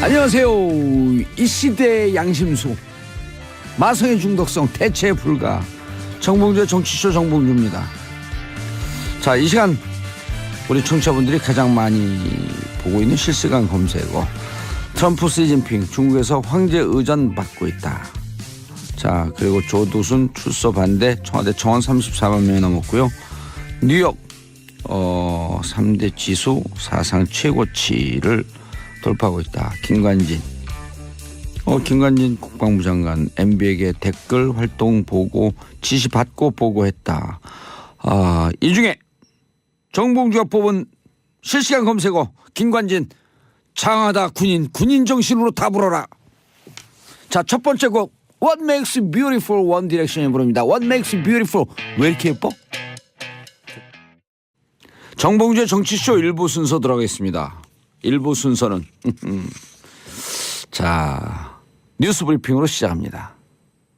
안녕하세요. 이 시대의 양심수, 마성의 중독성 대체 불가, 정봉주의 정치쇼 정봉주입니다. 자, 이 시간 우리 청취자분들이 가장 많이 보고 있는 실시간 검색어, 트럼프 시진핑 중국에서 황제 의전 받고 있다. 자, 그리고 조두순 출소 반대 청와대 청원 34만 명이 넘었고요. 뉴욕 3대 지수 사상 최고치를 돌파하고 있다. 김관진 국방부 장관 MB에게 댓글 활동 보고 지시 받고 보고했다. 이 중에 정봉주가 뽑은 실시간 검색어 김관진 장하다 군인 정신으로 다 불어라. 자, 첫 번째 곡 What Makes You Beautiful One Direction이 부릅니다. What Makes You Beautiful. 왜 이렇게 예뻐? 정봉주의 정치쇼 일부 순서 들어가겠습니다. 일부 순서는 자, 뉴스 브리핑으로 시작합니다.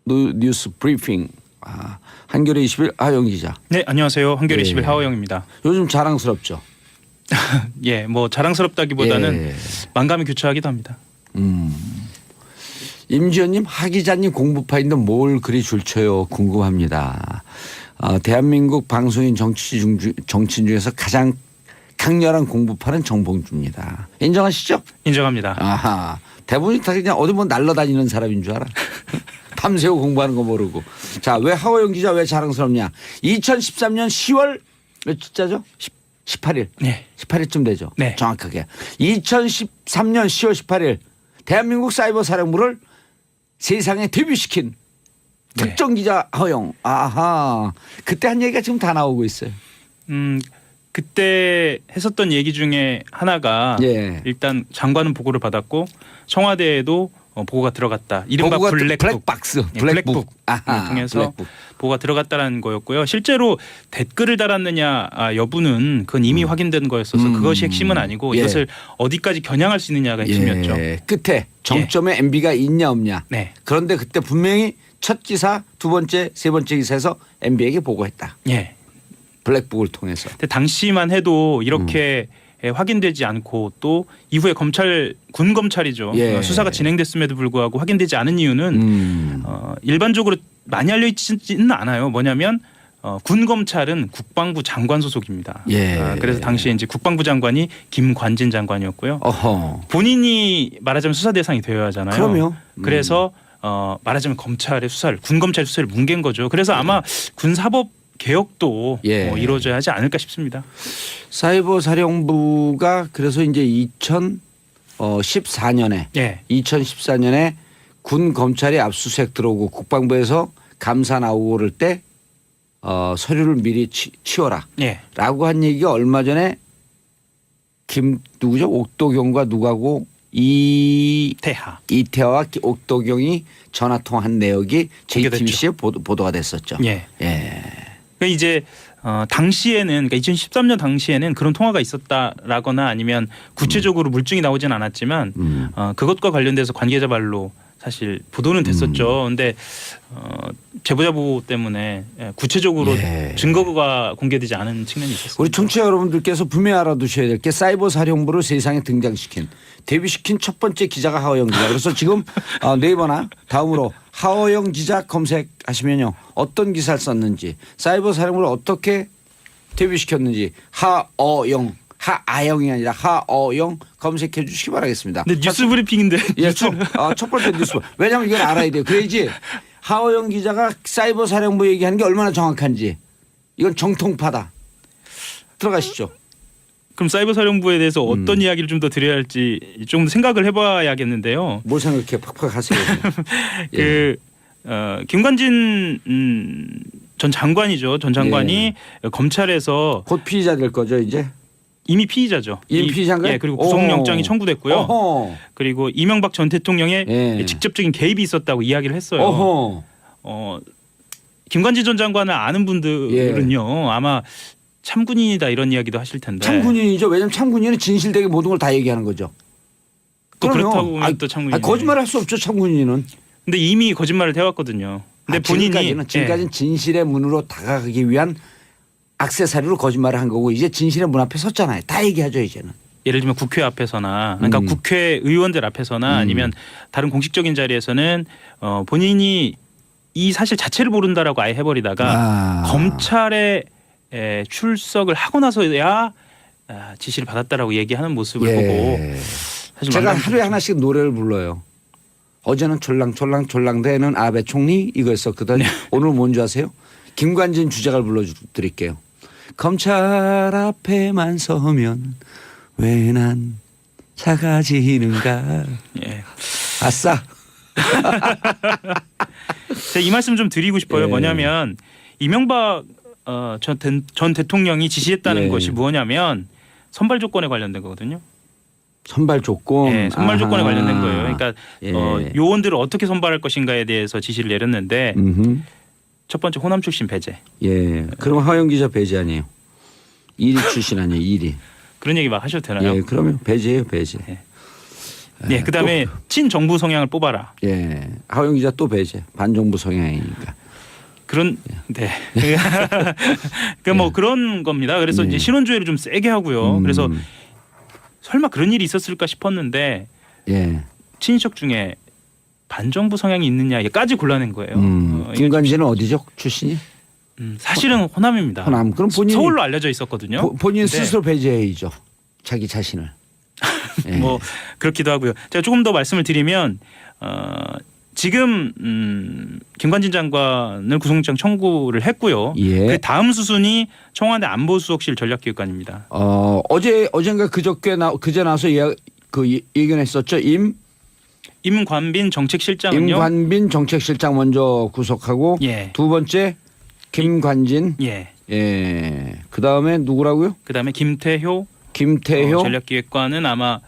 뉴스 브리핑. 한겨레 20일 하영 기자. 네, 안녕하세요. 한겨레 20일 하호영입니다. 요즘 자랑스럽죠? 예, 뭐 자랑스럽다기보다는 만감이 교차하기도 합니다. 임지연님, 하 기자님 공부파인데 뭘 그리 줄쳐요? 궁금합니다. 대한민국 방송인 정치인 중에서 가장 강렬한 공부파는 정봉주입니다. 인정하시죠? 인정합니다. 아하, 대부분이 다 그냥 어디 뭐 날라다니는 사람인 줄 알아. 밤새고 공부하는 거 모르고. 자, 왜 하호영 기자 왜 자랑스럽냐? 2013년 10월 몇자죠? 18일. 네. 18일쯤 되죠. 네. 정확하게. 2013년 10월 18일 대한민국 사이버 사령부를 세상에 데뷔시킨 특정 기자 하호영. 아하. 그때 한 얘기가 지금 다 나오고 있어요. 그때 했었던 얘기 중에 하나가 일단 장관은 보고를 받았고 청와대에도 보고가 들어갔다. 이른바 블랙박스, 블랙북 통해서 블랙북. 보고가 들어갔다는 거였고요. 실제로 댓글을 달았느냐 여부는 그건 이미 확인된 거였어서 그것이 핵심은 아니고 이것을 어디까지 겨냥할 수 있느냐가 핵심이었죠. 끝에 정점에 MB가 있냐 없냐. 네. 그런데 그때 분명히 첫 기사, 두 번째, 세 번째 기사에서 MB에게 보고했다. 예. 블랙북을 통해서. 근데 당시만 해도 이렇게 확인되지 않고 또 이후에 군 검찰이죠. 수사가 진행됐음에도 불구하고 확인되지 않은 이유는 일반적으로 많이 알려 있지는 않아요. 뭐냐면 군 검찰은 국방부 장관 소속입니다. 그래서 당시에 이제 국방부 장관이 김관진 장관이었고요. 본인이 말하자면 수사 대상이 되어야 하잖아요. 그럼요. 그래서 말하자면 검찰의 수사를 군 검찰 수사를 뭉갠 거죠. 그래서 아마 군사법 개혁도 이루어져야 하지 않을까 싶습니다. 사이버 사령부가 그래서 이제 2014년에 군 검찰이 압수수색 들어오고 국방부에서 감사 나오고 그럴 때 서류를 미리 치워라. 라고 한 얘기가 얼마 전에 누구죠? 옥도경과 누가고 이태화와 옥도경이 전화통화한 내역이 JTBC에 보도가 됐었죠. 그러니까 이제 당시에는 그러니까 2013년 당시에는 그런 통화가 있었다라거나 아니면 구체적으로 물증이 나오진 않았지만 그것과 관련돼서 관계자 말로 사실 보도는 됐었죠. 그런데 제보자 보고 때문에 구체적으로 증거가 공개되지 않은 측면이 있었습니다. 우리 청취자 여러분들께서 분명히 알아두셔야 될 게 사이버 사령부를 세상에 등장시킨 데뷔시킨 첫 번째 기자가 하호영 기자. 그래서 지금 네이버나 다음으로 하호영 기자 검색하시면요. 어떤 기사를 썼는지 사이버 사령부를 어떻게 데뷔시켰는지 하아영이 아니라 하어영 검색해 주시기 바라겠습니다. 근데 뉴스 브리핑인데. 첫 번째 뉴스. 왜냐하면 이걸 알아야 돼요. 그래야지 하어영 기자가 사이버 사령부 얘기하는 게 얼마나 정확한지. 이건 정통파다. 들어가시죠. 그럼 사이버 사령부에 대해서 어떤 이야기를 좀 더 드려야 할지 좀 생각을 해봐야겠는데요. 뭘 생각해 팍팍 하세요. 김관진 전 장관이죠. 전 장관이 검찰에서 곧 피의자 될 거죠 이제. 이미 피의자죠. 이미 피의자인가요? 그리고 구속영장이 청구됐고요. 그리고 이명박 전 대통령의 직접적인 개입이 있었다고 이야기를 했어요. 김관진 전 장관을 아는 분들은요. 아마 참군인이다 이런 이야기도 하실 텐데. 참군인이죠. 왜냐하면 참군인은 진실되게 모든 걸 다 얘기하는 거죠. 또 그렇다고 보면 또 참군인. 거짓말할 수 없죠 참군인은. 근데 이미 거짓말을 해왔거든요. 근데 본인이 지금까지는 진실의 문으로 다가가기 위한 액세서리로 거짓말을 한 거고 이제 진실의 문 앞에 섰잖아요. 다 얘기하죠 이제는. 예를 들면 국회 앞에서나 그러니까 국회의원들 앞에서나 아니면 다른 공식적인 자리에서는 본인이 이 사실 자체를 모른다라고 아예 해버리다가 검찰에 출석을 하고 나서야 지시를 받았다라고 얘기하는 모습을 보고 사실 제가 하루에 하나씩 노래를 불러요. 어제는 졸랑대는 아베 총리 이거였었거든. 네. 오늘 뭔지 아세요? 김관진 주작을 불러드릴게요. 검찰 앞에만 서면 왜 난 작아지는가. 예. 아싸. 제가 이 말씀 좀 드리고 싶어요. 예. 뭐냐면 이명박 전 대통령이 지시했다는 예. 것이 뭐냐면 선발 조건에 관련된 거거든요. 선발 조건. 네, 선발 조건에 관련된 거예요. 그러니까 예. 요원들을 어떻게 선발할 것인가에 대해서 지시를 내렸는데 첫 번째 호남 출신 배제. 예. 그럼 하영 기자 배제 아니에요? 1위 출신 아니에요? 1위. 그런 얘기 막 하셔도 되나요? 예. 그러면 배제예요, 배제. 네, 그다음에 친정부 성향을 뽑아라. 예. 하영 기자 또 배제. 반정부 성향이니까. 그런 네. 그러니까 뭐 그런 겁니다. 그래서 이제 신원조회를 좀 세게 하고요. 그래서 설마 그런 일이 있었을까 싶었는데 예. 친인척 중에 반정부 성향이 있느냐까지 골라낸 거예요. 김관진은 어디죠? 출신이? 사실은 호남입니다. 호남. 그럼 본인이 서울로 알려져 있었거든요. 본인 근데 스스로 배제해야죠. 자기 자신을. 예. 뭐 그렇기도 하고요. 제가 조금 더 말씀을 드리면 지금 김관진 장관을 구속영장 청구를 했고요. 예. 그 다음 수순이 청와대 안보수석실 전략기획관입니다. 어젠가 그제 나와서 예견했었죠. 임관빈 정책실장은요. 임관빈 정책실장 먼저 구속하고 예. 두 번째 김관진. 예. 예. 그다음에 누구라고요? 그다음에 김태효 전략기획관은 아마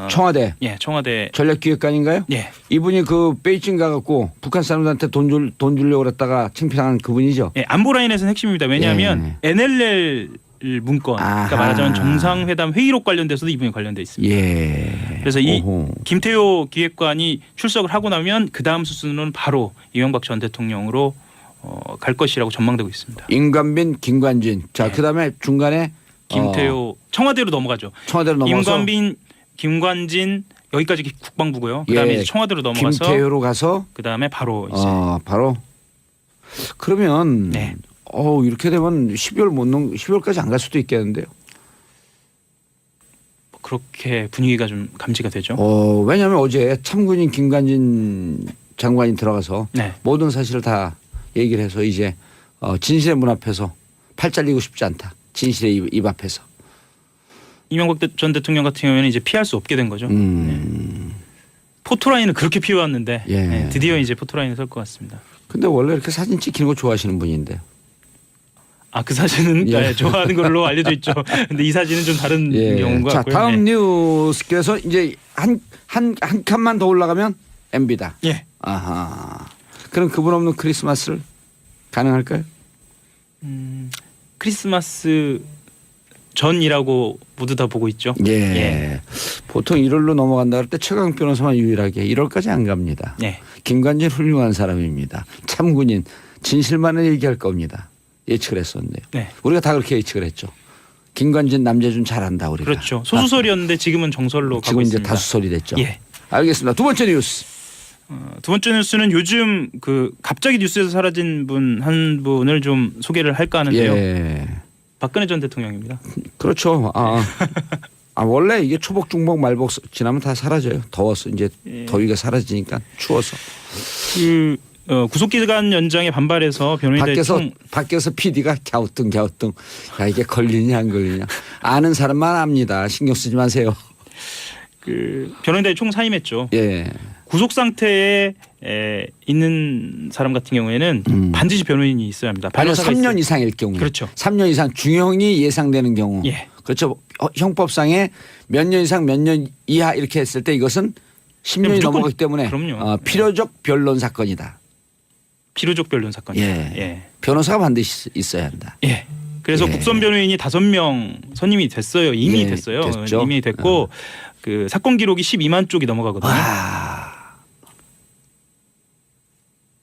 청와대. 예, 청와대 전략기획관인가요? 예. 이분이 그 베이징 가갖고 북한 사람들한테 돈 주려고 그랬다가 창피당한 그분이죠. 예, 안보 라인에서는 핵심입니다. 왜냐하면 NLL 문건, 그러니까 말하자면 정상회담 회의록 관련돼서도 이분이 관련돼 있습니다. 예. 그래서 이 오호. 김태효 기획관이 출석을 하고 나면 그 다음 수순은 바로 이명박 전 대통령으로 갈 것이라고 전망되고 있습니다. 임관빈, 김관진. 자, 네. 그다음에 중간에 김태효 청와대로 넘어가죠. 청와대로 넘어서 임관빈, 김관진 여기까지 국방부고요. 그다음에 예. 이제 청와대로 넘어가서 김태효로 가서 그다음에 바로 이제 바로 그러면 네. 이렇게 되면 12월까지 안 갈 수도 있겠는데요. 그렇게 분위기가 좀 감지가 되죠. 왜냐하면 어제 참군인 김관진 장관이 들어가서 네. 모든 사실을 다 얘기를 해서 이제 진실의 문 앞에서 팔 잘리고 싶지 않다. 진실의 입 앞에서. 이명박 전 대통령 같은 경우에는 이제 피할 수 없게 된 거죠. 네. 포토라인을 그렇게 피워왔는데 예. 네, 드디어 이제 포토라인에 설 것 같습니다. 근데 원래 이렇게 사진 찍히는 거 좋아하시는 분인데. 그 사진은 예. 좋아하는 걸로 알려져 있죠. 근데 이 사진은 좀 다른 경우인 것 자, 같고요. 다음 네. 뉴스. 그래서 이제 한 칸만 더 올라가면 MB다. 예. 아하. 그럼 그분 없는 크리스마스를 가능할까요? 크리스마스 전이라고 모두 다 보고 있죠. 예. 보통 1월로 넘어간다 그럴 때 최강 변호사만 유일하게 1월까지 안 갑니다. 예. 김관진 훌륭한 사람입니다. 참군인 진실만을 얘기할 겁니다. 예측을 했었는데요. 네. 우리가 다 그렇게 예측을 했죠. 김관진 남재준 잘한다 우리가. 그렇죠. 소수설이었는데 지금은 정설로 가고 지금 이제 있습니다. 다수설이 됐죠. 예. 알겠습니다. 두 번째 뉴스. 두 번째 뉴스는 요즘 갑자기 뉴스에서 사라진 분 한 분을 좀 소개를 할까 하는데요. 예. 박근혜 전 대통령입니다. 그렇죠. 원래 이게 초복, 중복, 말복 지나면 다 사라져요. 더워서 이제 더위가 사라지니까 추워서. 구속기간 연장에 반발해서 변호인단이 밖에서 PD가 갸우뚱. 야 이게 걸리냐 안 걸리냐. 아는 사람만 압니다. 신경 쓰지 마세요. 변호인단이 총 사임했죠. 예. 구속 상태에 있는 사람 같은 경우에는 반드시 변호인이 있어야 합니다. 아니요, 3년 이상일 경우. 그렇죠. 3년 이상 중형이 예상되는 경우. 예. 그렇죠. 형법상에 몇 년 이상 몇 년 이하 이렇게 했을 때 이것은 10년이 무조건 넘어가기 때문에 그럼요. 필요적 변론 사건이다. 필요적 변론 사건이죠. 예. 변호사가 반드시 있어야 한다. 예. 그래서 예. 국선 변호인이 5명 선임이 됐어요. 이미 됐어요. 됐죠. 이미 됐고 사건 기록이 12만 쪽이 넘어가거든요.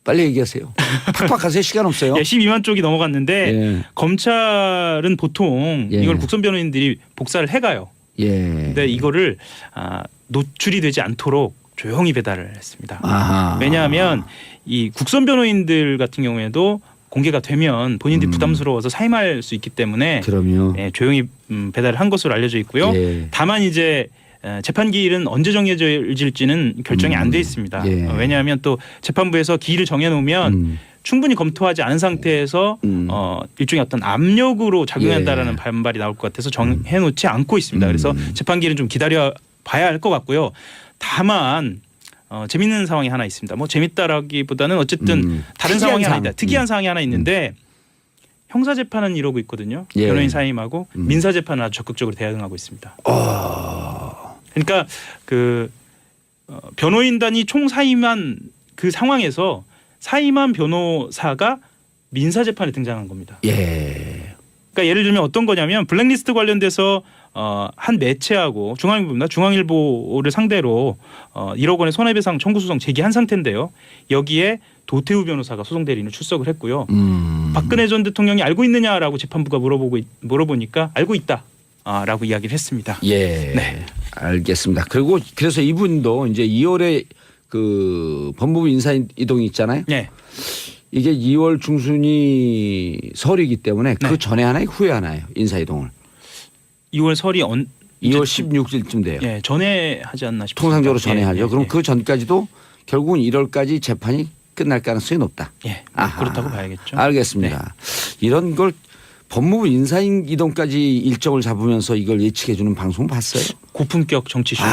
빨리 얘기하세요. 팍팍하세요. 시간 없어요. 예, 12만 쪽이 넘어갔는데 검찰은 보통 이걸 국선 변호인들이 복사를 해가요. 예. 근데 이거를 노출이 되지 않도록 조용히 배달을 했습니다. 아하. 왜냐하면 이 국선 변호인들 같은 경우에도 공개가 되면 본인들이 부담스러워서 사임할 수 있기 때문에 그럼요. 예, 조용히 배달을 한 것으로 알려져 있고요. 예. 다만 이제 재판 기일은 언제 정해질지는 결정이 안 돼 있습니다. 예. 왜냐하면 또 재판부에서 기일을 정해놓으면 충분히 검토하지 않은 상태에서 일종의 어떤 압력으로 작용한다라는 예. 반발이 나올 것 같아서 정해놓지 않고 있습니다. 그래서 재판 기일은 좀 기다려 봐야 할 것 같고요. 다만 재밌는 상황이 하나 있습니다. 뭐 재밌다라기보다는 어쨌든 다른 상황이 하나 있다. 특이한 상황이 하나 있는데 형사 재판은 이러고 있거든요. 예. 변호인 사임하고 민사 재판은 아주 적극적으로 대응하고 있습니다. 그러니까 그 변호인단이 총 사임한 그 상황에서 사임한 변호사가 민사 재판에 등장한 겁니다. 예. 그러니까 예를 들면 어떤 거냐면 블랙리스트 관련돼서 한 매체하고 중앙일보를 상대로 1억 원의 손해배상 청구 소송 제기한 상태인데요. 여기에 도태우 변호사가 소송 대리인을 출석을 했고요. 박근혜 전 대통령이 알고 있느냐라고 재판부가 물어보니까 알고 있다라고 이야기를 했습니다. 예. 네. 알겠습니다. 그리고 그래서 이분도 이제 2월에 그 법무부 인사 이동이 있잖아요. 네. 이게 2월 중순이 설이기 때문에 네. 그 전에 하나요, 후에 하나요, 인사 이동을? 2월 설이 2월 16일쯤 돼요. 예, 전에 하지 않나 싶습니다. 통상적으로 전에 예, 하죠. 예, 그럼 예. 그 전까지도 결국은 1월까지 재판이 끝날 가능성이 높다. 예, 아하. 그렇다고 봐야겠죠. 알겠습니다. 이런 걸 법무부 인사 이동까지 일정을 잡으면서 이걸 예측해 주는 방송 봤어요? 고품격 정치쇼.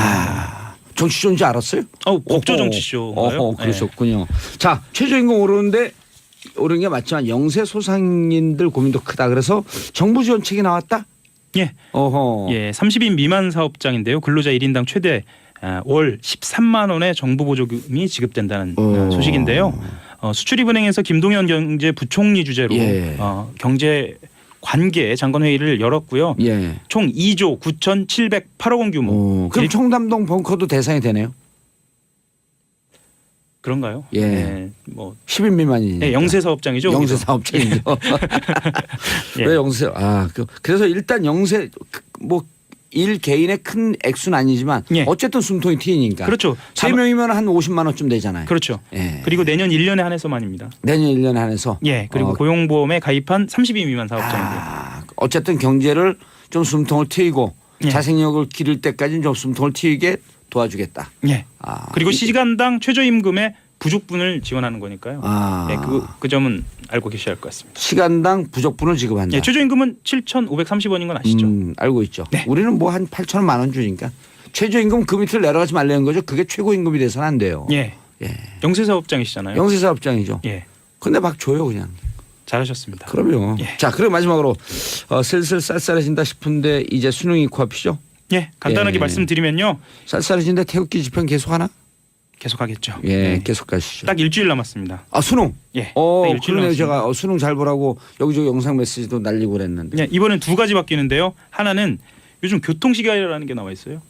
정치쇼인지 알았어요? 국조 정치쇼인가요? 그러셨군요. 자, 최저임금 오르는 게 맞지만 영세 소상인들 고민도 크다. 그래서 정부 지원책이 나왔다? 예. 어허. 예, 30인 미만 사업장인데요. 근로자 1인당 최대 월 13만 원의 정부 보조금이 지급된다는 소식인데요. 수출입은행에서 김동연 경제부총리 주재로 예. 경제 관계 장관회의를 열었고요. 예. 총 2조 9,708억 원 규모. 그럼 청담동 벙커도 대상이 되네요. 그런가요? 예. 네, 뭐 10인 미만이니까. 네, 영세 사업장이죠. 영세 거기서. 사업장이죠. 예. 왜 영세? 그래서 일단 영세 뭐 일 개인의 큰 액수는 아니지만 예. 어쨌든 숨통이 트이니까. 그렇죠. 3명이면 한 50만 원쯤 되잖아요. 그렇죠. 예. 그리고 내년 1년에 한해서만입니다. 내년 1년에 한해서. 예. 그리고 고용보험에 가입한 30인 미만 사업장인데요. 어쨌든 경제를 좀 숨통을 트이고 예. 자생력을 기를 때까지는 좀 숨통을 트이게 도와주겠다. 예. 그리고 시간당 최저임금의 부족분을 지원하는 거니까요. 예, 그 점은 알고 계셔야 할 것 같습니다. 시간당 부족분을 지급한다. 예, 최저임금은 7,530원인 건 아시죠? 알고 있죠. 네. 우리는 뭐 한 8,000원 만 원 주니까 최저임금 그 밑으로 내려가지 말라는 거죠. 그게 최고임금이 돼서는 안 돼요. 예. 영세 사업장이시잖아요. 영세사업장이죠. 예. 근데 막 줘요 그냥. 잘하셨습니다. 그럼요. 예. 자, 그리고 마지막으로 슬슬 쌀쌀해진다 싶은데 이제 수능이 코앞이죠. 예. 간단하게 예. 말씀드리면요. 쌀쌀해진데 태극기 집행 계속 하나? 계속하겠죠. 예, 계속 가시죠. 딱 일주일 남았습니다. 수능. 예. 딱 일주일 그러네요. 남았습니다. 제가 수능 잘 보라고 여기저기 영상 메시지도 날리고 그랬는데. 예, 이번엔 두 가지 바뀌는데요. 하나는 요즘 교통시계라는 게 나와 있어요.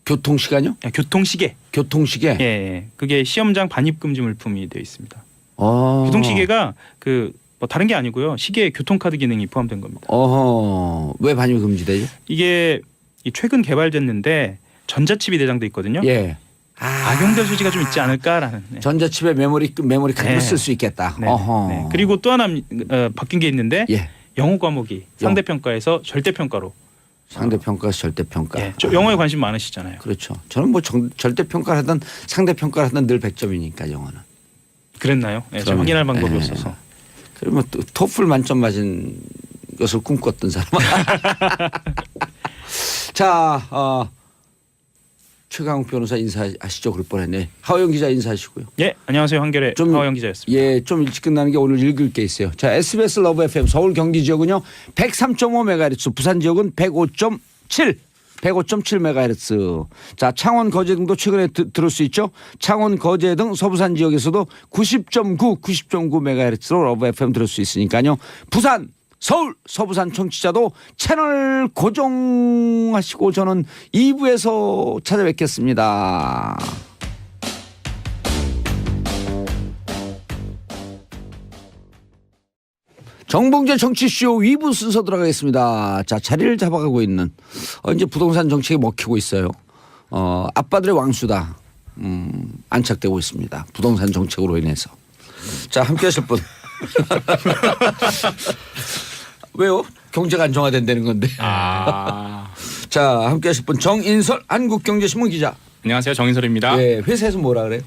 교통시간요? 예, 교통시계. 교통시계. 예, 예. 그게 시험장 반입금지 물품이 되어 있습니다. 어. 교통시계가 뭐 다른 게 아니고요. 시계에 교통카드 기능이 포함된 겁니다. 왜 반입 금지되죠? 이게 최근 개발됐는데 전자칩이 내장돼 있거든요. 예. 악용될 소지가 좀 있지 않을까라는. 네. 전자칩에 메모리 카드를 네. 쓸 수 있겠다. 네. 어허. 네. 그리고 또 하나 바뀐 게 있는데 예. 영어 과목이 상대평가에서 절대평가로. 상대평가에서 절대평가. 예. 영어에 관심 많으시잖아요. 그렇죠. 저는 뭐 절대평가를 하든 상대평가를 하든 늘 100점이니까 영어는. 그랬나요? 예, 제가 확인할 방법이 없어서. 그러면 또 토플 만점 맞은 것을 꿈꿨던 사람. 자, 최강욱 변호사 인사하시죠. 그럴 뻔했네. 하호영 기자 인사하시고요. 예, 안녕하세요. 한결의 하호영 기자였습니다. 예, 좀 일찍 끝나는 게 오늘 읽을 게 있어요. 자, SBS 러브 FM 서울 경기 지역은요 103.5MHz, 부산 지역은 105.7MHz. 자, 창원 거제등도 최근에 들을 수 있죠. 창원 거제등 서부산 지역에서도 90.9MHz로 러브 FM 들을 수 있으니까요. 부산, 서울, 서부산 청취자도 채널 고정하시고 저는 2부에서 찾아뵙겠습니다. 정봉재 정치쇼 2부 순서 들어가겠습니다. 자, 자리를 잡아가고 있는 이제 부동산 정책이 먹히고 있어요. 아빠들의 왕수다. 안착되고 있습니다. 부동산 정책으로 인해서. 자, 함께 하실 분. 왜요? 경제가 안정화된다는 건데. 자, 함께 하실 분 정인설 한국경제신문 기자. 안녕하세요. 정인설입니다. 예, 회사에서 뭐라 그래요?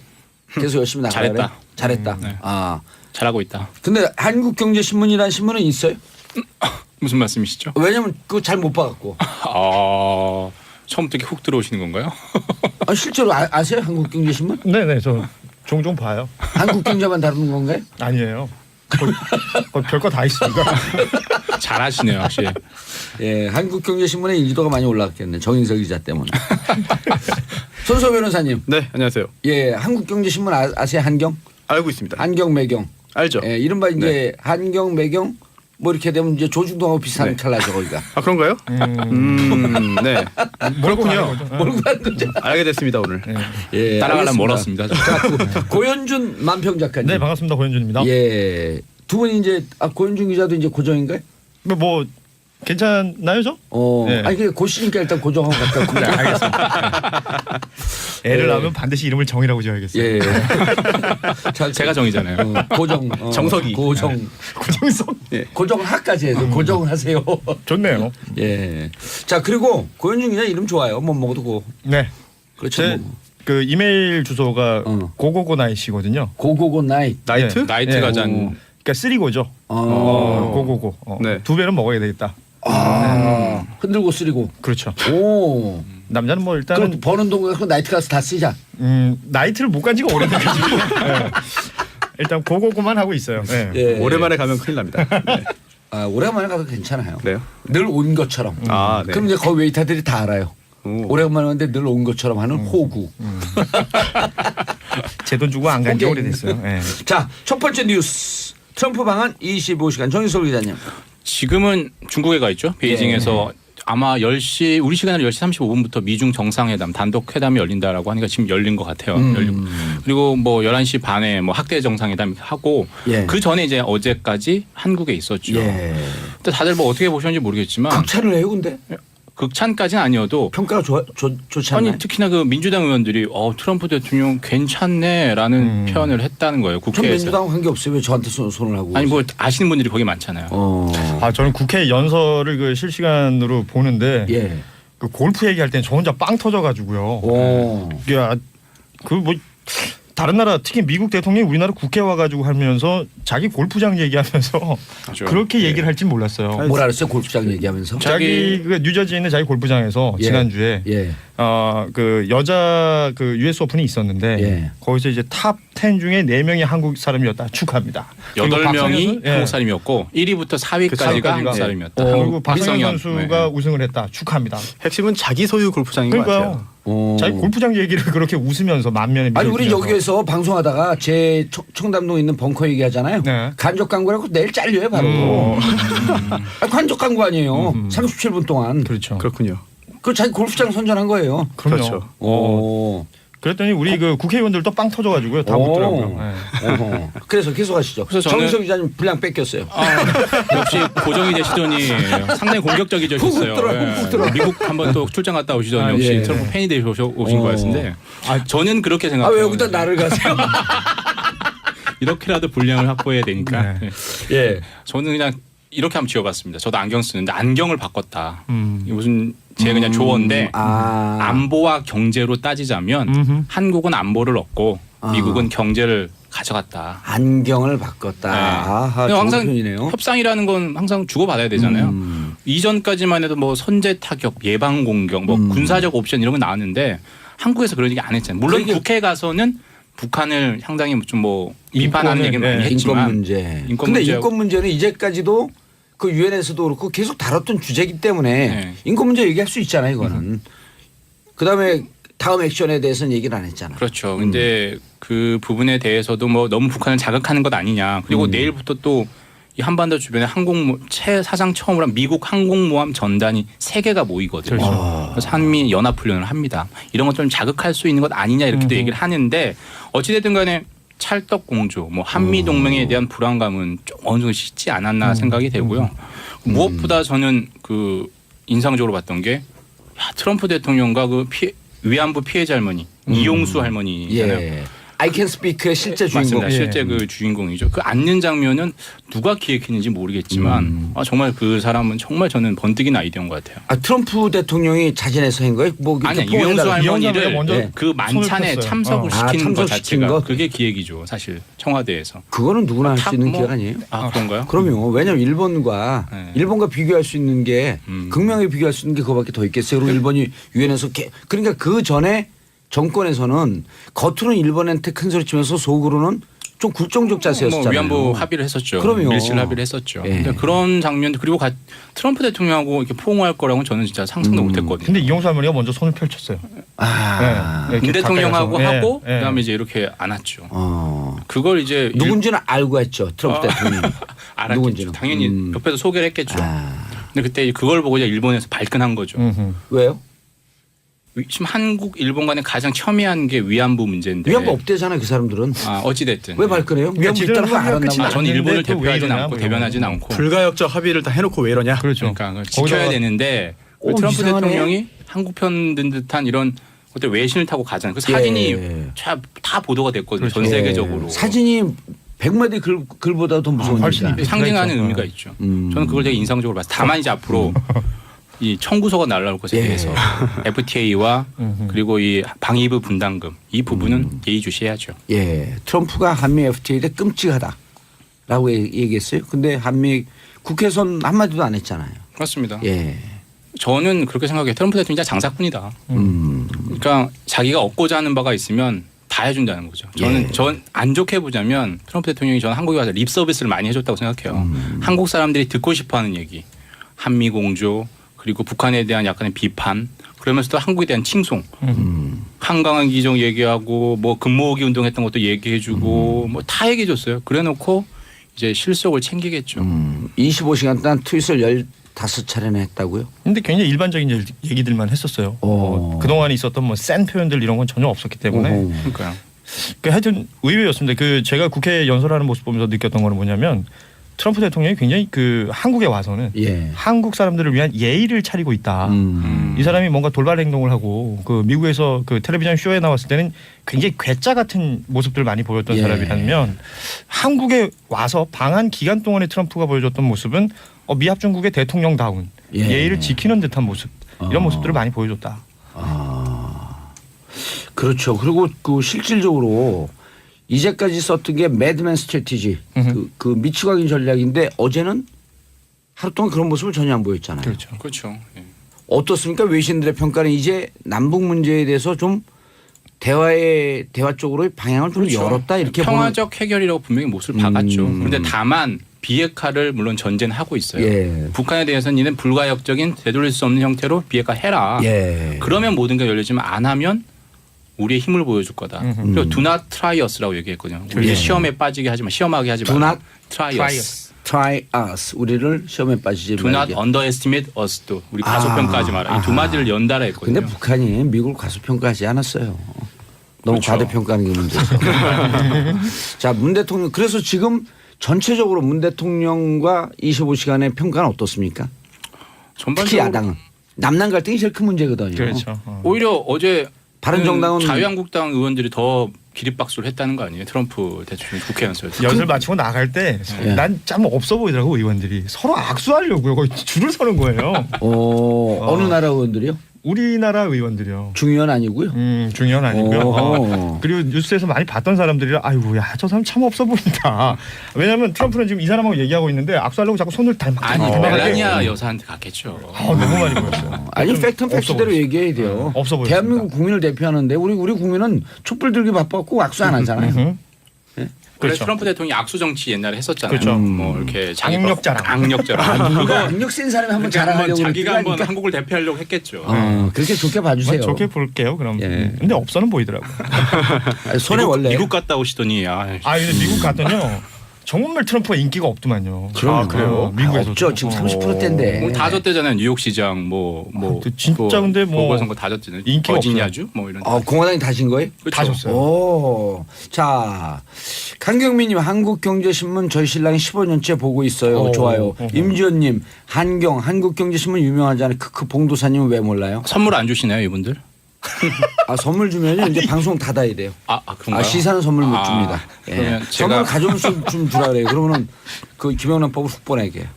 계속 열심히 나가라 그래? 잘했다. 잘했다. 네. 아, 잘하고 있다. 근데 한국경제신문이라는 신문은 있어요? 무슨 말씀이시죠? 왜냐면 그거 잘 못 봐갖고. 처음부터 이렇게 훅 들어오시는 건가요? 아, 실제로 아세요? 한국경제신문? 네네 저 종종 봐요. 한국경제만 다루는 건가요? 아니에요. 별거 다 있습니다. 잘하시네요, 확실히. 예, 한국경제신문의 인지도가 많이 올라갔겠네. 정인석 기자 때문에. 손소 변호사님. 네, 안녕하세요. 예, 한국경제신문 아세요? 한경? 알고 있습니다. 한경 매경. 알죠? 예, 이른바 이제 한경 매경 뭐 이렇게 되면 이제 조중동하고 비슷한 네. 찰나죠 거기가. 아 그런가요? 네. 그렇군요. 모르고 하는 거죠. 알게 됐습니다 오늘. 예, 따라가려면 알겠습니다. 멀었습니다. 자, 고현준 만평작가님. 네 반갑습니다 고현준입니다. 예, 두 분이 이제 고현준 기자도 이제 고정인가요? 뭐 괜찮나요 저? 네. 아니 그 고시니까 일단 고정하고 갔다. 네, 알겠습니다. 애를 낳으면 반드시 이름을 정이라고 지어야겠어요. 예. 자, 제가 정이잖아요. 고정. 정석이. 고정. 고정성. 고정학까지 해서 고정하세요. 좋네요. 예. 자, 그리고 고현준 기자 이름 좋아요. 뭐 먹어도 고. 네. 그렇죠. 제 뭐. 그 이메일 주소가 고고고 나이시거든요. 고고고 나이. 나이트? 네. 나이트 네. 가잔. 그러니까 쓰리고죠. 고고고. 네. 두 배는 먹어야 되겠다. 흔들고 쓰리고. 그렇죠. 오. 남자는 뭐 그럼 일단은 버는 돈 갖고 나이트 가서 다 쓰자. 나이트를 못 간 지가 오래돼가지고 네. 일단 고고고만 하고 있어요. 네. 예. 오랜만에 가면 큰일 납니다. 네. 아, 오래간만에 가도 괜찮아요. 그래요? 늘 온 것처럼. 아, 네. 그럼 이제 거기 웨이터들이 다 알아요. 오. 오래간만에 왔는데 늘 온 것처럼 하는 호구. 제 돈 주고 안 간 지 호갱. 오래됐어요. 네. 자, 첫 번째 뉴스. 트럼프 방한 25시간. 정인석 기자님. 지금은 중국에 가 있죠. 베이징에서 아마 10시 우리 시간으로 10시 35분부터 미중 정상회담 단독 회담이 열린다라고 하니까 지금 열린 것 같아요. 열리고. 그리고 뭐 11시 반에 뭐 학대 정상회담 하고 예. 그 전에 이제 어제까지 한국에 있었죠. 예. 근데 다들 뭐 어떻게 보셨는지 모르겠지만 극찬을 해요, 근데? 극찬까지는 아니어도 평가가 좋지 않나요? 아니 특히나 그 민주당 의원들이 트럼프 대통령 괜찮네라는 표현을 했다는 거예요. 전 국회에서. 민주당 관계 없어요. 왜 저한테 손을 하고. 아니 뭐 아시는 분들이 거기 많잖아요. 저는 국회 연설을 그 실시간으로 보는데 예. 그 골프 얘기할 때는 저 혼자 빵 터져가지고요. 오. 그 뭐 다른 나라 특히 미국 대통령이 우리나라 국회 와가지고 하면서 자기 골프장 얘기하면서 그렇죠. 그렇게 얘기를 할진 몰랐어요. 뭐라 그랬어요? 골프장 얘기하면서. 자기 그 뉴저지에 있는 자기 골프장에서 예. 지난주에 예. 그 여자 그 US 오픈이 있었는데 예. 거기서 이제 탑 10 중에 4명이 한국 사람이었다 축하합니다. 그리고 8명이 박성현 한국 사람이었고 1위부터 4위까지가 한국 사람이었다. 그리고 박성현 박성현. 선수가 우승을 했다 축하합니다. 핵심은 자기 소유 골프장인 것 그러니까요. 같아요. 자기 골프장 얘기를 그렇게 웃으면서 만면에 아니 우리 밀어주면서. 여기에서 방송하다가 제 청담동에 있는 벙커 얘기하잖아요. 네. 간접 광고라고 내일 잘려요 바로. 간접 광고 아니에요. 37분 동안. 그렇죠. 그렇군요. 그 자기 골프장 선전한 거예요. 그럼요. 그렇죠. 오. 그랬더니 우리 그 국회의원들도 빵 터져가지고요. 다 오. 웃더라고요. 네. 어허. 그래서 계속하시죠. 그래서 저는- 정인석 기자님 분량 뺏겼어요. 역시 고정이 되시더니 상당히 공격적이셨어요. 훅 들어와. 미국 한번 또 출장 갔다 오시더니 역시 예. 트럼프 팬이 되셔 오신 것 같은데 저는 그렇게 아 생각해요. 왜 여기다 나를 가세요? 이렇게라도 분량을 확보해야 되니까. 네. 예. 저는 그냥 이렇게 한번 지어봤습니다. 저도 안경 쓰는데 안경을 바꿨다. 이게 무슨 제 그냥 조언인데 안보와 경제로 따지자면 한국은 안보를 얻고 미국은 경제를 가져갔다. 안경을 바꿨다. 네. 아하, 근데 좋은 항상 표현이네요. 협상이라는 건 항상 주고받아야 되잖아요. 이전까지만 해도 뭐 선제 타격, 예방 공격, 뭐 군사적 옵션 이런 거 나왔는데 한국에서 그런 얘기 안 했잖아요. 물론 그러니까- 국회에 가서는 북한을 상당히 좀 뭐 비판하는 얘기를 많이 네. 했지만 인권 문제. 인권 근데 문제하고- 인권 문제는 이제까지도 그 유엔에서도 그렇고 계속 다뤘던 주제이기 때문에 네. 인권 문제 얘기할 수 있잖아요, 이거는. 그다음에 다음 액션에 대해서는 얘기를 안 했잖아. 그렇죠. 근데 그 부분에 대해서도 뭐 너무 북한을 자극하는 것 아니냐. 그리고 내일부터 또 이 한반도 주변에 사상 처음으로 미국 항공모함 전단이 3개가 모이거든요. 그렇죠. 그래서 한미 연합훈련을 합니다. 이런 것 좀 자극할 수 있는 것 아니냐 이렇게 또 얘기를 하는데 어찌됐든 간에 찰떡 공조, 뭐 한미 동맹에 대한 불안감은 좀 어느 정도 식지 않았나 생각이 되고요. 무엇보다 저는 그 인상적으로 봤던 게 트럼프 대통령과 그 위안부 피해자 할머니 이용수 할머니잖아요. 예. I can speak의 실제 주인공. 맞습니다. 실제 그 주인공이죠. 그 앉는 장면은 누가 기획했는지 모르겠지만 정말 그 사람은 정말 저는 번뜩이는 아이디어인 것 같아요. 아, 트럼프 대통령이 자진해서 한 거예요? 뭐 아니 이렇게 이용수 포옹해달라- 할머니를 먼저 그 만찬에 폈어요. 참석을 시키는 것 참석시킨 자체가 거? 그게 기획이죠. 사실 청와대에서. 그거는 누구나 할 수 있는 뭐- 기획 아니에요? 아 그런가요? 그럼요. 왜냐하면 네. 일본과 비교할 수 있는 게 극명하게 비교할 수 있는 게 그거밖에 더 있겠어요. 그리고 일본이 유엔에서 그러니까 그 전에 정권에서는 겉으로는 일본한테 큰 소리 치면서 속으로는 좀 굴종적 자세였잖아요. 뭐 위안부 합의를 했었죠. 그럼요. 밀실 합의를 했었죠. 예. 근데 그런 장면들 그리고 트럼프 대통령하고 이렇게 포옹할 거라고는 저는 진짜 상상도 못했거든요. 근데 이용수 할머니가 먼저 손을 펼쳤어요. 아, 네. 문 이렇게 대통령하고 가까이서. 하고 예, 예. 그다음에 이제 이렇게 안았죠. 어. 그걸 이제 누군지는 알고 했죠. 트럼프 대통령이. 알았겠죠. 누군지는. 당연히 옆에서 소개를 했겠죠. 아. 근데 그때 그걸 보고 이제 일본에서 발끈한 거죠. 왜요? 지금 한국 일본 간에 가장 첨예한 게 위안부 문제인데. 위안부 없대잖아요. 그 사람들은. 어찌 됐든. 왜 발끈해요? 위안부 있다는 걸 알았나 보다. 저는 일본을 또 왜 대표하진 이러냐, 않고 뭐 대변하진 이런 않고. 불가역적 합의를 다 해놓고 왜 이러냐. 그렇죠. 그러니까 그걸 지켜야 거기다가- 되는데 오, 트럼프 이상하네. 대통령이 한국 편 든 듯한 이런 어떤 외신을 타고 가잖아요. 그 사진이 예. 다 보도가 됐거든요. 그렇죠. 전 세계적으로. 사진이 100마디 글보다 더 무서우니까. 훨씬 상징하는 그렇죠. 의미가 있죠. 저는 그걸 되게 인상적으로 봤어요. 다만 이제 앞으로 이 청구서가 날라올 것에 예. 대해서 FTA와 그리고 이 방위부 분담금 이 부분은 예의주시해야죠. 예, 트럼프가 한미 FTA에 대해 끔찍하다라고 얘기했어요. 근데 한미 국회에서는 한마디도 안 했잖아요. 그렇습니다. 예. 저는 그렇게 생각해요. 트럼프 대통령이 진짜 장사꾼이다. 그러니까 자기가 얻고자 하는 바가 있으면 다 해준다는 거죠. 저는 예. 전 안 좋게 보자면 트럼프 대통령이 저는 한국에 와서 립 서비스를 많이 해줬다고 생각해요. 한국 사람들이 듣고 싶어하는 얘기, 한미 공조 그리고 북한에 대한 약간의 비판, 그러면서도 한국에 대한 칭송, 한강한 기정 얘기하고 뭐 금모으기 운동했던 것도 얘기해주고 뭐 다 얘기해줬어요. 그래놓고 이제 실속을 챙기겠죠. 25시간 동안 트윗을 15차례나 했다고요? 근데 굉장히 일반적인 얘기들만 했었어요. 그동안 있었던 뭐 센 표현들 이런 건 전혀 없었기 때문에 오호. 그러니까요. 하여튼 의외였습니다. 그 제가 국회 연설하는 모습 보면서 느꼈던 거는 뭐냐면 트럼프 대통령이 굉장히 그 한국에 와서는 예. 한국 사람들을 위한 예의를 차리고 있다. 이 사람이 뭔가 돌발 행동을 하고 그 미국에서 그 텔레비전 쇼에 나왔을 때는 굉장히 괴짜 같은 모습들을 많이 보였던 예. 사람이라면 한국에 와서 방한 기간 동안에 트럼프가 보여줬던 모습은 미합 중국의 대통령다운 예. 예의를 지키는 듯한 모습 이런 모습들을 많이 보여줬다. 그렇죠. 그리고 그 실질적으로 이제까지 썼던 게 매드맨 스트래티지 그 미치광이 전략인데 어제는 하루 동안 그런 모습을 전혀 안 보였잖아요. 그렇죠. 그렇죠. 예. 어떻습니까? 외신들의 평가는 이제 남북 문제에 대해서 좀 대화 쪽으로 방향을 좀 그렇죠. 열었다 이렇게 평화적 해결이라고 분명히 못을 박았죠. 그런데 다만 비핵화를 물론 전제는 하고 있어요. 예. 북한에 대해서는 이는 불가역적인 되돌릴 수 없는 형태로 비핵화 해라. 예. 그러면 모든 게 열리지만 안 하면 우리의 힘을 보여줄 거다. 그리고 do not try us라고 얘기했거든요. 우리 예. 시험에 빠지게 하지 마. 시험하게 하지 마. Do not try us. try us 우리를 시험에 빠지지 do not 말게. underestimate us도 우리 과소평가하지 마라. 이 두 마디를 연달아 했거든요. 근데 북한이 미국을 과소평가하지 않았어요. 너무 그렇죠. 과대평가하는 게 문제죠. 자, 문 대통령 그래서 지금 전체적으로 문 대통령과 25시간의 평가는 어떻습니까? 특히 전반적으로 야당은. 남남 갈등이 제일 큰 문제거든요. 그렇죠. 오히려 어제 바른정당은 자유한국당 의원들이 더 기립박수를 했다는 거 아니에요? 트럼프 대통령 국회 연설. 연설 마치고 나갈 때 난 참 없어 보이더라고 의원들이 서로 악수하려고요. 거의 줄을 서는 거예요. 어느 나라 의원들이요? 우리나라 의원들이요. 중의원 아니고요. 중요한 아니고요. 오. 그리고 뉴스에서 많이 봤던 사람들이 아이고 야 저 사람 참 없어 보인다. 왜냐하면 트럼프는 지금 이 사람하고 얘기하고 있는데 악수하려고 자꾸 손을 아니 대박하게. 멜라니아 여사한테 갔겠죠. 너무 많이 보였어요. 아니 좀 팩트는 없어 팩트대로 보였어요. 얘기해야 돼요. 없어 보였습니다. 대한민국 국민을 대표하는데 우리 국민은 촛불 들기 바빴고 악수 안 하잖아요. 그래 그렇죠. 트럼프 대통령이 악수 정치 옛날에 했었잖아요. 그렇죠. 뭐 이렇게 자기 악력 자랑. 악력 자랑. 그거 악력 센 사람이 한번 그러니까 한번 자랑하려고 자기가 한번 그러니까. 한국을 대표하려고 했겠죠. 그렇게 좋게 봐주세요. 뭐 좋게 볼게요. 그럼. 예. 근데 없어는 보이더라고요. 아니, 손에 원래 미국 갔다 오시더니 근데 미국 갔더니요. 정말 트럼프가 인기가 없더만요. 그럼요. 그래요? 미국에서 없죠. 지금 30%대인데. 오늘 다 졌대잖아요. 뉴욕시장 진짜 근데 뭐 보궐선거 다 졌잖아요. 인기가 버지니아주 뭐 이런. 공화당이 다신 거예요? 다 졌어요. 오, 자, 강경민님 한국경제신문 저희 신랑이 15년째 보고 있어요. 좋아요. 임지연님 한국경제신문 유명하잖아요. 크크 봉도사님은 왜 몰라요? 선물 안 주시나요 이분들? 선물 주면요 이제 방송 닫아야 돼요. 그런가요? 시사는 선물 못 줍니다. 예. 그러면 선물 가져오면 좀 주라 그래요. 그러면은 그 김영란법을 훅 보내게.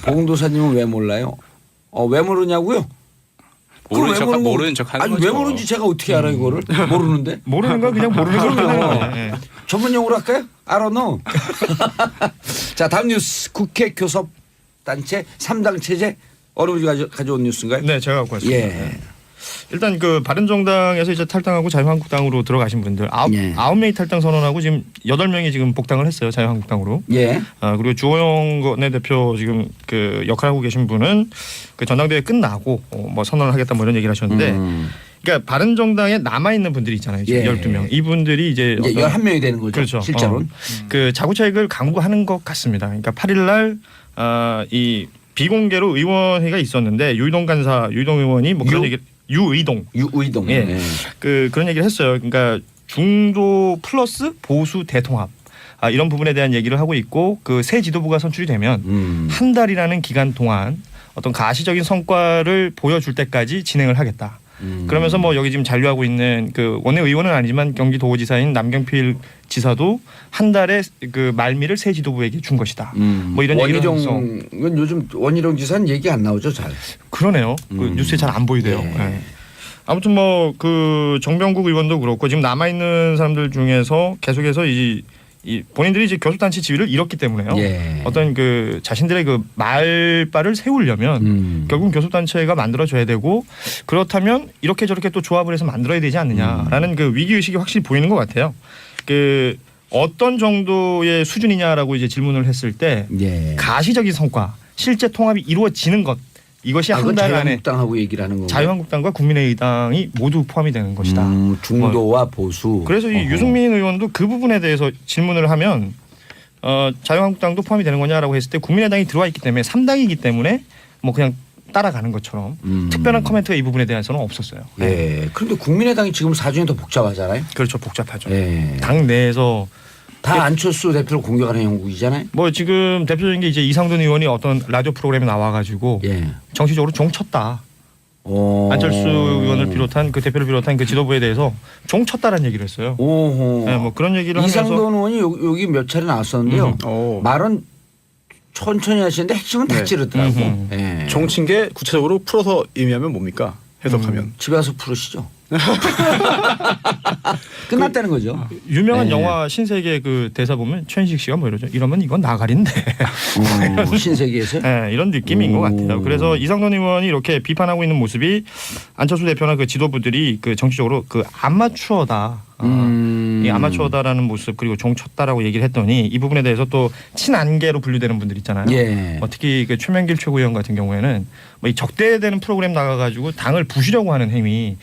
봉도사님은 왜 몰라요? 왜 모르냐고요? 모르는 척 하는 거죠. 왜 모르는지 제가 어떻게 알아요 이거를? 모르는데? 모르는 건 그냥 모르는 걸 하는 거예요. 예. 전문 용어로 할까요? I don't know. 자, 다음 뉴스. 국회 교섭단체 3당 체제 어느 분이 가져온 뉴스인가요? 네, 제가 갖고 왔습니다. 예. 일단 그 바른정당에서 이제 탈당하고 자유한국당으로 들어가신 분들 예. 9명이 탈당 선언하고 지금 8명이 지금 복당을 했어요. 자유한국당으로. 예. 그리고 주호영 원내대표 지금 그 역할하고 계신 분은 그 전당대회 끝나고 뭐 선언을 하겠다 뭐 이런 얘기를 하셨는데 그러니까 바른정당에 남아 있는 분들이 있잖아요. 지금 예. 12명. 이분들이 이제 11명이 되는 거죠. 그렇죠. 실제로는. 그 자구책을 강구하는 것 같습니다. 그러니까 8일 날 이 비공개로 의원회가 있었는데 유이동 의원이 뭐 그런 얘기 유의동. 예. 그런 얘기를 했어요. 그러니까 중도 플러스 보수 대통합 이런 부분에 대한 얘기를 하고 있고 그 새 지도부가 선출이 되면 한 달이라는 기간 동안 어떤 가시적인 성과를 보여줄 때까지 진행을 하겠다. 그러면서 뭐 여기 지금 잔류하고 있는 그 원내 의원은 아니지만 경기도지사인 남경필 지사도 한 달에 그 말미를 새 지도부에게 준 것이다. 뭐 이런 얘기를 하면서 원희룡은 요즘 원희룡 지사는 얘기 안 나오죠, 잘. 그러네요. 그 뉴스에 잘 안 보이대요. 예. 네. 아무튼 뭐 그 정병국 의원도 그렇고 지금 남아 있는 사람들 중에서 계속해서 이 본인들이 이제 교섭단체 지위를 잃었기 때문에요. 예. 어떤 그 자신들의 그 말발을 세우려면 결국 교섭단체가 만들어져야 되고 그렇다면 이렇게 저렇게 또 조합을 해서 만들어야 되지 않느냐라는 그 위기 의식이 확실히 보이는 것 같아요. 그 어떤 정도의 수준이냐라고 이제 질문을 했을 때 예. 가시적인 성과, 실제 통합이 이루어지는 것 이것이 한 달 안에 자유한국당하고 얘기를 하는 거고. 자유한국당과 국민의당이 모두 포함이 되는 것이다. 중도와 보수. 그래서 이 유승민 의원도 그 부분에 대해서 질문을 하면 자유한국당도 포함이 되는 거냐라고 했을 때 국민의당이 들어와 있기 때문에 3당이기 때문에 뭐 그냥 따라가는 것처럼 특별한 코멘트가 이 부분에 대해서는 없었어요. 예. 그런데 국민의당이 지금 사정이 더 복잡하잖아요. 그렇죠. 복잡하죠. 예. 당 내에서 다 안철수 대표를 공격하는 형국이잖아요. 뭐 지금 대표적인 게 이제 이상돈 의원이 어떤 라디오 프로그램에 나와가지고 예. 정치적으로 종쳤다. 안철수 의원을 비롯한 그 대표를 비롯한 그 지도부에 대해서 종쳤다라는 얘기를 했어요. 오호. 네, 뭐 그런 얘기를 하면서 이상돈 의원이 여기 몇 차례 나왔었는데요. 말은 천천히 하시는데 핵심은 다 찌르더라고. 예. 정치인 게 구체적으로 풀어서 의미하면 뭡니까? 해석하면. 집에 가서 풀으시죠. 끝났다는 거죠. 유명한 네. 영화 신세계 그 대사 보면 최인식 씨가 뭐 이러죠. 이러면 이건 나가린데. 신세계에서. 네, 이런 느낌인 것 같아요. 그래서 이상돈 의원이 이렇게 비판하고 있는 모습이 안철수 대표나 그 지도부들이 그 정치적으로 그 아마추어다. 이 아마추어다라는 모습 그리고 종쳤다라고 얘기를 했더니 이 부분에 대해서 또 친안계로 분류되는 분들 있잖아요. 예. 특히 그 최명길 최고위원 같은 경우에는 뭐 이 적대되는 프로그램 나가가지고 당을 부수려고 하는 행위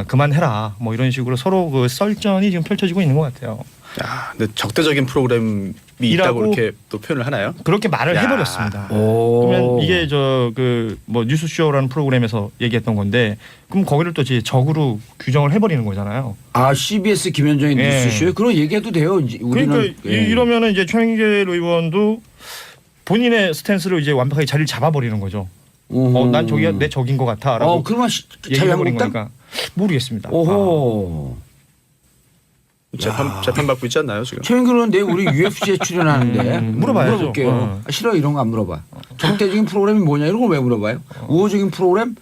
그만해라 뭐 이런 식으로 서로 그 썰전이 지금 펼쳐지고 있는 것 같아요. 야, 근데 적대적인 프로그램이 있다고 그렇게 또 표현을 하나요? 그렇게 말을 해버렸습니다. 오. 그러면 이게 저 그 뭐 뉴스쇼라는 프로그램에서 얘기했던 건데 그럼 거기를 또 이제 적으로 규정을 해버리는 거잖아요. CBS 김현정의 예. 뉴스쇼에 그런 얘기해도 돼요. 이제 우리는 그러니까 이러면은 이제 최명길 의원도 본인의 스탠스로 이제 완벽하게 자리를 잡아버리는 거죠. 난 저기가 내 적인 것 같아라고. 그러면 얘기해버린 자유한국당? 거니까 모르겠습니다. 오호. 재판 받고 있지 않나요 지금? 최민규 의원 내일 우리 UFC에 출연하는데 물어봐야죠. 물어볼게요. 싫어 이런 거 안 물어봐. 적대적인 프로그램이 뭐냐 이런 걸 왜 물어봐요? 우호적인 프로그램?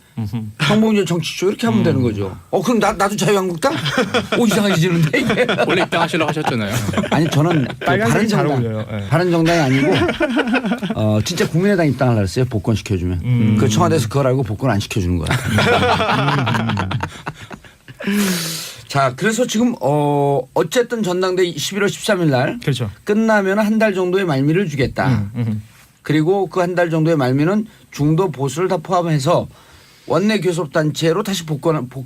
성봉제 정치쇼 이렇게 하면 되는 거죠. 그럼 나도 자유한국당? 이상해지는데 이게. 원래 입당하시려고 하셨잖아요. 아니 저는 빨간색이 잘 어울려요. 네. 바른정당이 아니고 진짜 국민의당 입당을 했어요. 복권 시켜주면. 그 청와대에서 그걸 알고 복권 안 시켜주는 거야. 자, 그래서 지금 어쨌든 전당대회 11월 13일 날 그렇죠. 끝나면 한 달 정도의 말미를 주겠다. 그리고 그 한 달 정도의 말미는 중도 보수를 다 포함해서 원내 교섭단체로 다시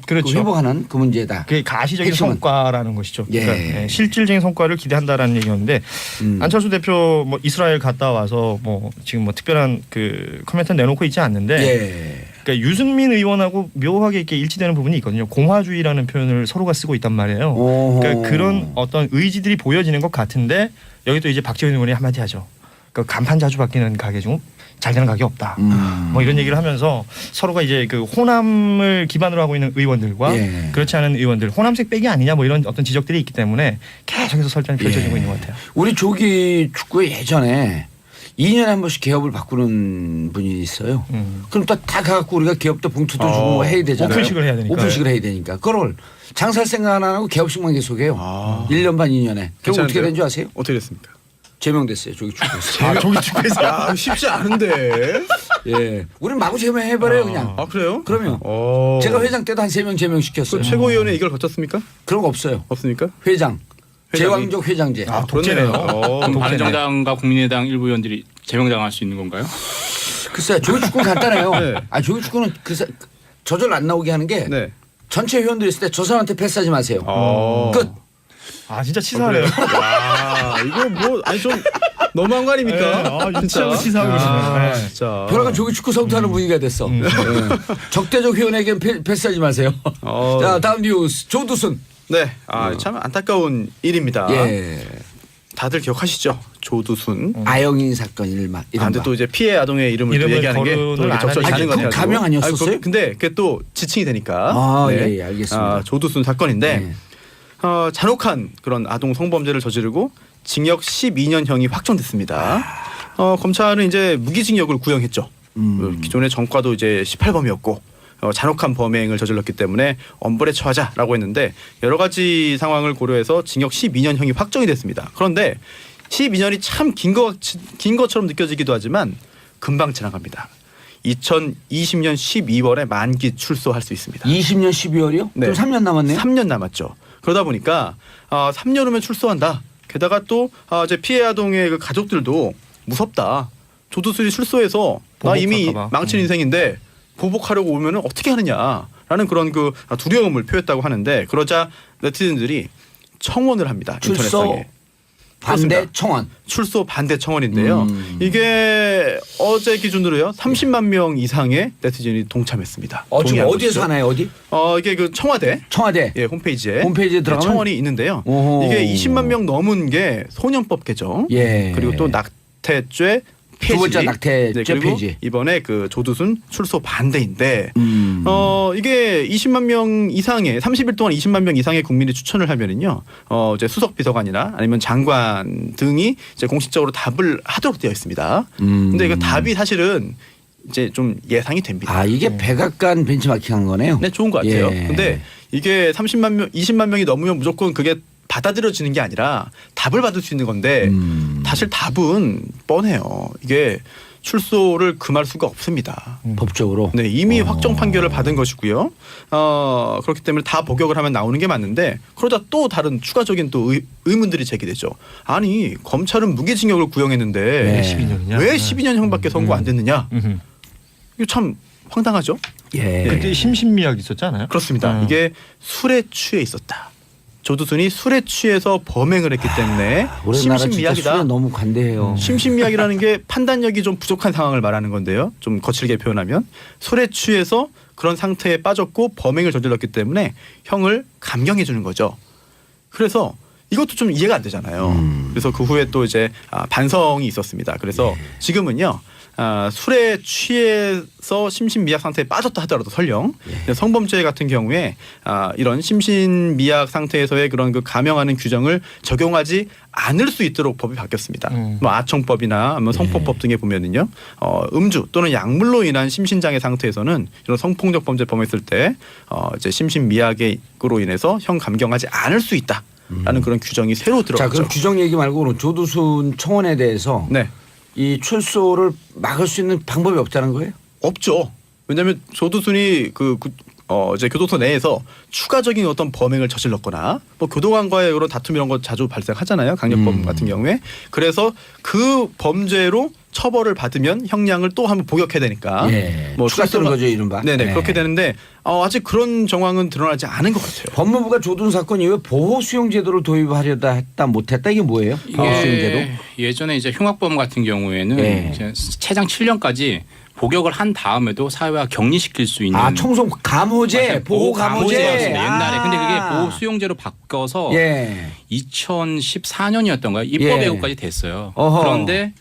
그렇죠. 회복하는 그 문제다. 그게 가시적인 핵심은. 성과라는 것이죠. 예. 그러니까 실질적인 성과를 기대한다라는 얘기였는데 안철수 대표 뭐 이스라엘 갔다 와서 뭐 지금 뭐 특별한 그 코멘트 내놓고 있지 않는데 예. 그러니까 유승민 의원하고 묘하게 이렇게 일치되는 부분이 있거든요. 공화주의라는 표현을 서로가 쓰고 있단 말이에요. 그러니까 그런 어떤 의지들이 보여지는 것 같은데 여기 또 이제 박지원 의원이 한마디 하죠. 그러니까 간판 자주 바뀌는 가게 중 잘 되는 가게 없다. 뭐 이런 얘기를 하면서 서로가 이제 그 호남을 기반으로 하고 있는 의원들과 예. 그렇지 않은 의원들 호남색 빼기 아니냐 뭐 이런 어떤 지적들이 있기 때문에 계속해서 설전이 펼쳐지고 있는 것 같아요. 우리 조기 축구에 예전에 2년에 한 번씩 개업을 바꾸는 분이 있어요. 그럼 또 다 가갖고 우리가 개업 때 봉투도 주고 뭐 해야 되잖아요. 오픈식을 해야 되니까. 오픈식을 해야 되니까. 그걸 장사할 생각 안 하고 개업식만 계속해요. 1년 반 2년에. 결국 어떻게 된 줄 아세요? 어떻게 됐습니까? 제명됐어요. 조기 축구에서. 조기 축구에서 야, 쉽지 않은데. 예. 우리는 마구 제명해버려요 그냥. 아 그래요? 그러면 오. 제가 회장 때도 한 3명 제명시켰어요. 그 최고위원회 이걸 거쳤습니까? 그런 거 없어요. 없습니까? 회장. 회장이- 제왕적 회장제. 아, 독재네요. 그럼 바른정당과 국민의당 일부 의원들이 제명당할 수 있는 건가요? 글쎄요. 조기 축구는 간단해요. 네. 아 조기 축구는 저절로 안 나오게 하는 게 네. 전체 회원들이 있을 때 저 사람한테 패스하지 마세요. 끝. 아 진짜 치사하네요. 야, 이거 뭐 아니 좀 너무한 거 아닙니까? 유치하고 치사하고 계시네요. 네. 진짜. 벼락은 조기 축구 성투하는 분위기가 됐어. 네. 적대적 회원에게는 패스하지 마세요. 자 다음 뉴스 조두순. 네. 아, 참 안타까운 일입니다. 예. 다들 기억하시죠? 조두순. 아영인 사건 일막. 아, 근데 또 이제 피해 아동의 이름을 또 이름을 얘기하는 게 거론을 또 안 적절치 하니까. 않은 것 아니, 같아요. 그 가명 아니었었어요? 근데 그게 또 지칭이 되니까. 아, 예, 예, 알겠습니다. 아, 조두순 사건인데 네. 잔혹한 그런 아동 성범죄를 저지르고 징역 12년형이 확정됐습니다. 검찰은 이제 무기징역을 구형했죠. 기존의 전과도 이제 18범이었고 잔혹한 범행을 저질렀기 때문에 엄벌에 처하자라고 했는데 여러 가지 상황을 고려해서 징역 12년형이 확정이 됐습니다. 그런데 12년이 참 긴 것처럼 느껴지기도 하지만 금방 지나갑니다. 2020년 12월에 만기 출소할 수 있습니다. 20년 12월이요? 네. 그럼 3년 남았네요. 3년 남았죠. 그러다 보니까 3년 후면 출소한다. 게다가 또 이제 피해 아동의 그 가족들도 무섭다. 조두순이 출소해서 나 이미 보복할까 봐. 망친 인생인데 보복하려고 오면은 어떻게 하느냐라는 그런 그 두려움을 표했다고 하는데 그러자 네티즌들이 청원을 합니다. 출소 인터넷상에. 반대 그렇습니다. 청원. 출소 반대 청원인데요. 이게 어제 기준으로요 30만 명 이상의 네티즌이 동참했습니다. 지금 동의한 어디에서 것이죠. 하나요? 어디? 이게 그 청와대 청와대. 예, 홈페이지에 들어가면 청원이 있는데요. 오호. 이게 20만 명 넘은 게 소년법 개정, 예. 그리고 또 낙태죄 폐지, 두 번째 낙태죄 그리고 폐지. 이번에 그 조두순 출소 반대인데, 이게 20만 명 이상의 30일 동안 20만 명 이상의 국민이 추천을 하면은요, 이제 수석 비서관이나 아니면 장관 등이 이제 공식적으로 답을 하도록 되어 있습니다. 근데 그 답이 사실은 이제 좀 예상이 됩니다. 아 이게 백악관 벤치마킹한 거네요. 네, 좋은 것 같아요. 예. 근데 이게 30만 명, 20만 명이 넘으면 무조건 그게 받아들여지는 게 아니라 답을 받을 수 있는 건데 사실 답은 뻔해요. 이게 출소를 금할 수가 없습니다. 법적으로. 네, 이미 확정 판결을 받은 것이고요. 그렇기 때문에 다 복역을 하면 나오는 게 맞는데 그러다 또 다른 추가적인 또 의문들이 제기되죠. 아니 검찰은 무기징역을 구형했는데 네. 12년이냐? 왜 12년형밖에 선고 안 됐느냐? 이거 참 황당하죠. 예. 그때 심신미약 있었지 않아요? 그렇습니다. 이게 술에 취해 있었다. 조두순이 술에 취해서 범행을 했기 때문에 우리나라 진짜 심신미약이다. 술에 너무 관대해요. 심신미약이라는 게 판단력이 좀 부족한 상황을 말하는 건데요. 좀 거칠게 표현하면 술에 취해서 그런 상태에 빠졌고 범행을 저질렀기 때문에 형을 감경해 주는 거죠. 그래서 이것도 좀 이해가 안 되잖아요. 그래서 그 후에 또 이제 반성이 있었습니다. 그래서 지금은요. 술에 취해서 심신미약 상태에 빠졌다 하더라도 설령 성범죄 같은 경우에 이런 심신미약 상태에서의 그런 그 감형하는 규정을 적용하지 않을 수 있도록 법이 바뀌었습니다. 뭐 아청법이나 뭐 성폭법 등에 보면은요, 음주 또는 약물로 인한 심신장애 상태에서는 이런 성폭력 범죄 범했을 때 이제 심신미약으로 인해서 형 감경하지 않을 수 있다라는 그런 규정이 새로 자 들어갔죠. 그럼 규정 얘기 말고 조두순 청원에 대해서 네. 이 출소를 막을 수 있는 방법이 없다는 거예요? 없죠. 왜냐하면 조두순이 이제 교도소 내에서 추가적인 어떤 범행을 저질렀거나 뭐 교도관과의 이런 다툼 이런 거 자주 발생하잖아요. 강력범 같은 경우에. 그래서 그 범죄로 처벌을 받으면 형량을 또 한번 복역해야 되니까. 예. 뭐 추가 쓰는 거죠, 이른바. 네네 네. 그렇게 되는데 아직 그런 정황은 드러나지 않은 것 같아요. 법무부가 조둔 사건 이후에 보호 수용 제도를 도입하려다 했다 못했다 이게 뭐예요? 보호 수용 제도? 예전에 이제 흉악범 같은 경우에는 예. 이제 최장 7년까지 복역을 한 다음에도 사회화 격리시킬 수 있는 총송 감호제, 보호 감호제. 감호제였습니다. 옛날에. 근데 그게 보호 수용제로 바꿔서 예. 2014년이었던가요? 입법 예. 예고까지 됐어요. 어허. 그런데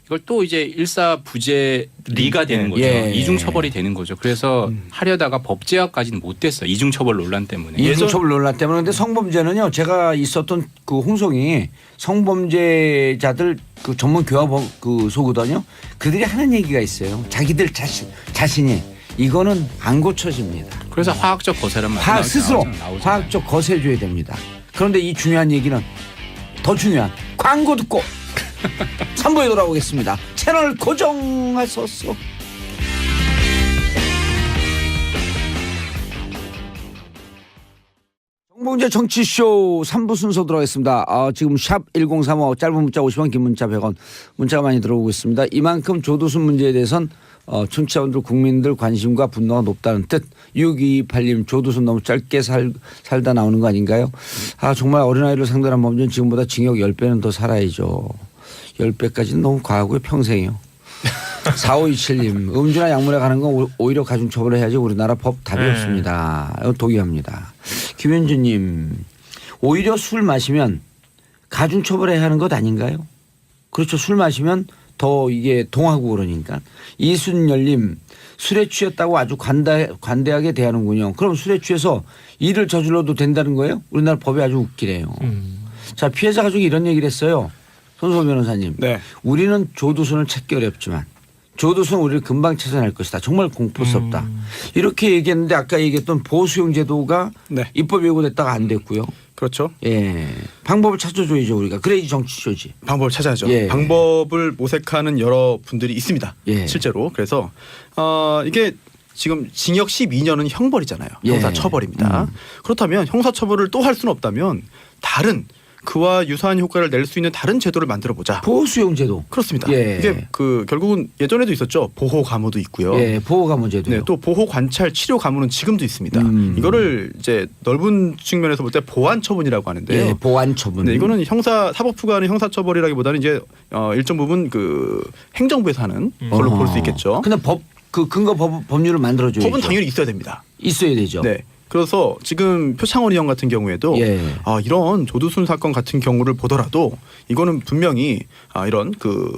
이걸 또 이제 일사부재리가 되는 거죠. 예. 이중 처벌이 되는 거죠. 그래서 하려다가 법제화까지는 못 됐어요. 이중 처벌 논란 때문에. 이중처벌 논란 때문에. 근데 성범죄는요, 제가 있었던 그 홍성이 성범죄자들 그 전문 교화법 그 소거든요. 그들이 하는 얘기가 있어요. 자기들 자신이 이거는 안 고쳐집니다. 그래서 화학적 거세란 말이 스스로 나오잖아요. 화학적 거세줘야 됩니다. 그런데 이 중요한 얘기는 더 중요한 광고 듣고 3부에 돌아오겠습니다. 채널 고정하소서. 정봉재 정치쇼 3부 순서 들어가겠습니다. 지금 샵 1035 짧은 문자 50원 긴 문자 100원 문자가 많이 들어오고 있습니다. 이만큼 조두순 문제에 대해선 청취자분들 국민들 관심과 분노가 높다는 뜻. 6228님 조두순 너무 짧게 살다 나오는 거 아닌가요? 정말 어린아이를 상대로 한 범죄는 지금보다 징역 10배는 더 살아야죠. 10배까지는 너무 과하고요. 평생이요. 4527님 음주나 약물에 가는 건 오히려 가중처벌을 해야지 우리나라 법 답이 없습니다. 동의합니다. 김현주님 오히려 술 마시면 가중처벌해야 하는 것 아닌가요? 그렇죠. 술 마시면 더 이게 동하고 그러니까. 이순열님 술에 취했다고 아주 관대하게 대하는군요. 그럼 술에 취해서 일을 저질러도 된다는 거예요? 우리나라 법이 아주 웃기네요. 자, 피해자 가족이 이런 얘기를 했어요. 손소 변호사님. 네. 우리는 조두순을 찾기 어렵지만 조두순은 우리를 금방 찾아낼 것이다. 정말 공포스럽다. 이렇게 얘기했는데 아까 얘기했던 보호수용 제도가 네. 입법 예고됐다가 안 됐고요. 그렇죠. 예, 방법을 찾아줘야죠 우리가. 그래야지 정치쇼지. 방법을 찾아야죠. 예. 방법을 모색하는 여러 분들이 있습니다. 예. 실제로. 그래서 이게 지금 징역 12년은 형벌이잖아요. 예. 형사처벌입니다. 그렇다면 형사처벌을 또 할 수는 없다면 다른 그와 유사한 효과를 낼 수 있는 다른 제도를 만들어 보자. 보호수용 제도. 그렇습니다. 예. 이게 결국은 예전에도 있었죠. 보호 가무도 있고요. 예, 보호감호 제도요. 네, 또 보호 관찰 치료 가무는 지금도 있습니다. 이거를 이제 넓은 측면에서 볼 때 보완 처분이라고 하는데요. 예, 보완 처분. 네, 이거는 사법부가 하는 형사처벌이라기보다는 이제 일정 부분 그 행정부에서 하는 걸로 볼 수 있겠죠. 근데 그 근거 법률을 만들어줘야죠. 법은 당연히 있어야 됩니다. 있어야 되죠. 네. 그래서 지금 표창원 의원 같은 경우에도 예. 이런 조두순 사건 같은 경우를 보더라도 이거는 분명히 이런 그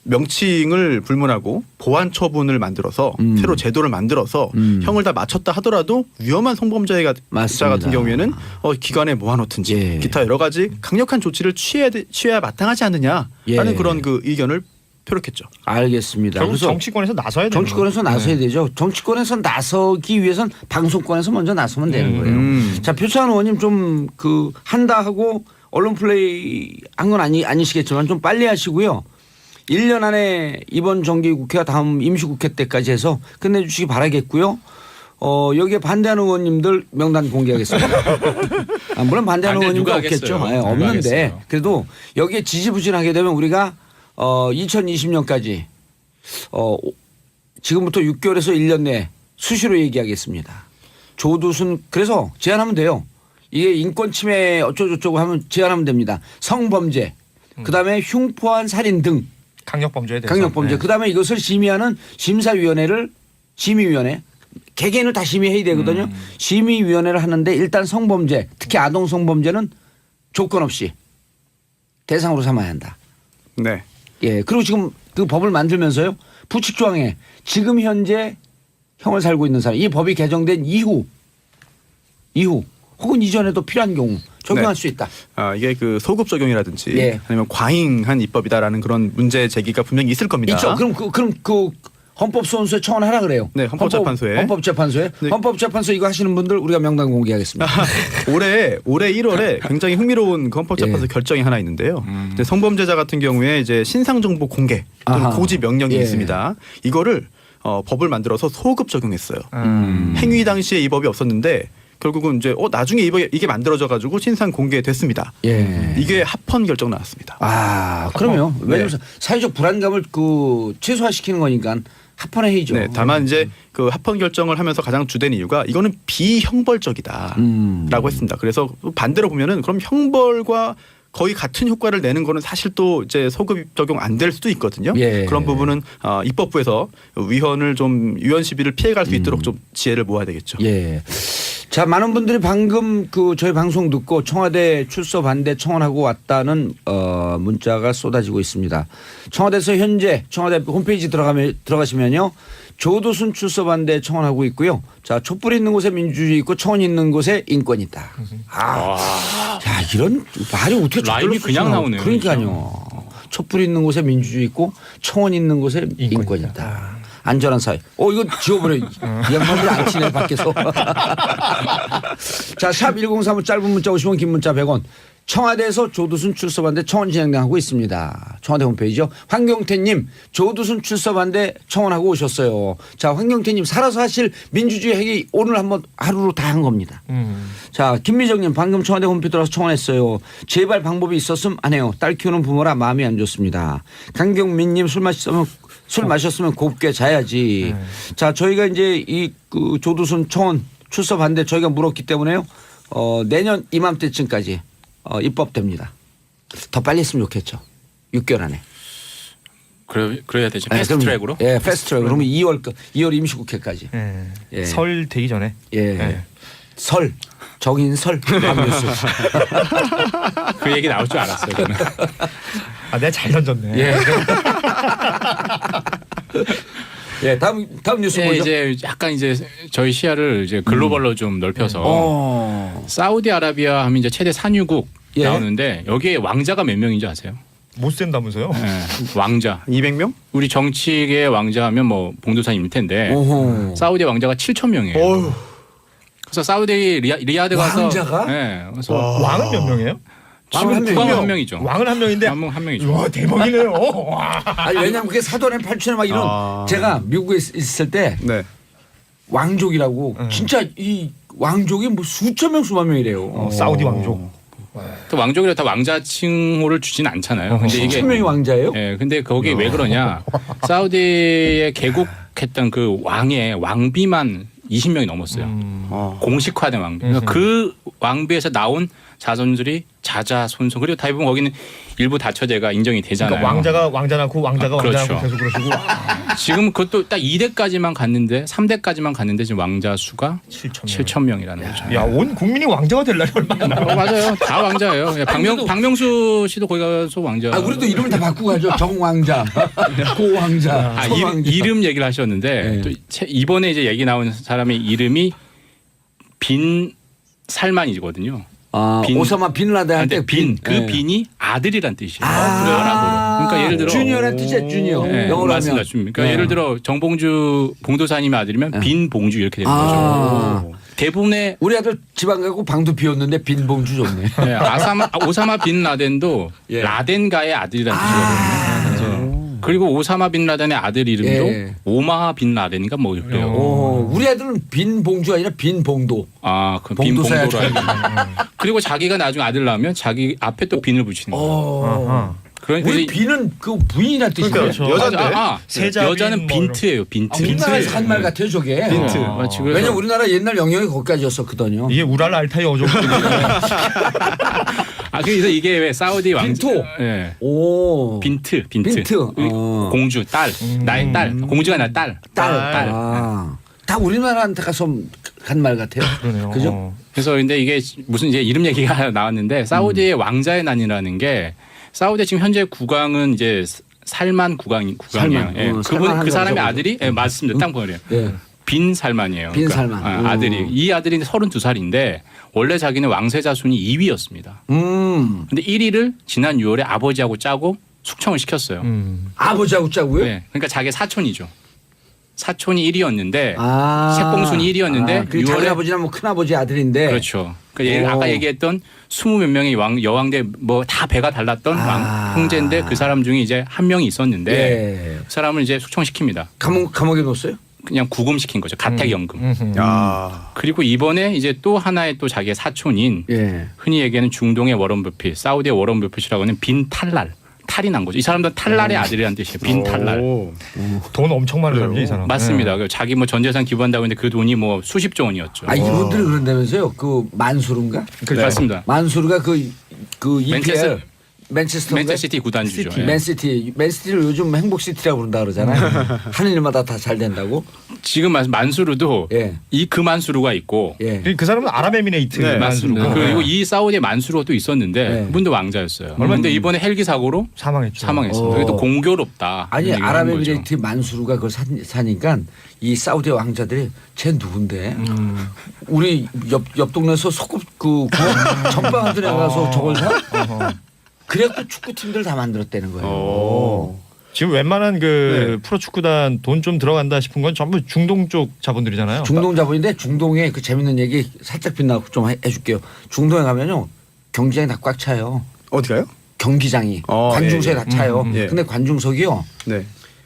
명칭을 불문하고 보완 처분을 만들어서 새로 제도를 만들어서 형을 다 맞췄다 하더라도 위험한 성범죄자 같은 경우에는 기관에 모아놓든지 예. 기타 여러 가지 강력한 조치를 취해야 마땅하지 않느냐라는 예. 그런 그 의견을 표력했죠. 알겠습니다. 결국 그래서 정치권에서 나서야 되는 정치권에서 거예요. 나서야 되죠. 정치권에서 나서기 위해선 방송권에서 먼저 나서면 되는 거예요. 자, 표창원 의원님 좀 한다 하고 언론 플레이 한 건 아니시겠지만 좀 빨리 하시고요. 1년 안에 이번 정기국회와 다음 임시국회 때까지 해서 끝내주시기 바라겠고요. 여기에 반대하는 의원님들 명단 공개하겠습니다. 물론 반대하는 의원님도 누가 없겠죠. 하겠어요? 네, 누가 없는데 하겠어요? 그래도 여기에 지지부진하게 되면 우리가 2020년까지 지금부터 6개월에서 1년 내에 수시로 얘기하겠습니다. 조두순 그래서 제한하면 돼요. 이게 인권 침해 어쩌고저쩌고 하면 제한하면 됩니다. 성범죄 그다음에 흉포한 살인 등 강력범죄에 대해서. 강력범죄 네. 그다음에 이것을 심의하는 심의위원회 개개인을 다 심의해야 되거든요. 심의위원회를 하는데 일단 성범죄 특히 아동 성범죄는 조건 없이 대상으로 삼아야 한다. 네. 예. 그리고 지금 그 법을 만들면서요. 부칙조항에 지금 현재 형을 살고 있는 사람 이 법이 개정된 이후 혹은 이전에도 필요한 경우 적용할 네. 수 있다. 이게 그 소급 적용이라든지 예. 아니면 과잉한 입법이다라는 그런 문제 제기가 분명히 있을 겁니다. 있죠. 그럼 그 헌법소원서에 청원하라 그래요. 네, 헌법재판소에. 헌법재판소에. 네. 헌법재판소 이거 하시는 분들 우리가 명단 공개하겠습니다. 올해 1월에 굉장히 흥미로운 그 헌법재판소 예. 결정이 하나 있는데요. 이제 성범죄자 같은 경우에 이제 신상 정보 공개 또는 아하. 고지 명령이 예. 있습니다. 이거를 법을 만들어서 소급 적용했어요. 행위 당시에 이 법이 없었는데 결국은 이제 나중에 이게 만들어져 가지고 신상 공개됐습니다. 예. 이게 합헌 결정 나왔습니다. 그러면 왜냐면 사회적 불안감을 최소화시키는 거니까 합헌의 회의죠. 네, 다만 이제 그 합헌 결정을 하면서 가장 주된 이유가 이거는 비형벌적이다라고 했습니다. 그래서 반대로 보면은 그럼 형벌과 거의 같은 효과를 내는 거는 사실 또 이제 소급 적용 안 될 수도 있거든요. 예. 그런 부분은 입법부에서 위헌을 좀 위헌 시비를 피해갈 수 있도록 좀 지혜를 모아야 되겠죠. 예. 자, 많은 분들이 방금 저희 방송 듣고 청와대 출석 반대 청원하고 왔다는 문자가 쏟아지고 있습니다. 청와대에서 현재 청와대 홈페이지 들어가시면요. 조두순 출석 반대 청원하고 있고요. 자, 촛불 있는 곳에 민주주의 있고 청원 있는 곳에 인권 있다. 야, 이런 말이 어떻게 라임이 그냥 나오네요. 그러니까요. 촛불 있는 곳에 민주주의 있고 청원 있는 곳에 인권 있다. 안전한 사회. 이거 지워버려. 이 양반들이 안 치네 밖에서. 자, 샵 1035 짧은 문자 50원 긴 문자 100원. 청와대에서 조두순 출석 반대 청원 진행하고 있습니다. 청와대 홈페이지요. 황경태님 조두순 출석 반대 청원하고 오셨어요. 자, 황경태님 살아서 하실 민주주의 회의 오늘 한번 하루로 다 한 겁니다. 자, 김미정님 방금 청와대 홈페이지 들어가서 청원했어요. 제발 방법이 있었으면 안 해요. 딸 키우는 부모라 마음이 안 좋습니다. 강경민님 술 마셨으면 곱게 자야지. 자, 저희가 이제 그 조두순 청원 출석 반대 저희가 물었기 때문에요. 내년 이맘때쯤까지 입법됩니다. 더 빨리 했으면 좋겠죠. 6개월 안에. 그래야 되죠. 패스트트랙으로. 예, 패스트트랙. 그러면 2월 임시국회까지. 예. 설 되기 전에. 예. 네. 설. 정인설. 밤뉴스. 그 얘기 나올 줄 알았어요. 저는. 내가 잘 던졌네. 예. 예, 다음 뉴스 예, 뭐죠? 이제 약간 이제 저희 시야를 이제 글로벌로 좀 넓혀서 사우디아라비아 하면 이제 최대 산유국 예. 나오는데 여기에 왕자가 몇 명인지 아세요? 못 센다면서요? 예, 왕자. 200명? 우리 정치계 왕자 하면 뭐 봉도사님 일 텐데 오호. 사우디 왕자가 7,000명이에요. 어휴. 그래서 사우디 리야드 가서 왕자가? 예. 그래서 왕은 몇 명이에요? 지금 국왕은 한 명이죠. 왕은 한 명인데. 한 명이죠. 와, 대박이네요. 와. 아니, 왜냐면 그게 사돈의 8촌에 막 이런 제가 미국에 있을 때 네. 왕족이라고 진짜 이 왕족이 뭐 수천 명 수만 명이래요. 사우디 왕족. 또 왕족이라 다 왕자 칭호를 주진 않잖아요. 근데 이게 수천 명이 왕자예요? 예, 근데 거기 왜 그러냐? 사우디에 개국했던 그 왕의 왕비만 20명이 넘었어요. 공식화된 왕비. 그러니까 그 왕비에서 나온 자손들이 자자손손 그리고 대부분 거기는 일부 다처제가 인정이 되잖아요. 그러니까 왕자가 왕자 낳고 왕자가 왕자 그렇죠. 낳고 계속 그러시고. 지금 그것도 딱 2대까지만 갔는데 3대까지만 갔는데 지금 왕자 수가 7,000명. 7,000명이라는 거죠. 야, 온 국민이 왕자가 될 날이 얼마나 남아. 맞아요. 다 왕자예요. 박명수 씨도 거기 가서 왕자. 우리도 이름을 다 바꾸고 가죠. 정왕자, 고왕자, 소왕자. 이름 얘기를 하셨는데 네. 또 이번에 이제 얘기 나온 사람의 이름이 빈 살만이거든요. 오사마 빈라덴한테 그 빈이 아들이란 뜻이에요. 아랍어로. 그러니까 예를 들어 주니어란 뜻이야, 주니어. 네, 영어로 맞습니다. 하면. 그러니까 예를 들어 정봉주 봉도사님의 아들이면 빈봉주 이렇게 되는 거죠. 대부분의 우리 아들 지방 가고 방도 비웠는데 빈봉주 좋네. 네, 오사마 빈 라덴도 예. 라덴가의 아들이란 뜻이거든요. 그리고 오사마 빈 라덴의 아들 이름도 예. 오마하 빈 라덴인가 뭐 그래요. 우리 아들은 빈봉주가 아니라 빈봉도. 그 봉도사야, 빈봉도로 알고. 그리고 자기가 나중에 아들 낳으면 자기 앞에 또 빈을 붙이는 거예요. 그러니까 우리 빈은 그 부인이란 뜻이에요. 그러니까 여잔데. 세자 여자는 빈 뭐 빈트예요. 빈트. 우리나라에서 한 말 같아요, 저게. 빈트. 왜냐면 우리나라 옛날 영역이 거기까지였었거든요. 이게 우랄 알타이 어족. 그래서 이게 왜 사우디 빈토. 예. 오. 빈트. 공주 딸. 나의 딸. 공주가 나 딸. 딸. 다 우리나라한테 가서 간 말 같아요. 그러네요. 그죠? 그래서 근데 이게 무슨 이제 이름 얘기가 나왔는데 사우디의 왕자의 난이라는 게 사우디 지금 현재 국왕은 이제 살만 국왕이에요. 살만. 예. 살만 그 사람의 한다고 아들이 맞습니다. 딱 보래요. 예. 빈 살만이에요. 빈 그러니까 살만. 아들이 이 아들이 32살인데 원래 자기는 왕세자 순위 2위였습니다. 근데 1위를 지난 6월에 아버지하고 짜고 숙청을 시켰어요. 아버지하고 짜고요? 네. 그러니까 자기 사촌이죠. 사촌이 1위였는데 아. 색봉순이 1위였는데 그 자기 아버지나 뭐 큰아버지 아들인데. 그렇죠. 그러니까 아까 얘기했던 20몇 명의 여왕대 뭐 다 배가 달랐던 형제인데 그 사람 중에 이제 한 명이 있었는데 예. 그 사람을 이제 숙청시킵니다. 감옥에 넣었어요? 그냥 구금시킨 거죠. 가택연금. 야. 그리고 이번에 이제 또 하나의 또 자기의 사촌인 예. 흔히 얘기하는 중동의 워런 버핏, 사우디의 워런 버핏이라고 하는 빈 탈랄. 탈이 난 거죠. 이 사람도 탈랄의 아들이라는 뜻이에요. 빈 탈랄. 오. 돈 엄청 많은 사람이죠 이 사람. 맞습니다. 자기 뭐 전재산 기부한다고 했는데 그 돈이 뭐 수십조 원이었죠. 아 이분들이 그런다면서요? 그 만수르인가? 네. 맞습니다. 만수르가 그 EPL 맨체스티 구단주죠. 예. 맨시티를 요즘 행복시티라고 그런다 그러잖아요. 하는 일마다 다 잘 된다고. 지금 만수르도 예. 그 만수르가 있고 예. 그 사람은 아랍에미레이트 네, 만수르고 맞습니다. 그리고 이 사우디의 만수르가 또 있었는데 네. 그분도 왕자였어요. 그런데 이번에 헬기 사고로 사망했죠. 사망했습니다. 그게 또 공교롭다. 아니 이런 얘기를 하는 아랍에미레이트 만수르가 그걸 사니까 이 사우디 왕자들이 쟤 누군데? 우리 옆 동네에서 소꿉 그 전방한테 나가서 저걸 사? 그래갖고 축구팀들 다 만들었다는 거예요. 지금 웬만한 그 프로축구단 돈 좀 들어간다 싶은 건 전부 중동 쪽 자본들이잖아요. 중동 자본인데 중동에 그 재밌는 얘기 살짝 빛나고 좀 해줄게요. 중동에 가면요 경기장이 다 꽉 차요. 어디가요? 경기장이 관중석에 다 차요. 예. 근데 관중석이요. 네.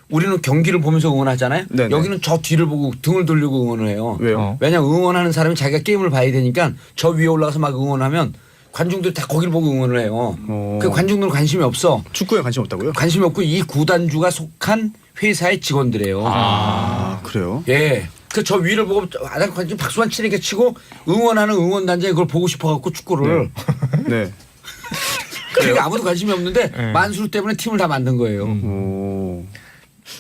우리는 경기를 보면서 응원하잖아요. 네네. 여기는 저 뒤를 보고 등을 돌리고 응원을 해요. 왜요? 왜냐하면 응원하는 사람이 자기가 게임을 봐야 되니까 저 위에 올라가서 막 응원하면 관중들이 다 거기를 보고 응원을 해요. 그 관중들은 관심이 없어. 축구에 관심 없다고요? 관심이 없고 이 구단주가 속한 회사의 직원들이에요. 아, 그래요? 예. 그 저 위를 보고 관중 박수만 치니까 치고 응원하는 응원단장이 그걸 보고 싶어갖고 축구를. 네. 그러니까 아무도 관심이 없는데 만수르 때문에 팀을 다 만든 거예요. 오.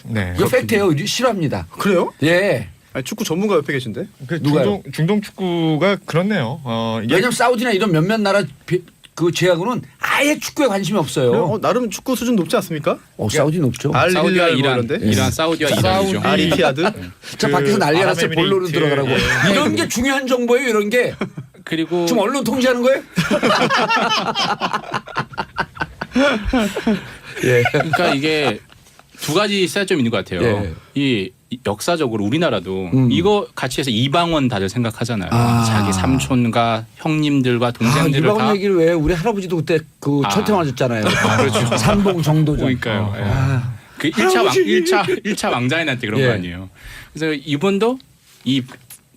네. 이거 팩트예요. 싫어합니다. 그래요? 예. 아니, 축구 전문가 옆에 계신데? 그 누가요? 중동 축구가 그렇네요. 이게 왜냐면 사우디나 이런 몇몇 나라 그 제하고는 아예 축구에 관심이 없어요. 나름 축구 수준 높지 않습니까? 사우디 높죠. 사우디와 알힐랄 이란, 이런데? 이란 사우디와 이란이죠. 아리티아드? 저 밖에서 난리 났어요. 아랍에미레이트. 본론으로 들어가라고. 이런 게 중요한 정보예요. 이런 게. 그리고 지금 언론 통제하는 거예요? 예. 그러니까 이게 두 가지 시사점이 있는 것 같아요. 예. 이 역사적으로 우리나라도 이거 같이 해서 이방원 다들 생각하잖아요. 아. 자기 삼촌과 형님들과 동생들을 이방원 다 얘기를 왜 우리 할아버지도 그때 그 철퇴 맞았잖아요. 그렇죠. 삼봉 정도전. 그러니까요. 예. 그 1차 왕자인한테 그런 예. 거 아니에요. 그래서 이분도 이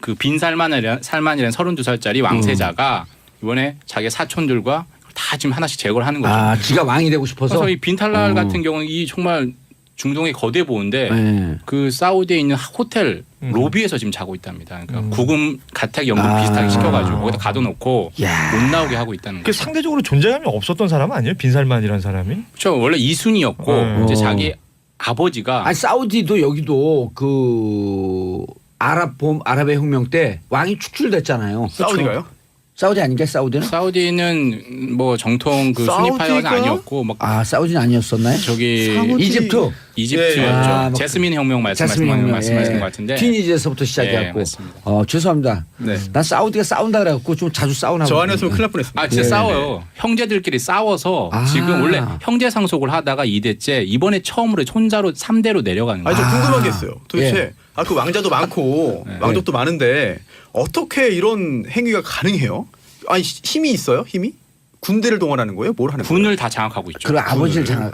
그 빈 살만이라는 32살짜리 왕세자가 이번에 자기 사촌들과 다 지금 하나씩 제거를 하는 거죠. 아, 지가 왕이 되고 싶어서. 그래서 이 빈탈랄 같은 경우는 이 정말 중동의 거대 보인데 예. 그 사우디에 있는 호텔 로비에서 지금 자고 있답니다. 그러니까 구금 가택연금 비슷하게 시켜가지고 거기다 가둬놓고 야. 못 나오게 하고 있다는 그 거죠. 상대적으로 존재감이 없었던 사람 아니에요? 빈살만이라는 사람이? 그렇죠. 원래 이순이었고 이제 어. 자기 아버지가 아니 사우디도 여기도 그 아랍의 혁명 때 왕이 축출됐잖아요. 사우디가요? 사우디 아닌가 사우디는? 사우디는 뭐 정통 그 수니파이어는 사우디가? 아니었고 막 아 사우디는 아니었었나요? 저기 사우디. 이집트. 이집트였죠. 아, 뭐 제스민 혁명 자스민 혁명. 말씀하시는 예. 것 같은데. 튀니지에서부터 시작해갖고. 예, 맞습니다. 죄송합니다. 네. 난 사우디가 싸운다 그래갖고 좀 자주 싸우나 저 보네. 안에서 큰일 날 뻔했습니다. 아 진짜 네. 싸워요. 형제들끼리 싸워서 아. 지금 원래 형제 상속을 하다가 2대째 이번에 처음으로 혼자로 3대로 내려가는 아니 거예요. 저 궁금한 게 있어요. 도대체 예. 그 왕자도 많고 왕족도 많은데 어떻게 이런 행위가 가능해요? 아니 힘이 있어요? 힘이? 군대를 동원하는 거예요? 뭘 하는 거예요? 군을 다 장악하고 있죠. 그리고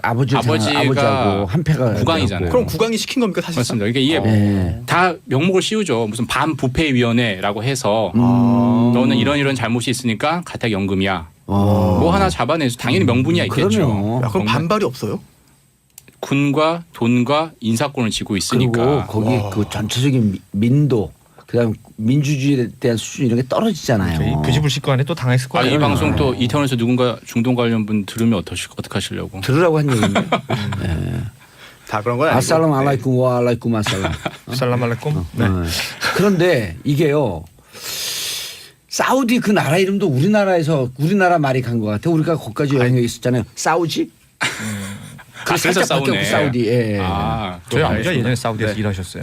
아버지하고 한패가 국왕이잖아요. 그럼 국왕이 시킨 겁니까 사실상? 맞습니다. 그러니까 이게 예. 다 명목을 씌우죠. 무슨 반부패위원회라고 해서 너는 이런 잘못이 있으니까 가택연금이야. 뭐 하나 잡아내서 당연히 명분이야 있겠죠. 그럼요. 야, 그럼 반발이 없어요? 군과 돈과 인사권을 쥐고 그리고 있으니까 거기 그 전체적인 민도 그다음 민주주의에 대한 수준 이런 게 떨어지잖아요. 그 집을 싣고 안에 또 당했을 아, 거예요. 이 방송 또 이태원에서 누군가 중동 관련 분 들으면 어떡하시려고. 들으라고 한 얘기인데. 다 그런 건 아니고. 아살람 알라이쿰 와 알라이쿰 아살람. 살라말레콤. 네. 그런데 이게요. 사우디 그 나라 이름도 우리나라 말이 간 것 같아. 우리가 거기까지 여행에 있었잖아요. 사우지? 그래서 살짝 싸우네. 바뀌었고 사우디. 예. 아, 저희 아버지가 알겠습니다. 예전에 사우디에서 네. 일하셨어요.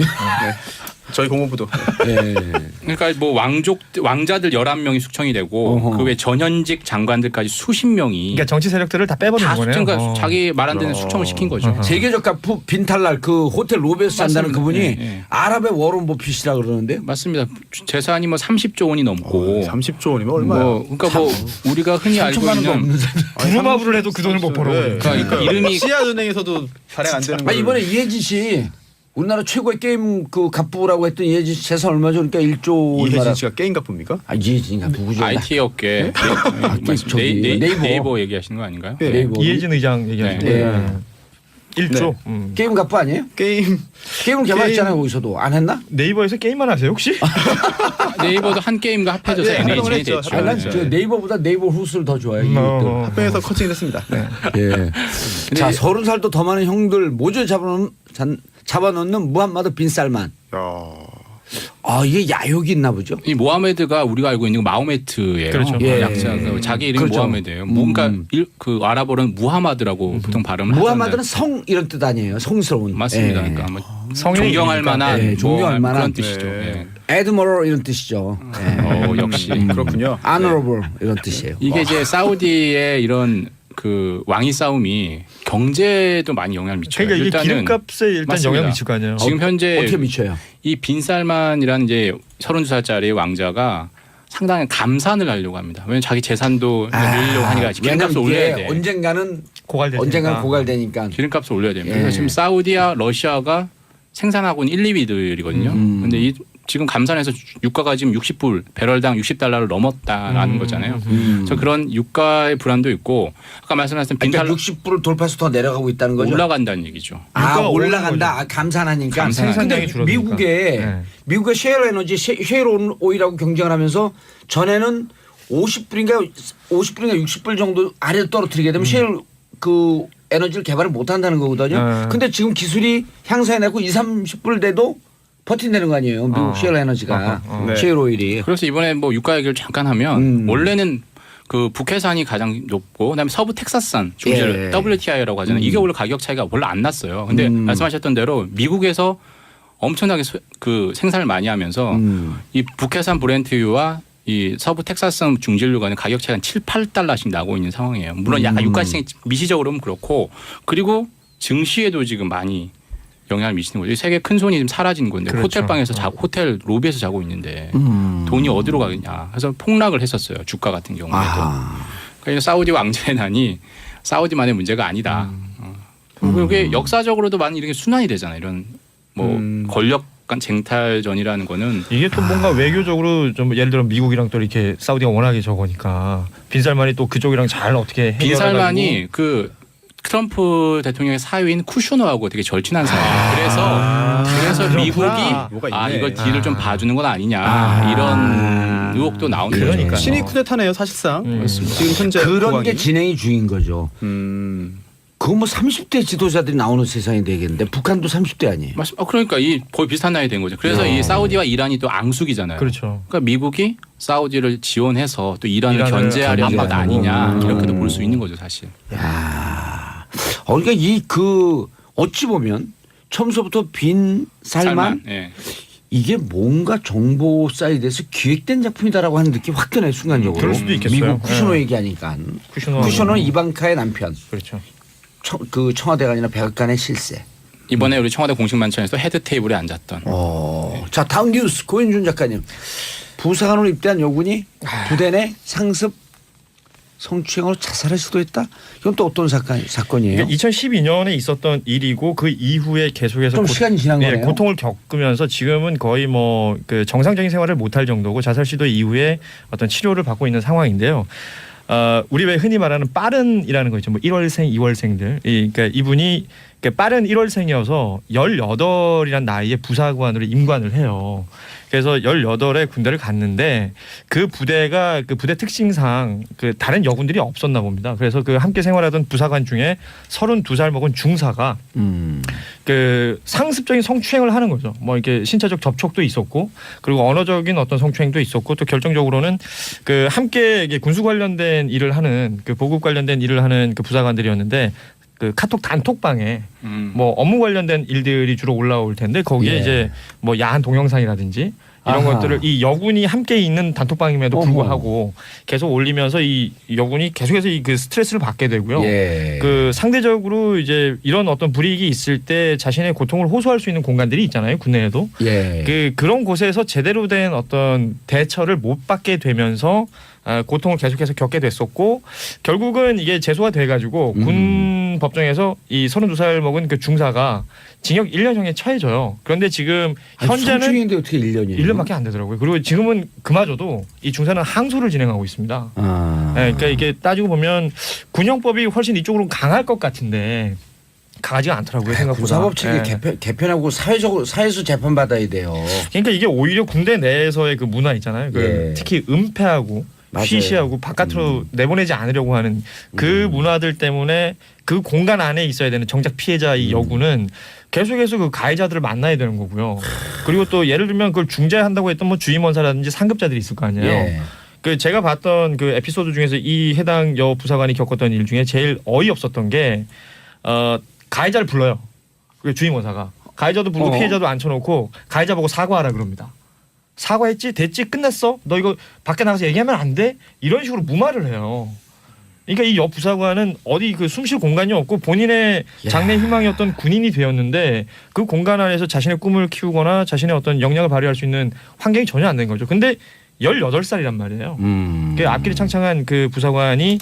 저희 공무부도. 예. 그러니까 뭐 왕자들 11명이 숙청이 되고 어허. 그 외 전현직 장관들까지 수십 명이 그러니까 정치 세력들을 다 빼버리는 다 거네요. 그러니까 자기 말 안 되는 숙청을 시킨 거죠. 세계적 값 빈탈날 그 호텔 로비에서 산다는 맞습니다. 그분이 예, 예. 아랍의 워런 버핏이라 그러는데요. 맞습니다. 재산이 뭐 30조 원이 넘고 30조 원이면 얼마야? 뭐 그러니까 뭐 우리가 흔히 알고 천만 원도 있는 없는 사람. 부루마블을 해도 그 돈을 못 벌어. 네. 그러니까 이름이 씨앗은행에서도 발행 안 되는 아 거. 이번에 이혜진 씨 우리나라 최고의 게임 그 갑부라고 했던 이혜진 씨 재산 얼마죠? 그러니까 1조 이혜진 씨가 게임 갑부입니까? 아 이혜진이가 누구죠? IT 업계 저기 네이버 얘기하시는 거 아닌가요? 네. 네이버. 이혜진 의장 얘기하는 네. 거예요. 1조. 게임 갑부 아니에요? 게임을 개발했잖아요 거기서도 안 했나? 네이버에서 게임만 하세요 혹시? 네이버도 한 게임과 합해져서 네, 합병을 NHN이 했죠. 됐죠. 아니 난 네. 저 네이버보다 네이버 후스를 더 좋아해요. 이것들. 합병해서 커팅을 했습니다. 네. 예. 자 30살도 더 많은 형들 모조 잡아놓는 무함마드 빈 살만. 아 이게 야욕이 있나 보죠. 이 모하메드가 우리가 알고 있는 마호메트예요. 그렇죠. 예. 약자가 자기 이름이 그렇죠. 모하메드예요. 뭔가 그 아랍어로는 무하마드라고 보통 발음을 무함마드는 하던데. 성 이런 뜻 아니에요. 성스러운. 맞습니다. 예. 그러니까 뭐 성인이 존경할 이기니까. 만한 예, 존경할 뭐 만한. 그런 뜻이죠. 네. 예. 에드머럴 이런 뜻이죠. 예. 역시 그렇군요. honorable 이런 뜻이에요. 이게 이제 사우디의 이런 그 왕위 싸움이 경제도 많이 영향을 미쳐요. 그러니까 이게 일단은 기름값에 일단 맞습니다. 영향 미칠 거 아니에요. 지금 현재 어떻게 미쳐요? 이 빈살만이라는 이제 32살짜리 왕자가 상당히 감산을 하려고 합니다. 왜냐면 자기 재산도 늘리려고 하니까 기름값을 올려야 돼. 언젠가는 고갈되니까. 고갈되니까. 기름값을 올려야 됩니다. 예. 그래서 지금 사우디와 러시아가 생산하고 있는 1, 2위들이거든요. 근데 이 지금 감산해서 유가가 지금 60불 배럴당 60달러를 넘었다라는 거잖아요. 그래서 그런 유가의 불안도 있고 아까 말씀하신 그러니까 빈탈 60불을 돌파해서 더 내려가고 있다는 거죠. 올라간다는 얘기죠. 아 유가가 올라간다. 아, 감산하니까. 감산하니까. 근데 생산량이 줄어드니까. 미국의 미국의 셰일 에너지 셰일 오일하고 경쟁을 하면서 전에는 50불인가 60불 정도 아래로 떨어뜨리게 되면 셰일 그 에너지를 개발을 못 한다는 거거든요. 근데 지금 기술이 향상해내고 20, 30불 돼도 버틴다는 거 아니에요. 미국 셰일 에너지가 네. 셰일 오일이. 그래서 이번에 뭐 유가 얘기를 잠깐 하면 원래는 그 북해산이 가장 높고 그다음에 서부 텍사스산 중재를 예. WTI라고 하잖아요. 이게 원래 가격 차이가 별로 안 났어요. 근데 말씀하셨던 대로 미국에서 엄청나게 그 생산을 많이 하면서 이 북해산 브렌트유와 이 서부 텍사스산 중진류 간의 가격 차이가 한 7, 8달러씩 나고 있는 상황이에요. 물론 약간 유가 시장이 미시적으로는 그렇고 그리고 증시에도 지금 많이 영향을 미치는 거죠. 세계 큰 손이 지금 사라진 건데 그렇죠. 호텔 방에서 호텔 로비에서 자고 있는데 돈이 어디로 가겠냐. 그래서 폭락을 했었어요. 주가 같은 경우에도. 그러니까 사우디 왕자의 난이 사우디만의 문제가 아니다. 그리고 이게 역사적으로도 많이 이렇게 순환이 되잖아요. 이런 뭐 권력 간 쟁탈전이라는 거는 이게 또 뭔가 외교적으로 좀 예를 들어 미국이랑 또 이렇게 사우디가 워낙에 적으니까 빈살만이 또 그쪽이랑 잘 어떻게 빈살만이 그 트럼프 대통령의 사위인 쿠슈너하고 되게 절친한 사이예요. 그래서 미국이 뭐가 있네. 이걸 딜을 좀 봐주는 건 아니냐 이런 의혹도 나오는 그러니까요. 거죠. 신이 쿠데타네요 사실상. 지금 현재 그런 국왕이. 게 진행이 중인 거죠. 그거 뭐 30대 지도자들이 나오는 세상이 되겠는데 북한도 30대 아니에요. 그러니까 이 거의 비슷한 나이 된 거죠. 그래서 이 사우디와 이란이 또 앙숙이잖아요. 그렇죠. 그러니까 미국이 사우디를 지원해서 또 이란을 이란을 견제하려 한 것 견제하는 아니냐 이렇게도 볼 수 있는 거죠, 사실. 그러니까 어찌 보면 처음서부터 빈 살만 예. 이게 뭔가 정보 사이드에서 기획된 작품이다라고 하는 느낌이 확 드네 순간적으로. 그럴 수도 있겠어요. 미국 쿠슈노 네. 얘기하니까. 쿠슈노. 쿠슈노는 이방카의 남편. 그렇죠. 그 청와대가 아니라 백악관의 실세. 이번에 우리 청와대 공식 만찬에서 헤드 테이블에 앉았던. 자 다음 뉴스 고현준 작가님. 부사관으로 입대한 여군이 부대 내 상습 성추행으로 자살을 시도했다. 이건 또 어떤 사건이에요? 그러니까 2012년에 있었던 일이고 그 이후에 계속해서 좀 시간이 지난 거네요. 고통을 겪으면서 지금은 거의 뭐 그 정상적인 생활을 못할 정도고 자살 시도 이후에 어떤 치료를 받고 있는 상황인데요. 우리 왜 흔히 말하는 빠른이라는 거 있죠. 뭐 1월생, 2월생들. 그러니까 이분이 빠른 1월생이어서 18이란 나이에 부사관으로 임관을 해요. 그래서 18에 군대를 갔는데 그 부대가 그 부대 특징상 그 다른 여군들이 없었나 봅니다. 그래서 그 함께 생활하던 부사관 중에 32살 먹은 중사가 그 상습적인 성추행을 하는 거죠. 뭐 이렇게 신체적 접촉도 있었고 그리고 언어적인 어떤 성추행도 있었고 또 결정적으로는 그 함께 이게 군수 관련된 일을 하는 그 보급 관련된 일을 하는 그 부사관들이었는데 그 카톡 단톡방에 뭐 업무 관련된 일들이 주로 올라올 텐데 거기에 예. 이제 뭐 야한 동영상이라든지 이런 아하. 것들을 이 여군이 함께 있는 단톡방임에도 불구하고 계속 올리면서 이 여군이 계속해서 이 그 스트레스를 받게 되고요. 예. 그 상대적으로 이제 이런 어떤 불이익이 있을 때 자신의 고통을 호소할 수 있는 공간들이 있잖아요. 국내에도. 예. 그런 곳에서 제대로 된 어떤 대처를 못 받게 되면서 고통을 계속해서 겪게 됐었고 결국은 이게 재소가 돼가지고 군 법정에서 이 32살 먹은 그 중사가 징역 1년형에 처해져요. 그런데 지금 현재는 성추행인데 어떻게 1년이에요? 1년밖에 안 되더라고요. 그리고 지금은 그마저도 이 중사는 항소를 진행하고 있습니다. 아. 네, 그러니까 이게 따지고 보면 군형법이 훨씬 이쪽으로 강할 것 같은데 강하지가 않더라고요. 생각보다. 군사법 측이 네. 개편하고 사회에서 재판 받아야 돼요. 그러니까 이게 오히려 군대 내에서의 그 문화 있잖아요. 그 예. 특히 은폐하고 맞아요. 쉬쉬하고 바깥으로 내보내지 않으려고 하는 그 문화들 때문에 그 공간 안에 있어야 되는 정작 피해자 이 여군은 계속해서 그 가해자들을 만나야 되는 거고요. 그리고 또 예를 들면 그걸 중재한다고 했던 뭐 주임원사라든지 상급자들이 있을 거 아니에요. 예. 그 제가 봤던 그 에피소드 중에서 이 해당 여 부사관이 겪었던 일 중에 제일 어이없었던 게 가해자를 불러요. 그 주임원사가 가해자도 부르고 피해자도 앉혀놓고 가해자 보고 사과하라 그럽니다. 사과했지 됐지 끝냈어 너 이거 밖에 나가서 얘기하면 안 돼 이런 식으로 무마를 해요. 그러니까 이 옆 부사관은 어디 그 숨쉴 공간이 없고 본인의 장래 희망이었던 군인이 되었는데 그 공간 안에서 자신의 꿈을 키우거나 자신의 어떤 역량을 발휘할 수 있는 환경이 전혀 안 된 거죠. 근데 18살이란 말이에요. 그 앞길이 창창한 그 부사관이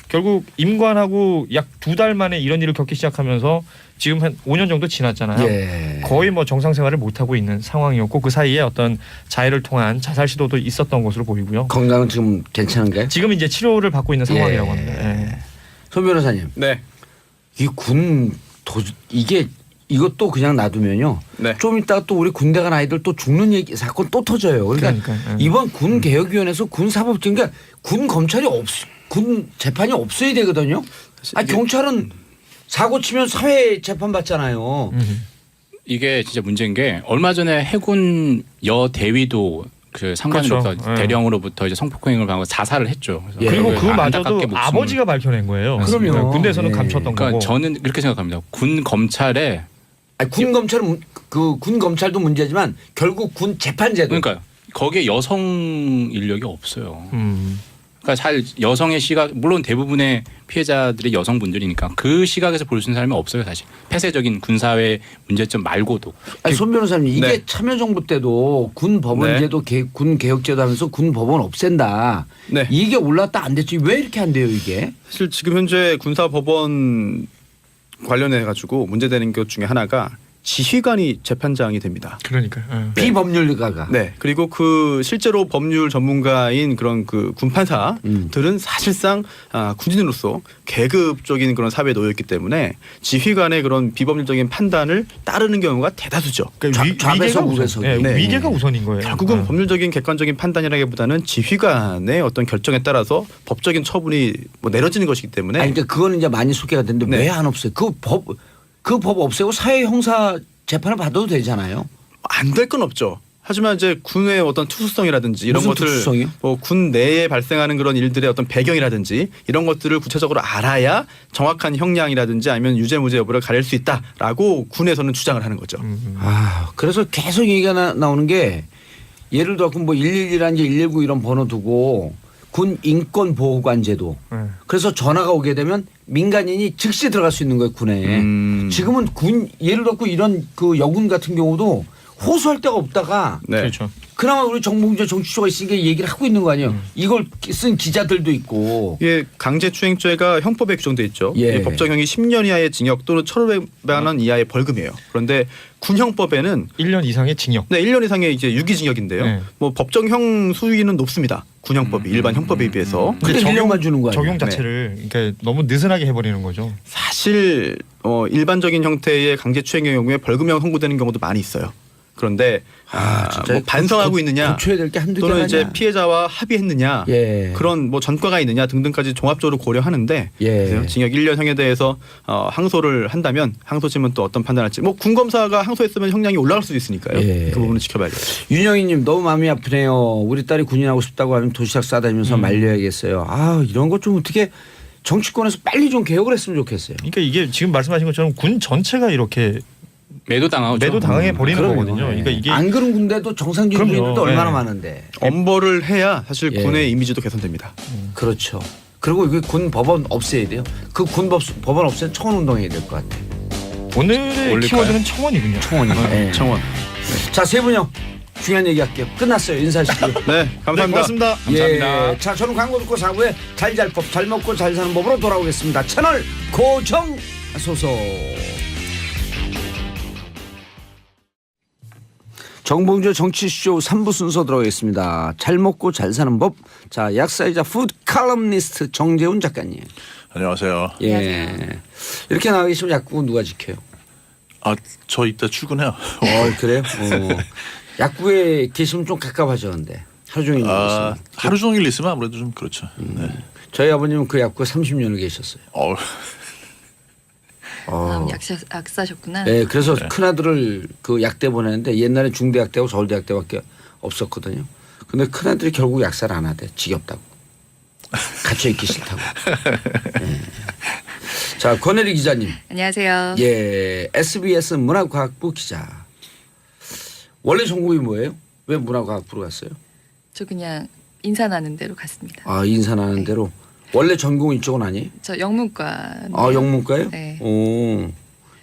결국 임관하고 약 2달 만에 이런 일을 겪기 시작하면서 지금 한 5년 정도 지났잖아요. 예. 거의 뭐 정상 생활을 못 하고 있는 상황이었고 그 사이에 어떤 자해를 통한 자살 시도도 있었던 것으로 보이고요. 건강은 지금 괜찮은가요? 지금 이제 치료를 받고 있는 상황이라고 합니다. 예. 손 변호사님, 네. 이 이것도 그냥 놔두면요. 네. 좀 이따가 또 우리 군대 간 아이들 또 죽는 얘기 사건 또 터져요. 그러니까 그러니까요. 이번 군 개혁위원회에서 군 사법직 그러니까 군 검찰이 군 재판이 없어야 되거든요. 아 경찰은 사고 치면 사회 재판 받잖아요. 이게 진짜 문제인 게 얼마 전에 해군 여 대위도 그 상관으로부터 그렇죠. 대령으로부터 이제 성폭행을 당하고 자살을 했죠. 그래서 예. 그리고 그걸 그마저도 안타깝게 목숨을- 아버지가 밝혀낸 거예요. 그럼요. 군대에서는 예. 감췄던 그러니까 거고. 저는 그렇게 생각합니다. 군 검찰에 아니, 군 검찰은 군 검찰도 문제지만 결국 군 재판제도. 그러니까 거기에 여성 인력이 없어요. 음. 그러니까 잘 여성의 시각 물론 대부분의 피해자들이 여성분들이니까 그 시각에서 볼 수 있는 사람이 없어요 사실. 폐쇄적인 군사회 문제점 말고도. 아니, 손 변호사님 이게 네. 참여정부 때도 군 법원제도 군 개혁제도 하면서 군 법원 없앤다. 네. 이게 올랐다 안 됐지 왜 이렇게 안 돼요 이게? 사실 지금 현재 군사법원 관련해 가지고 문제되는 것 중에 하나가 지휘관이 재판장이 됩니다. 그러니까요. 예. 비법률가가. 네. 그리고 그 실제로 법률 전문가인 그런 그 군판사들은 사실상 군인으로서 계급적인 그런 사회에 놓여 있기 때문에 지휘관의 그런 비법률적인 판단을 따르는 경우가 대다수죠. 그러니까 좌배석, 위계가 우선. 우배석. 예, 네. 위계가 우선인 거예요. 결국은 법률적인 객관적인 판단이라기보다는 지휘관의 어떤 결정에 따라서 법적인 처분이 뭐 내려지는 것이기 때문에 아니 그러니까 그거는 이제 많이 소개가 됐는데 네. 왜 안 없어요? 그 법 없애고 사회 형사 재판을 받아도 되잖아요. 안 될 건 없죠. 하지만 이제 군의 어떤 투수성이라든지 이런 무슨 것들 투수성이요? 뭐 군 내에 발생하는 그런 일들의 어떤 배경이라든지 이런 것들을 구체적으로 알아야 정확한 형량이라든지 아니면 유죄 무죄 여부를 가릴 수 있다라고 군에서는 주장을 하는 거죠. 아 그래서 계속 얘기가 나오는 게 예를 들어 뭐 111이라든지 119 이런 번호 두고 군 인권보호관제도. 그래서 전화가 오게 되면 민간인이 즉시 들어갈 수 있는 거예요 군에. 지금은 군 예를 들어 이런 그 여군 같은 경우도 호소할 데가 없다가 네. 그렇죠. 그나마 우리 정봉주 정치수가 있으니까 얘기를 하고 있는 거 아니에요. 이걸 쓴 기자들도 있고. 이게 강제추행죄가 형법에 규정돼 있죠. 예. 이 법정형이 10년 이하의 징역 또는 1,500만 원 이하의 벌금이에요. 그런데 군형법에는 1년 이상의 징역. 네, 1년 이상의 이제 유기징역인데요. 네. 뭐 법정형 수위는 높습니다. 군형법이 일반 형법에 비해서. 근데 1년만 주는 거 아니에요. 적용 자체를 그러니까 너무 느슨하게 해버리는 거죠. 사실 일반적인 형태의 강제추행의 경우에 벌금형 선고되는 경우도 많이 있어요. 그런데 진짜 뭐 반성하고 있느냐 고쳐야 될 게 한두 개가 또는 이제 아니야. 피해자와 합의했느냐 예. 그런 뭐 전과가 있느냐 등등까지 종합적으로 고려하는데 예. 그래서 징역 1년형에 대해서 항소를 한다면 항소심은 또 어떤 판단할지 뭐 군검사가 항소했으면 형량이 올라갈 수도 있으니까요. 예. 그 부분은 지켜봐야죠. 윤영희님 너무 마음이 아프네요. 우리 딸이 군인하고 싶다고 하면 도시락 싸다니면서 말려야겠어요. 아 이런 것 좀 어떻게 정치권에서 빨리 좀 개혁을 했으면 좋겠어요. 그러니까 이게 지금 말씀하신 것처럼 군 전체가 이렇게 매도당하죠. 매도당해 버리는 그럼요. 거거든요. 그러니까 이게 안 그런 군대도 정상적인 그럼요. 군대도 얼마나 예. 많은데. 엄벌을 해야 사실 예. 군의 이미지도 개선됩니다. 그렇죠. 그리고 이게 군 법원 없애야 돼요. 그 군 법원 없애면 청원 운동해야 될 것 같아요. 오늘의 올릴까요? 키워드는 청원이군요. 청원이. 예. 청원. 자, 세 분요. 중요한 얘기 할게요. 끝났어요. 인사하시고요. 네, 네, 감사합니다. 고맙습니다. 감사합니다. 예. 자, 저는 광고 듣고 4부에 잘 잘 법, 잘 먹고 잘 사는 법으로 돌아오겠습니다. 채널 고정하소서. 정봉주 정치쇼 3부 순서 들어가겠습니다. 잘 먹고 잘 사는 법. 자, 약사이자 푸드 칼럼니스트 정재훈 작가님. 안녕하세요. 예. 이렇게 나와 계시면 약국은 누가 지켜요? 아, 저 이따 출근해요. 그래요? 약국에 계시면 좀 갑갑하셨는데 하루 종일 아, 있으면. 하루 종일 있으면 아무래도 좀 그렇죠. 네. 저희 아버님은 그 약국에 30년을 계셨어요. 약사셨구나. 네, 그래서 큰 아들을 그 약대 보내는데 옛날에 중대약대하고 서울대약대밖에 없었거든요. 근데 큰 아들이 결국 약사를 안 하대. 지겹다고. 갇혀 있기 싫다고. 네. 자, 권혜리 기자님. 안녕하세요. 예, SBS 문화과학부 기자. 원래 전공이 뭐예요? 왜 문화과학부로 갔어요? 저 그냥 인사 나는 대로 갔습니다. 아, 인사나는 대로. 원래 전공 이쪽은 아니에요? 저 영문과. 아, 영문과요? 네. 오,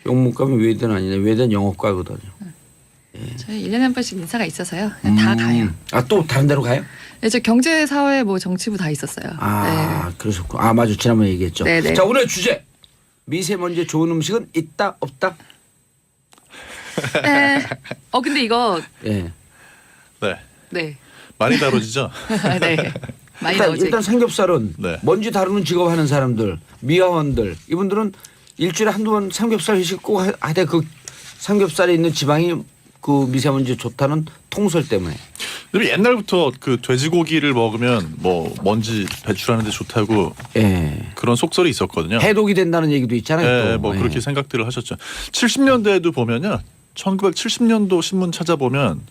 영문과면 외대는 아니네. 외대는 영어과거든요. 저희 1년에 한 번씩 인사가 있어서요. 그냥 다 가요. 아, 또 다른 데로 가요? 네, 저 경제, 사회, 뭐 정치부 다 있었어요. 아, 그러셨고. 아, 맞아. 지난번에 얘기했죠. 네네. 자, 오늘 주제. 미세먼지 좋은 음식은 있다, 없다? 네. 근데 이거 예. 네. 네. 많이 다뤄지죠? 네. 많이 일단, 나오지. 일단 삼겹살은 네. 먼지 다루는 직업 하는 사람들, 미화원들, 이분들은 일주일에 한두 번 삼겹살 회식 꼭 하되 그 삼겹살에 있는 지방이 그 미세먼지 좋다는 통설 때문에. 근데 옛날부터 그 돼지고기를 먹으면 뭐 먼지 배출하는 데 좋다고 예. 그런 속설이 있었거든요. 해독이 된다는 얘기도 있잖아요. 네, 또. 뭐 예. 그렇게 생각들을 하셨죠. 70년대에도 보면요. 1970년도 신문 찾아보면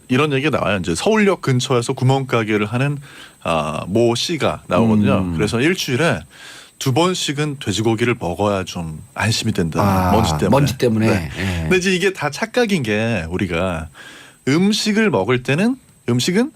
이런 얘기가 나와요. 이제 서울역 근처에서 구멍가게를 하는 모 씨가 나오거든요. 그래서 일주일에 2번씩은 돼지고기를 먹어야 좀 안심이 된다. 먼지 때문에. 먼지 때문에. 네. 예. 근데 이제 이게 다 착각인 게 우리가 음식을 먹을 때는 음식은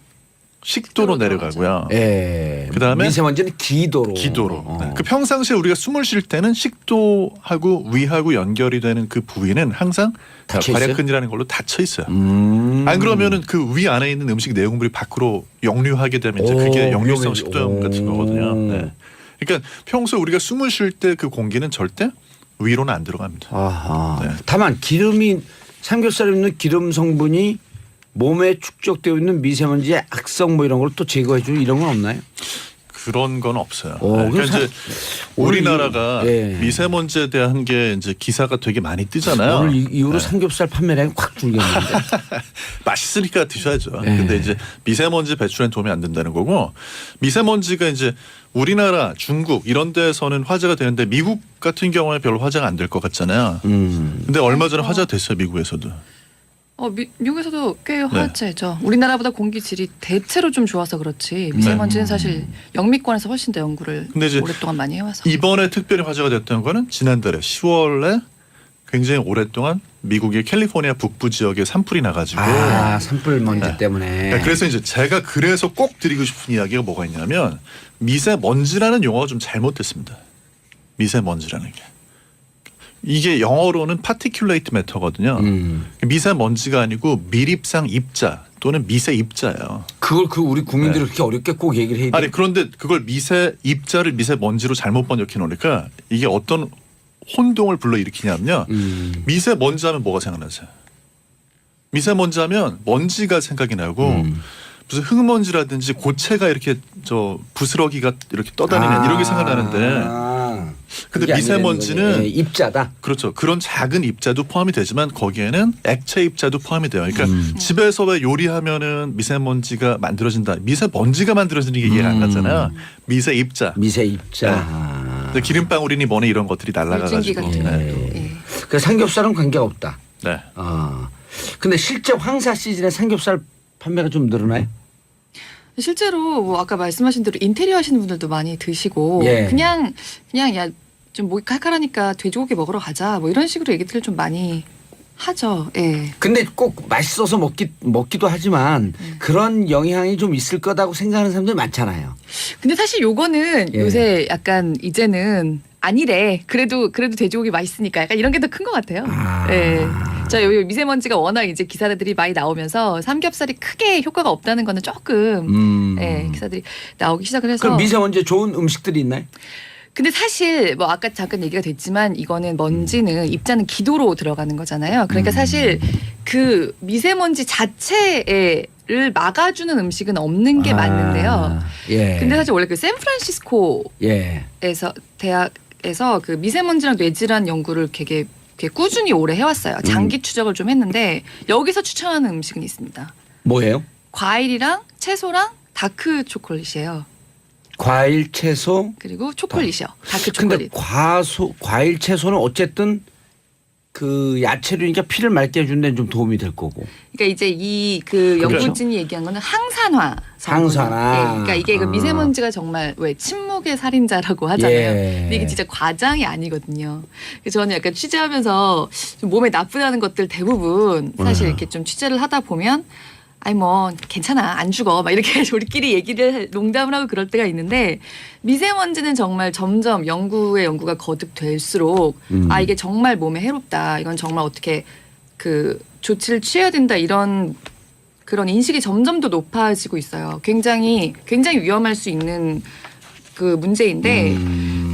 식도로 내려가고요. 예. 그다음에 미세먼지는 기도로. 기도로. 네. 그 평상시에 우리가 숨을 쉴 때는 식도하고 위하고 연결이 되는 그 부위는 항상 닫혀 있어요? 괄약근이라는 걸로 닫혀 있어요. 안 그러면은 그 위 안에 있는 음식 내용물이 밖으로 역류하게 되면 이제 그게 역류성 위험해지- 식도염 같은 거거든요. 네. 그러니까 평소 우리가 숨을 쉴 때 그 공기는 절대 위로는 안 들어갑니다. 아하. 네. 다만 기름이 삼겹살에 있는 기름 성분이 몸에 축적되어 있는 미세먼지의 악성 뭐 이런 걸 또 제거해 주는 이런 건 없나요? 그런 건 없어요. 오, 네. 그럼 그러니까 이제 우리나라가 예. 미세먼지에 대한 게 이제 기사가 되게 많이 뜨잖아요. 오늘 이후로 네. 삼겹살 판매량이 확 줄겠는데. 맛있으니까 드셔야죠. 네. 근데 이제 미세먼지 배출엔 도움이 안 된다는 거고 미세먼지가 이제 우리나라, 중국 이런 데서는 화제가 되는데 미국 같은 경우에 별로 화제가 안 될 것 같잖아요. 근데 얼마 전에 화제가 됐어요. 미국에서도. 미국에서도 꽤 화제죠. 우리나라보다 공기 질이 대체로 좀 좋아서 그렇지 미세먼지는 사실 영미권에서 훨씬 더 연구를 근데 이제 오랫동안 많이 해와서. 이번에 특별히 화제가 됐던 거는 지난달에 10월에 굉장히 오랫동안 미국의 캘리포니아 북부 지역에 산불이 나가지고 아, 산불 먼지 네. 때문에. 그래서 이제 제가 그래서 꼭 드리고 싶은 이야기가 뭐가 있냐면 미세먼지라는 용어가 좀 잘못됐습니다. 미세먼지라는 게. 이게 영어로는 particulate matter거든요. 미세먼지가 아니고 밀입상 입자 또는 미세 입자예요. 그걸 우리 국민들이 그렇게 어렵게 꼭 얘기를 해야 돼. 아니 그런데 그걸 미세 입자를 미세먼지로 잘못 번역해 놓으니까 이게 어떤 혼동을 불러일으키냐면요. 미세먼지 하면 뭐가 생각나세요? 미세먼지 하면 먼지가 생각이 나고 무슨 흙먼지라든지 고체가 이렇게 부스러기가 이렇게 떠다니는 이런 게 생각나는데 근데 그게 미세먼지는 아니라는 거지. 예, 입자다. 그렇죠. 그런 작은 입자도 포함이 되지만 거기에는 액체 입자도 포함이 돼요. 그러니까 집에서 왜 요리하면은 미세먼지가 만들어진다. 미세먼지가 만들어지는 게 이해가 안 가잖아요. 미세 입자. 미세 입자. 근데 기름방울이니 뭐니 이런 것들이 물질기 날아가가지고. 같은 네. 것도. 예. 그 삼겹살은 관계가 없다. 네. 근데 실제 황사 시즌에 삼겹살 판매가 좀 늘어나요? 실제로 뭐 아까 말씀하신 대로 인테리어 하시는 분들도 많이 드시고 예. 그냥 야 좀 목이 칼칼하니까 돼지고기 먹으러 가자 뭐 이런 식으로 얘기들을 좀 많이 하죠. 예. 근데 꼭 맛있어서 먹기도 하지만 그런 영향이 좀 있을 거다고 생각하는 사람들이 많잖아요. 근데 사실 요거는 예. 요새 약간 이제는 아니래. 그래도 돼지고기 맛있으니까 약간 이런 게 더 큰 것 같아요. 아. 예. 저 요 미세먼지가 워낙 이제 기사들이 많이 나오면서 삼겹살이 크게 효과가 없다는 거는 조금 예, 기사들이 나오기 시작을 해서. 그럼 미세먼지 좋은 음식들이 있나요? 근데 사실 뭐 아까 잠깐 얘기가 됐지만 이거는 먼지는 입자는 기도로 들어가는 거잖아요. 그러니까 사실 그 미세먼지 자체를 막아주는 음식은 없는 게 맞는데요. 예. 근데 사실 원래 그 샌프란시스코에서 예. 대학에서 그 미세먼지랑 뇌질환 연구를 되게 꾸준히 오래 해왔어요. 장기 추적을 좀 했는데 여기서 추천하는 음식은 있습니다. 뭐예요? 과일이랑 채소랑 다크 초콜릿이에요. 과일, 채소. 그리고 초콜릿이요. 다크 근데 초콜릿. 과일, 채소는 어쨌든 그 야채류니까 피를 맑게 해주는 데는 좀 도움이 될 거고. 그러니까 이제 이 그 그렇죠. 연구진이 얘기한 거는 항산화. 항산화. 예, 그러니까 이게 그 아. 미세먼지가 정말 왜 침묵의 살인자라고 하잖아요. 예. 근데 이게 진짜 과장이 아니거든요. 그래서 저는 약간 취재하면서 좀 몸에 나쁘다는 것들 대부분 사실 이렇게 좀 취재를 하다 보면 아니 뭐 괜찮아 안 죽어 막 이렇게 우리끼리 얘기를 농담을 하고 그럴 때가 있는데 미세먼지는 정말 점점 연구가 거듭될수록 아 이게 정말 몸에 해롭다 이건 정말 어떻게 그 조치를 취해야 된다 이런 그런 인식이 점점 더 높아지고 있어요. 굉장히 위험할 수 있는 그 문제인데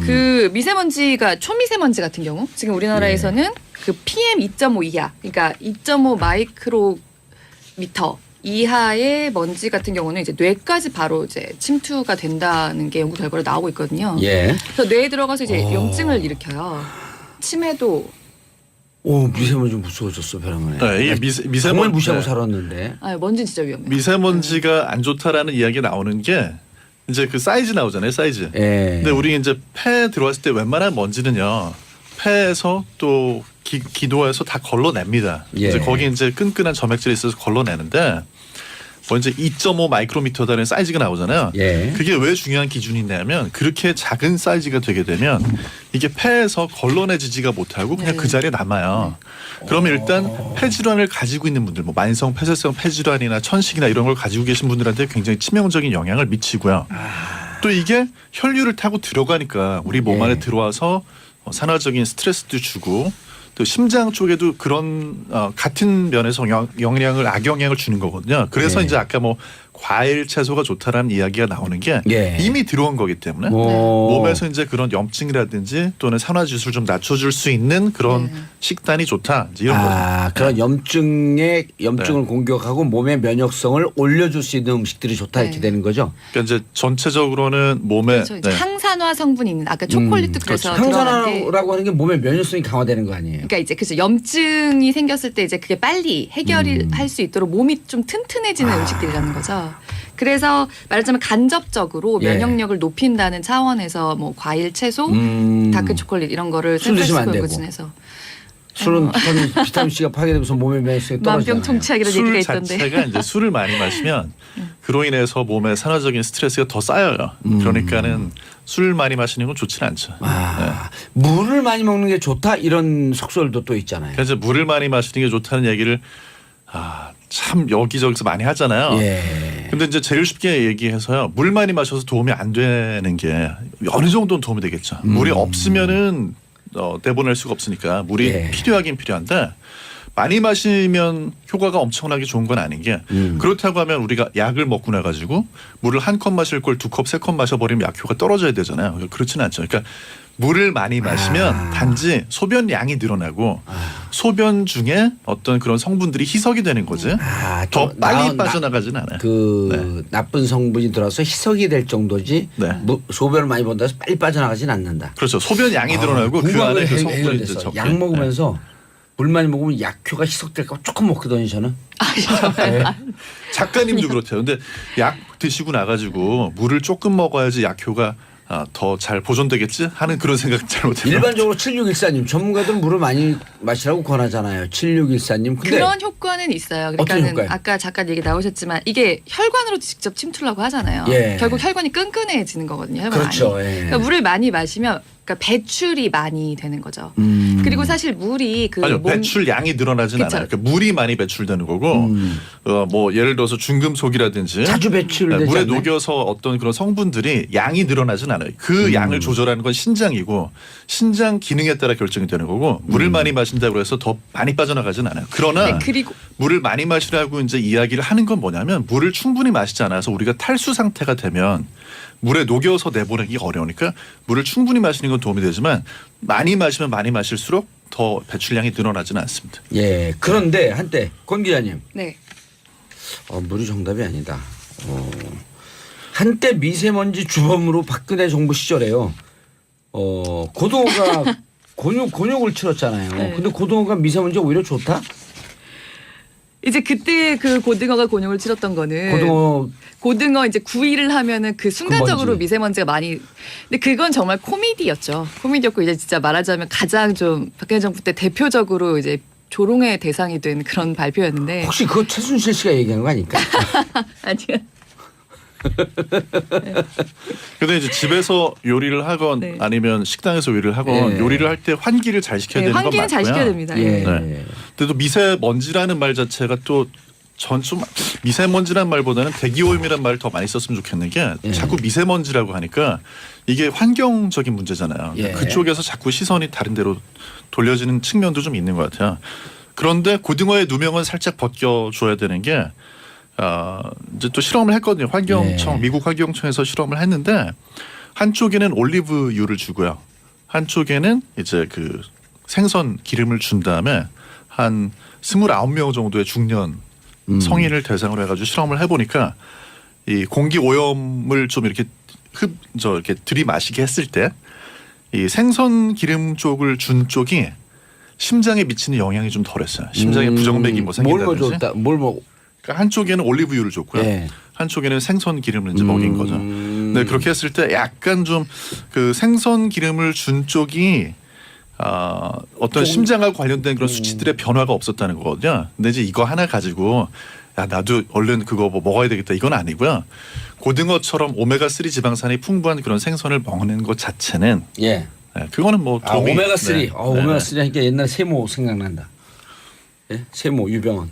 그 미세먼지가 초미세먼지 같은 경우 지금 우리나라에서는 그 PM 2.5 이하 그러니까 2.5 마이크로미터 이하의 먼지 같은 경우는 이제 뇌까지 바로 이제 침투가 된다는 게 연구 결과로 나오고 있거든요. 예. 그래서 뇌에 들어가서 이제 염증을 일으켜요. 치매도. 오 미세먼지 무서워졌어 벼랑은에. 네, 이게 정말 미세먼지 무시하고 살았는데. 아 먼지는 진짜 위험해요. 미세먼지가 안 좋다라는 이야기가 나오는 게 이제 그 사이즈 나오잖아요, 사이즈. 예. 근데 우리 이제 폐에 들어왔을 때 웬만한 먼지는요, 폐에서 또 기도에서 다 걸러냅니다. 예. 이제 거기 이제 끈끈한 점액질이 있어서 걸러내는데, 먼저 2.5 마이크로미터라는 사이즈가 나오잖아요. 예. 그게 왜 중요한 기준이냐면 그렇게 작은 사이즈가 되게 되면 이게 폐에서 걸러내지지가 못하고 그냥 그 자리에 남아요. 그러면 일단 폐질환을 가지고 있는 분들, 뭐 만성 폐쇄성 폐질환이나 천식이나 이런 걸 가지고 계신 분들한테 굉장히 치명적인 영향을 미치고요. 또 이게 혈류를 타고 들어가니까 우리 몸 안에 들어와서 산화적인 스트레스도 주고 또 심장 쪽에도 그런 같은 면에서 악영향을 주는 거거든요. 그래서 예. 이제 아까 뭐 과일 채소가 좋다라는 이야기가 나오는 게 예. 이미 들어온 거기 때문에 몸에서 이제 그런 염증이라든지 또는 산화지수를 좀 낮춰줄 수 있는 그런 식단이 좋다 이제 이런 거죠. 그런 염증을 공격하고 몸의 면역성을 올려줄 수 있는 음식들이 좋다 이렇게 네. 되는 거죠. 그러니까 이제 전체적으로는 몸에 그래서 이제 항산화 성분이 있는 아까 초콜릿도 그래서 들어간 게 항산화라고 하는 게 몸의 면역성이 강화되는 거 아니에요? 그러니까 이제 그래서 염증이 생겼을 때 이제 그게 빨리 해결을 할 수 있도록 몸이 좀 튼튼해지는 음식들이라는 거죠. 그래서 말하자면 간접적으로 예. 면역력을 높인다는 차원에서 뭐 과일, 채소, 다크 초콜릿 이런 거를 술 드시면 안 되고. 연구진에서 술은 비타민 C가 파괴되면서 몸의 면역성이 떨어지잖아요. 만병통치약이라는 술 얘기가 있던데. 자체가 이제 술을 많이 마시면 그로 인해서 몸에 산화적인 스트레스가 더 쌓여요. 그러니까는 술 많이 마시는 건 좋지는 않죠. 물을 많이 먹는 게 좋다 이런 속설도 또 있잖아요. 그래서 물을 많이 마시는 게 좋다는 얘기를 참 여기저기서 많이 하잖아요. 예. 근데 이제 제일 쉽게 얘기해서요. 물 많이 마셔서 도움이 안 되는 게 어느 정도는 도움이 되겠죠. 물이 없으면은 내보낼 수가 없으니까 물이 예. 필요하긴 필요한데 많이 마시면 효과가 엄청나게 좋은 건 아닌 게 그렇다고 하면 우리가 약을 먹고 나가지고 물을 한 컵 마실 걸 2컵, 3컵 마셔버리면 약효가 떨어져야 되잖아요. 그렇지는 않죠. 그러니까 물을 많이 마시면 단지 소변 양이 늘어나고 소변 중에 어떤 그런 성분들이 희석이 되는 거지. 더 빨리 빠져나가진 않아요. 나쁜 성분이 들어서 희석이 될 정도지 네. 소변을 많이 본다고 해서 빨리 빠져나가진 않는다. 그렇죠. 소변 양이 늘어나고 그 안에 그 성분이 이제 적게. 약 먹으면서 물 많이 먹으면 약효가 희석될까 봐 조금 먹거든요 저는. 네. 작가님도 그렇대요. 근데 약 드시고 나가지고 물을 조금 먹어야지 약효가 더 잘 보존되겠지 하는 그런 생각 잘못해요. 일반적으로 7614님 전문가들은 물을 많이 마시라고 권하잖아요. 7614님. 근데 그런 효과는 있어요. 어떤 그러니까는 효과요? 아까 잠깐 얘기 나오셨지만 이게 혈관으로 직접 침투하고 하잖아요. 예. 결국 혈관이 끈끈해지는 거거든요. 혈관 그렇죠. 안이. 예. 그러니까 물을 많이 마시면 그러니까 배출이 많이 되는 거죠. 그리고 사실 물이 그 아니요, 몸 배출 양이 늘어나진 그쵸. 않아요. 그러니까 물이 많이 배출되는 거고, 뭐 예를 들어서 중금속이라든지 자주 배출되지 물에 않나요? 녹여서 어떤 그런 성분들이 양이 늘어나진 않아요. 그 양을 조절하는 건 신장이고 신장 기능에 따라 결정이 되는 거고 물을 많이 마신다고 해서 더 많이 빠져나가진 않아요. 그러나 네, 그리고 물을 많이 마시라고 이제 이야기를 하는 건 뭐냐면 물을 충분히 마시지 않아서 우리가 탈수 상태가 되면 물에 녹여서 내보내기 어려우니까 물을 충분히 마시는 건 도움이 되지만 많이 마시면 많이 마실수록 더 배출량이 늘어나지는 않습니다. 예. 그런데 한때 권 기자님. 네. 물이 정답이 아니다. 한때 미세먼지 주범으로 박근혜 정부 시절에요. 고등어가 곤욕을 치렀잖아요. 네. 근데 고등어가 미세먼지가 오히려 좋다? 이제 그때 그 고등어가 곤욕을 치렀던 거는 고등어 이제 구이를 하면은 그 순간적으로 먼지. 미세먼지가 많이 근데 그건 정말 코미디였죠. 코미디였고 이제 진짜 말하자면 가장 좀 박근혜 정부 때 대표적으로 이제 조롱의 대상이 된 그런 발표였는데 혹시 그거 최순실 씨가 얘기한 거 아닐까? 아니요. 근데 이제 집에서 요리를 하건 네. 아니면 식당에서 요리를 하건 예. 요리를 할 때 환기를 잘 시켜야 네, 되는 건 환기는 맞고요. 잘 시켜야 됩니다. 예. 예. 네. 근데 또 미세먼지라는 말 자체가 또 전 좀 미세먼지란 말보다는 대기오염이란 말을 더 많이 썼으면 좋겠는 게 예. 자꾸 미세먼지라고 하니까 이게 환경적인 문제잖아요. 예. 그쪽에서 자꾸 시선이 다른 데로 돌려지는 측면도 좀 있는 것 같아요. 그런데 고등어의 누명은 살짝 벗겨줘야 되는 게 이제 또 실험을 했거든요. 환경청 예. 미국 환경청에서 실험을 했는데 한쪽에는 올리브유를 주고요. 한쪽에는 이제 그 생선 기름을 준 다음에 한 29명 정도의 중년 성인을 대상으로 해가지고 실험을 해보니까 이 공기 오염을 좀 이렇게 이렇게 들이마시게 했을 때 이 생선 기름 쪽을 준 쪽이 심장에 미치는 영향이 좀 덜했어요. 심장에 부정맥이 뭐 생긴다든지. 그러니까 한쪽에는 올리브유를 줬고요. 예. 한쪽에는 생선 기름을 이제 먹인 거죠. 네, 그렇게 했을 때 약간 좀 그 생선 기름을 준 쪽이 어떤 심장하고 관련된 그런 수치들의 변화가 없었다는 거거든요. 근데 이제 이거 하나 가지고 야 나도 얼른 그거 뭐 먹어야 되겠다 이건 아니고요. 고등어처럼 오메가3 지방산이 풍부한 그런 생선을 먹는 것 자체는 예. 네, 그거는 뭐 도움이 오메가3. 네. 오메가3 하니까 옛날 세모 생각난다. 예? 세모 유병헌.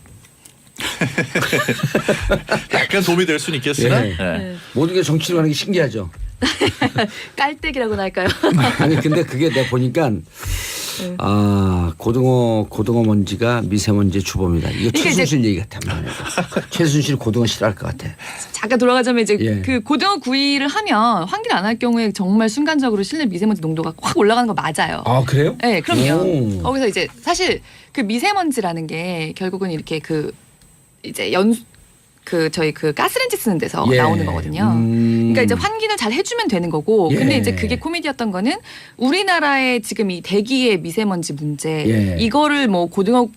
약간 도움이 될 수는 있겠으나 예. 네. 모든 게 정치로 가는 게 신기하죠. 깔때기라고나 할까요? 아니 근데 그게 내가 보니까 고등어 먼지가 미세먼지의 주범이다. 이거 이게 최순실 얘기 같아. 최순실 고등어 싫어할 것 같아. 잠깐 돌아가자면 이제 예. 그 고등어 구이를 하면 환기를 안 할 경우에 정말 순간적으로 실내 미세먼지 농도가 확 올라가는 거 맞아요. 아 그래요? 네, 그럼요. 오. 거기서 이제 사실 그 미세먼지라는 게 결국은 이렇게 그 이제 저희 그 가스렌지 쓰는 데서 예. 나오는 거거든요. 그러니까 이제 환기를 잘 해주면 되는 거고. 예. 근데 이제 그게 코미디였던 거는 우리나라의 지금 이 대기의 미세먼지 문제 예. 이거를 뭐 고등어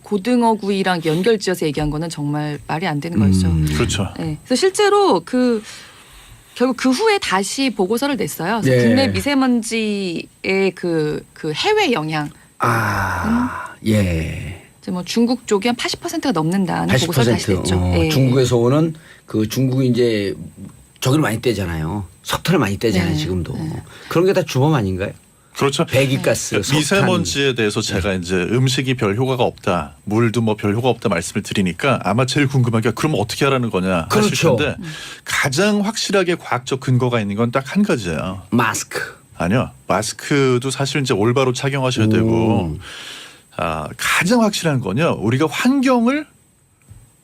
구이랑 연결지어서 얘기한 거는 정말 말이 안 되는 거였죠. 그렇죠. 네. 그래서 실제로 결국 그 후에 다시 보고서를 냈어요. 그래서 예. 국내 미세먼지의 그 해외 영향. 예. 이제 뭐 중국 쪽이 한 80%가 넘는다는 보고서를 다시 냈죠. 예. 중국에서 오는 그 중국이 이제 저기를 많이 떼잖아요. 석탄을 많이 떼잖아요. 네. 지금도. 그런 게 다 주범 아닌가요? 그렇죠. 배기가스, 석탄. 미세먼지에 대해서 제가 이제 음식이 별 효과가 없다, 물도 뭐 별 효과 없다 말씀을 드리니까 아마 제일 궁금한 게 그럼 어떻게 하라는 거냐 하실 그렇죠. 텐데 가장 확실하게 과학적 근거가 있는 건 딱 한 가지예요. 마스크. 아니요, 마스크도 사실 이제 올바로 착용하셔야 되고 가장 확실한 건요, 우리가 환경을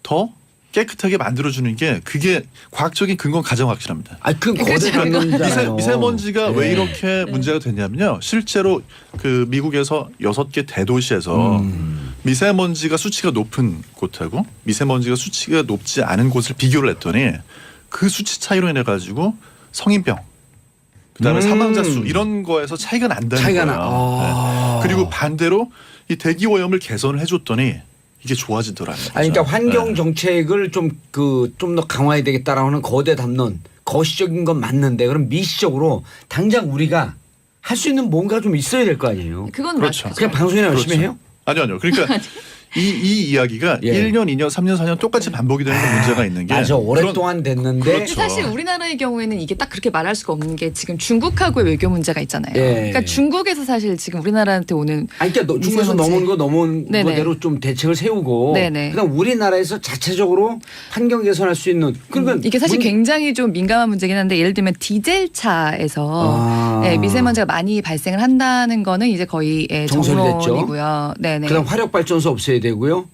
더 깨끗하게 만들어주는 게 그게 과학적인 근거는 가장 확실합니다. 그 거대 담론이잖아요. 미세먼지가 왜 네. 이렇게 문제가 됐냐면요. 실제로 그 미국에서 6개 대도시에서 미세먼지가 수치가 높은 곳하고 미세먼지가 수치가 높지 않은 곳을 비교를 했더니 그 수치 차이로 인해 가지고 성인병, 그다음에 사망자 수 이런 거에서 차이가 난다는 차이가 거예요. 네. 그리고 반대로 이 대기 오염을 개선을 해줬더니 이게 좋아지더라는 거죠. 그러니까 환경 네. 정책을 좀 더 강화해야 되겠다라는 거대 담론. 거시적인 건 맞는데 그럼 미시적으로 당장 우리가 할 수 있는 뭔가 좀 있어야 될 거 아니에요. 그건 그렇죠. 맞죠. 그냥 방송이나 열심히 그렇죠. 해요? 아니요. 그러니까 이 이야기가 예. 1년, 2년, 3년, 4년 똑같이 반복이 되는 게 문제가 있는 게 맞아. 오랫동안 됐는데 그렇죠. 사실 우리나라의 경우에는 이게 딱 그렇게 말할 수가 없는 게 지금 중국하고의 외교 문제가 있잖아요. 예. 그러니까 중국에서 사실 지금 우리나라한테 오는 아니 그러니까 중국에서 미세먼지. 넘은 거 넘은 네네. 거대로 좀 대책을 세우고 네네. 그다음 우리나라에서 자체적으로 환경 개선할 수 있는 그러니까 이게 사실 굉장히 좀 민감한 문제긴 한데 예를 들면 디젤 차에서 아. 예, 미세먼지가 많이 발생을 한다는 거는 이제 거의 예, 정설이 됐죠. 정론이고요. 네네. 그다음 화력 발전소 없애야 되고요.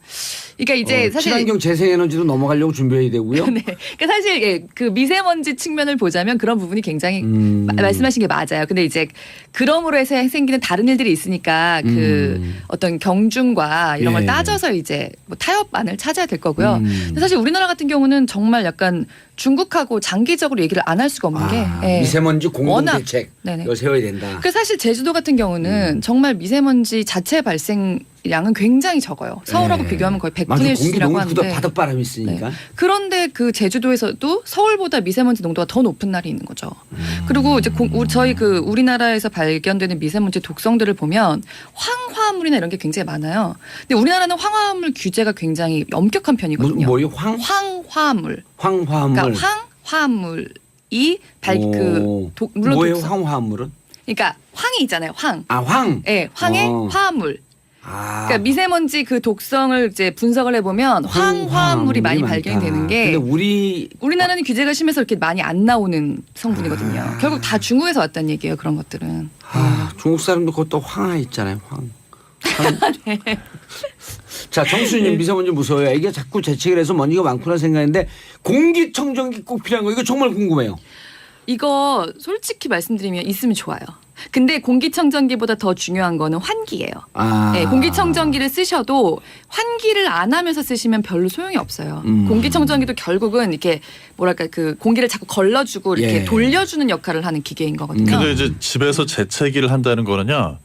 그러니까 이제 사실 친환경 재생에너지로 넘어가려고 준비해야 되고요. 네. 그러니까 사실 예, 그 미세먼지 측면을 보자면 그런 부분이 굉장히 말씀하신 게 맞아요. 근데 이제 그럼으로 해서 생기는 다른 일들이 있으니까 그 어떤 경중과 이런 예. 걸 따져서 이제 뭐 타협안을 찾아야 될 거고요. 근데 사실 우리나라 같은 경우는 정말 약간 중국하고 장기적으로 얘기를 안 할 수가 없는 게 예. 미세먼지 공동 워낙- 대책 네네. 이거 세워야 된다. 그 사실 제주도 같은 경우는 정말 미세먼지 자체 발생량은 굉장히 적어요. 서울하고 네. 비교하면 거의 맞아, 100분의 공기 1이라고 너무 하는데. 크다 바닷바람이 있으니까. 그런데 그 제주도에서도 서울보다 미세먼지 농도가 더 높은 날이 있는 거죠. 그리고 이제 저희 그 우리나라에서 발견되는 미세먼지 독성들을 보면 황화물이나 이런 게 굉장히 많아요. 근데 우리나라는 황화물 규제가 굉장히 엄격한 편이거든요. 뭐요? 황화물. 황화물. 그러니까 황화물이 물론 뭐예요? 독성. 황화물은? 그러니까 황이 있잖아요. 황. 아 황. 네, 황의 화합물. 아. 그러니까 미세먼지 그 독성을 이제 분석을 해보면 황화물이 많이 많다. 발견이 되는 게 근데 우리나라는 규제가 심해서 이렇게 많이 안 나오는 성분이거든요. 결국 다 중국에서 왔다는 얘기예요. 그런 것들은. 중국 사람도 그것도 황화 있잖아요. 황. 네. 자, 정수님 미세먼지 무서워요. 이게 자꾸 재채기를 해서 먼지가 많구나 생각했는데 공기청정기 꼭 필요한 거 이거 정말 궁금해요. 이거 솔직히 말씀드리면 있으면 좋아요. 근데 공기청정기보다 더 중요한 거는 환기예요. 아. 네, 공기청정기를 쓰셔도 환기를 안 하면서 쓰시면 별로 소용이 없어요. 공기청정기도 결국은 이렇게 뭐랄까 그 공기를 자꾸 걸러주고 이렇게 예. 돌려주는 역할을 하는 기계인 거거든요. 근데 이제 집에서 재채기를 한다는 거는요.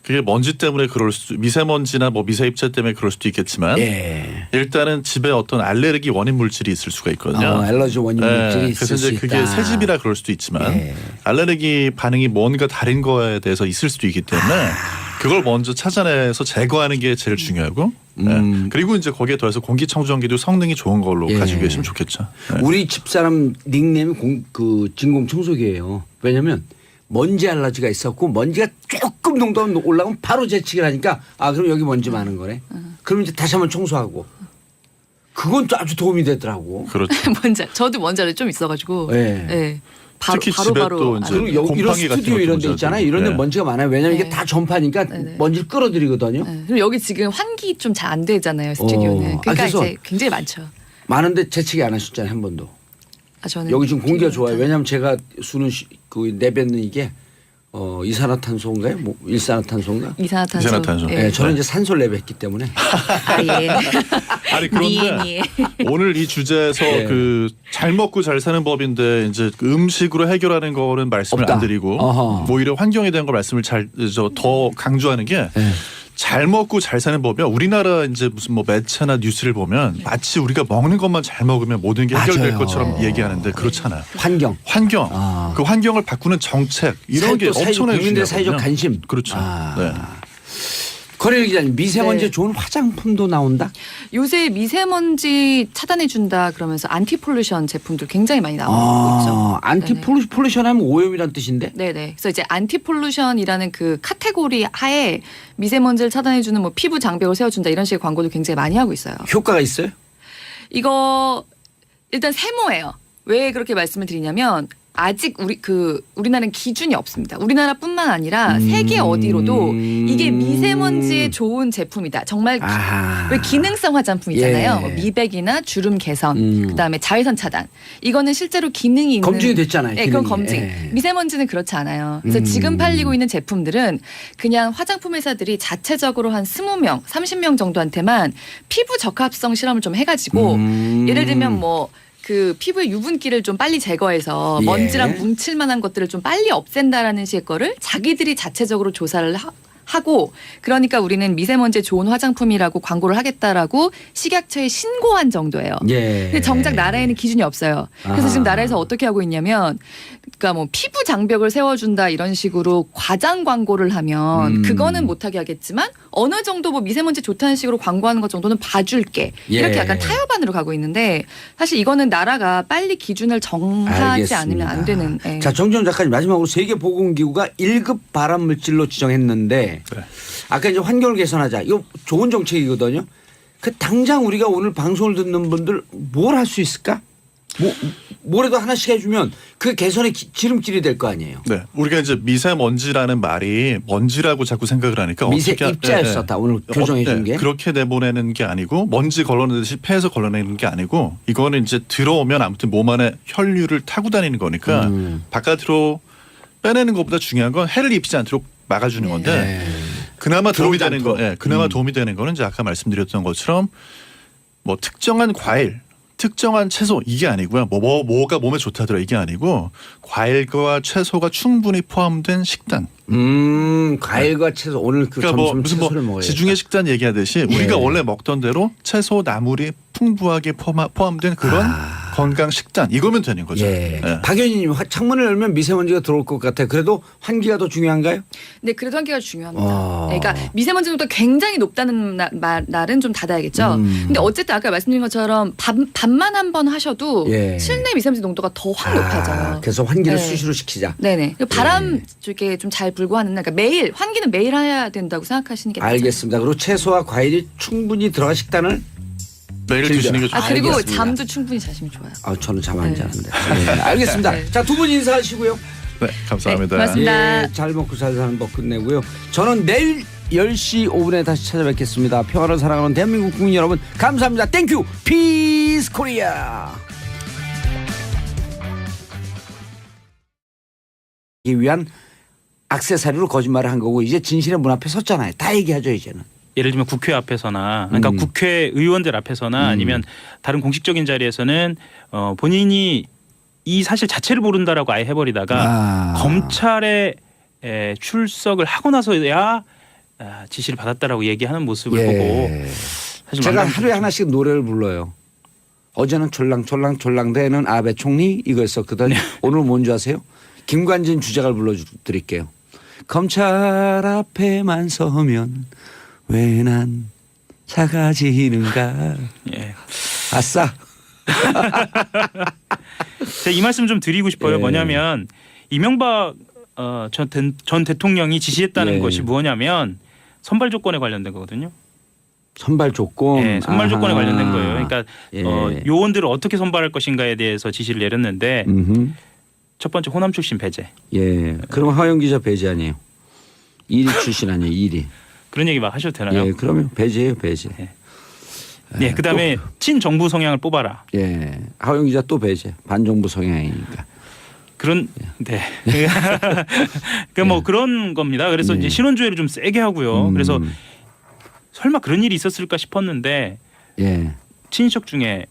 그게 먼지 때문에 그럴 수 미세먼지나 뭐 미세입자 때문에 그럴 수도 있겠지만 예. 일단은 집에 어떤 알레르기 원인 물질이 있을 수가 있거든요. 알러지 원인 물질이 있을 그래서 수 이제 그게 있다. 새집이라 그럴 수도 있지만 예. 알레르기 반응이 뭔가 다른 거에 대해서 있을 수도 있기 때문에 그걸 먼저 찾아내서 제거하는 게 제일 중요하고 예. 그리고 이제 거기에 더해서 공기청정기도 성능이 좋은 걸로 예. 가지고 계시면 좋겠죠. 예. 우리 집사람 닉네임이 진공청소기예요. 왜냐면 먼지 알러지가 있었고 먼지가 조금 농도 올라가면 바로 재채기를 하니까 아 그럼 여기 먼지 많은 거네. 그럼 이제 다시 한번 청소하고. 그건 또 아주 도움이 되더라고. 그렇죠. 저도 먼지알이 좀 있어가지고. 예. 네. 바로 특히 바로 집에 바로 또 이제 그리고 여기 이런 곰팡이 같은 스튜디오 것도 이런 데 문제가 있잖아요. 되고. 이런 데 네. 먼지가 많아요. 왜냐면 이게 네. 다 전파니까 네네. 먼지를 끌어들이거든요. 네. 그리고 여기 지금 환기 좀 잘 안 되잖아요. 스튜디오는. 그러니까 그래서 이제 굉장히 많죠. 많은데 재채기 안 하셨잖아요. 한 번도. 저는 여기 지금 공기가 피부가 좋아요. 왜냐하면 제가 수는 그 내뱉는 이게 이산화탄소인가요? 뭐 일산화탄소인가? 이산화탄소. 이산화탄소. 예. 네, 저는 이제 산소를 내뱉기 때문에 아 예. 아니 그런데 니. 오늘 이 주제에서 예. 그 잘 먹고 잘 사는 법인데 이제 그 음식으로 해결하는 거는 말씀을 없다. 안 드리고 어허. 오히려 환경에 대한 거 말씀을 더 강조하는 게 잘 먹고 잘 사는 법이야. 우리나라 이제 무슨 뭐 매체나 뉴스를 보면 마치 우리가 먹는 것만 잘 먹으면 모든 게 해결될 맞아요. 것처럼 얘기하는데 그렇잖아요. 환경. 환경, 아. 그 환경을 바꾸는 정책 이런 게 사회적, 엄청나게 국민들의 중요하거든요. 사회적 관심. 그렇죠. 아. 네. 거래 기자님 미세먼지에 네. 좋은 화장품도 나온다. 요새 미세먼지 차단해 준다 그러면서 안티폴루션 제품들 굉장히 많이 나오고 있죠. 안티폴루션 하면 오염이란 뜻인데. 네네. 그래서 이제 안티폴루션이라는 그 카테고리 하에 미세먼지를 차단해주는 뭐 피부 장벽을 세워준다 이런 식의 광고도 굉장히 많이 하고 있어요. 효과가 있어요? 이거 일단 세모예요. 왜 그렇게 말씀을 드리냐면 아직 우리나라는 기준이 없습니다. 우리나라뿐만 아니라 세계 어디로도 이게 미세먼지에 좋은 제품이다. 정말 아하. 왜 기능성 화장품이잖아요. 예. 뭐 미백이나 주름 개선, 그다음에 자외선 차단. 이거는 실제로 기능이 있는 검증이 됐잖아요, 네, 그건 기능이. 검증. 예. 미세먼지는 그렇지 않아요. 그래서 지금 팔리고 있는 제품들은 그냥 화장품 회사들이 자체적으로 한 20명, 30명 정도한테만 피부 적합성 실험을 좀 해가지고 예를 들면 뭐 그 피부의 유분기를 좀 빨리 제거해서 예. 먼지랑 뭉칠 만한 것들을 좀 빨리 없앤다라는 식의 거를 자기들이 자체적으로 조사를 하고 그러니까 우리는 미세먼지에 좋은 화장품이라고 광고를 하겠다라고 식약처에 신고한 정도예요. 예. 근데 정작 나라에는 기준이 없어요. 그래서 지금 나라에서 어떻게 하고 있냐면 그러니까 뭐 피부 장벽을 세워준다 이런 식으로 과장 광고를 하면 그거는 못하게 하겠지만 어느 정도 뭐 미세먼지 좋다는 식으로 광고하는 것 정도는 봐줄게. 이렇게 예. 약간 타협안으로 가고 있는데 사실 이거는 나라가 빨리 기준을 정하지 않으면 안 되는. 예. 자, 정지훈 작가님 마지막으로 세계보건기구가 1급 발암물질로 지정했는데 그래. 아까 이제 환경을 개선하자. 이거 좋은 정책이거든요. 그 당장 우리가 오늘 방송을 듣는 분들 뭘 할 수 있을까? 뭐라도 하나씩 해주면 그 개선의 지름길이 될 거 아니에요. 네, 우리가 이제 미세먼지라는 말이 먼지라고 자꾸 생각을 하니까 미세 어떻게 입자였었다. 오늘 교정해 준 게. 그렇게 내보내는 게 아니고 먼지 걸러내듯이 폐에서 걸러내는 게 아니고 이거는 이제 들어오면 아무튼 몸 안에 혈류를 타고 다니는 거니까 바깥으로 빼내는 것보다 중요한 건 해를 입히지 않도록 막아주는 건데 그나마 도움이 들어오지 되는 거, 않도록. 그나마 도움이 되는 거는 이제 아까 말씀드렸던 것처럼 뭐 특정한 과일, 특정한 채소 이게 아니고요. 뭐가 몸에 좋다더라 이게 아니고 과일과 채소가 충분히 포함된 식단. 과일과 채소 오늘 그 그러니까 점심 무슨 채소를 먹어야 지중해 식단 얘기하듯이 우리가 원래 먹던 대로 채소, 나물이 풍부하게 포함된 그런 건강 식단 이거면 되는 거죠. 예. 예. 박 의원님 창문을 열면 미세먼지가 들어올 것 같아요. 그래도 환기가 더 중요한가요? 네, 그래도 한계가 중요합니다. 그러니까 미세먼지 농도가 굉장히 높다는 날은 좀 닫아야겠죠. 근데 어쨌든 아까 말씀드린 것처럼 밤만 한 번 하셔도 예. 실내 미세먼지 농도가 더 확 높아져요. 그래서 환기를 네. 수시로 시키자. 네네. 바람 쪽에 좀 잘 불고 하는 날, 그러니까 매일 환기는 매일 해야 된다고 생각하시는 게 맞아요. 알겠습니다. 그리고 채소와 과일이 충분히 들어간 식단을 매일 드시는 게 좋아요. 그리고 알겠습니다. 잠도 충분히 자시면 좋아요. 저는 잠 안 네. 자는데. 네, 알겠습니다. 네. 자, 두 분 인사하시고요. 네, 감사합니다. 네, 고맙습니다. 예, 잘 먹고 잘 사는 법 끝내고요. 저는 내일 10시 5분에 다시 찾아뵙겠습니다. 평화를 사랑하는 대한민국 국민 여러분 감사합니다. 땡큐 피스 코리아. 이 위한 액세서리로 거짓말을 한 거고 이제 진실의 문 앞에 섰잖아요. 다 얘기하죠 이제는. 예를 들면 국회 앞에서나 그러니까 국회의원들 앞에서나 아니면 다른 공식적인 자리에서는 본인이 이 사실 자체를 모른다라고 아예 해버리다가 검찰에 출석을 하고 나서야 지시를 받았다라고 얘기하는 모습을 보고 사실 제가 만나면 하루에 좀 하나씩 노래를 불러요. 어제는 졸랑대는 아베 총리 이거였었거든요. 오늘 뭔지 아세요? 김관진 주작을 불러드릴게요. 검찰 앞에만 서면 왜 난 작아지는가. 예. 아싸. 제가 이 말씀 좀 드리고 싶어요. 예. 뭐냐면 이명박 전 대통령이 지시했다는 예. 것이 뭐냐면 선발 조건에 관련된 거거든요. 선발 조건. 예, 선발 조건에 관련된 거예요. 그러니까 예. 요원들을 어떻게 선발할 것인가에 대해서 지시를 내렸는데 첫 번째 호남 출신 배제. 예. 그럼 하영 기자 배제 아니에요? 1위 출신 아니에요? 1위. 그런 얘기 막 하셔도 되나요? 예, 그러면 배제예요, 배제. 네, 그다음에 친정부 성향을 뽑아라. 예. 하영 기자 또 배제. 반정부 성향이니까. 그런 네. 그러니까 뭐 그런 겁니다. 그래서 이제 신원조회를 좀 세게 하고요. 그래서 설마 그런 일이 있었을까 싶었는데 예. 친인척 중에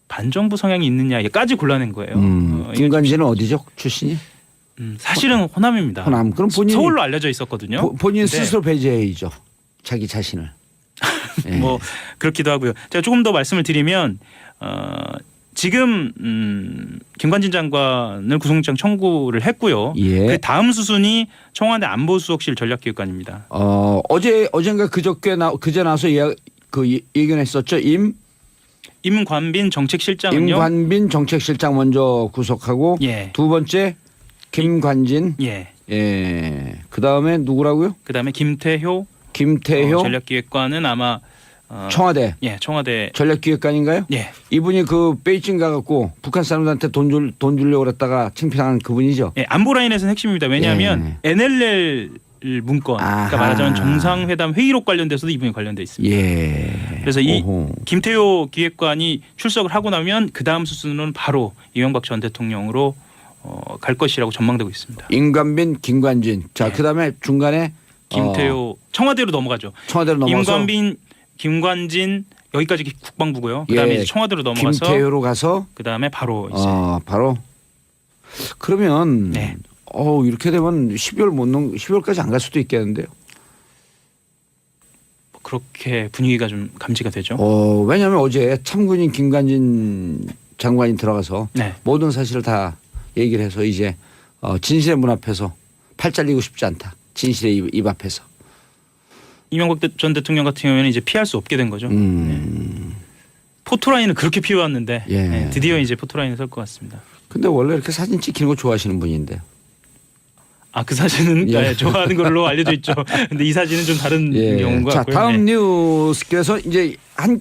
반정부 성향이 있느냐까지 골라낸 거예요. 김관진은 어디죠? 출신이? 사실은 호남입니다. 호남. 그럼 본인이 서울로 알려져 있었거든요. 본인 근데 스스로 배제해야죠. 자기 자신을. 예. 뭐 그렇기도 하고요. 제가 조금 더 말씀을 드리면 지금 김관진 장관을 구속영장 청구를 했고요. 예. 그 다음 수순이 청와대 안보수석실 전략기획관입니다. 어젠가 그제 나서 예견했었죠. 임관빈 정책실장은요. 임관빈 정책실장 먼저 구속하고 예. 두 번째 김관진. 예. 예. 그다음에 누구라고요? 그다음에 김태효 전략기획관은 아마 청와대. 예, 청와대 전략기획관인가요? 예. 이분이 그 베이징 가갖고 북한 사람들한테 돈 주려고 그랬다가 창피한 그분이죠. 예, 안보 라인에서는 핵심입니다. 왜냐하면 NLL 문건, 그러니까 말하자면 정상회담 회의록 관련돼서도 이분이 관련돼 있습니다. 예. 그래서 이 오호. 김태효 기획관이 출석을 하고 나면 그 다음 수순은 바로 이명박 전 대통령으로 갈 것이라고 전망되고 있습니다. 임관빈, 김관진. 자, 예. 그다음에 중간에 김태효 청와대로 넘어가죠. 청와대로 넘어서 임관빈, 김관진 여기까지 국방부고요. 그다음에 예. 이제 청와대로 넘어가서 김태효로 가서 그다음에 바로 이제 바로 그러면 네. 이렇게 되면 12월까지 안 갈 수도 있겠는데요. 그렇게 분위기가 좀 감지가 되죠. 왜냐하면 어제 참군인 김관진 장관이 들어가서 네. 모든 사실을 다 얘기를 해서 이제 진실의 문 앞에서 팔 잘리고 싶지 않다. 진실의 입 앞에서. 이명박 전 대통령 같은 경우에는 이제 피할 수 없게 된 거죠. 네. 포토라인을 그렇게 피워왔는데 예. 네, 드디어 이제 포토라인을 설 것 같습니다. 근데 원래 이렇게 사진 찍히는 거 좋아하시는 분인데. 아, 그 사진은 예. 네, 좋아하는 걸로 알려져 있죠. 근데 이 사진은 좀 다른 경우인 것 자, 같고요. 다음 네. 뉴스. 그래서 이제 한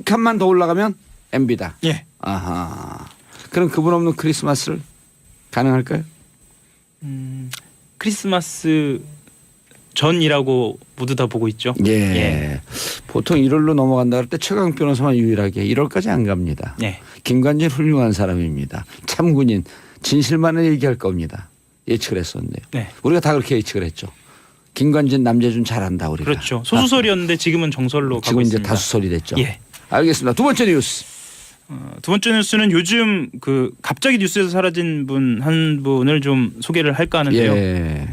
칸만 더 올라가면 MB다. 예. 아하. 그럼 그분 없는 크리스마스를 가능할까요? 크리스마스 전이라고 모두 다 보고 있죠. 예. 보통 1월로 넘어간다 그럴 때 최강 변호사만 유일하게 1월까지 안 갑니다. 예. 김관진 훌륭한 사람입니다. 참군인 진실만을 얘기할 겁니다. 예측을 했었는데요. 네. 우리가 다 그렇게 예측을 했죠. 김관진 남재준 잘한다 우리가. 그렇죠. 소수설이었는데 지금은 정설로 가고 지금 이제 있습니다. 다수설이 됐죠. 예. 알겠습니다. 두 번째 뉴스. 두 번째 뉴스는 요즘 그 갑자기 뉴스에서 사라진 분 한 분을 좀 소개를 할까 하는데요. 예.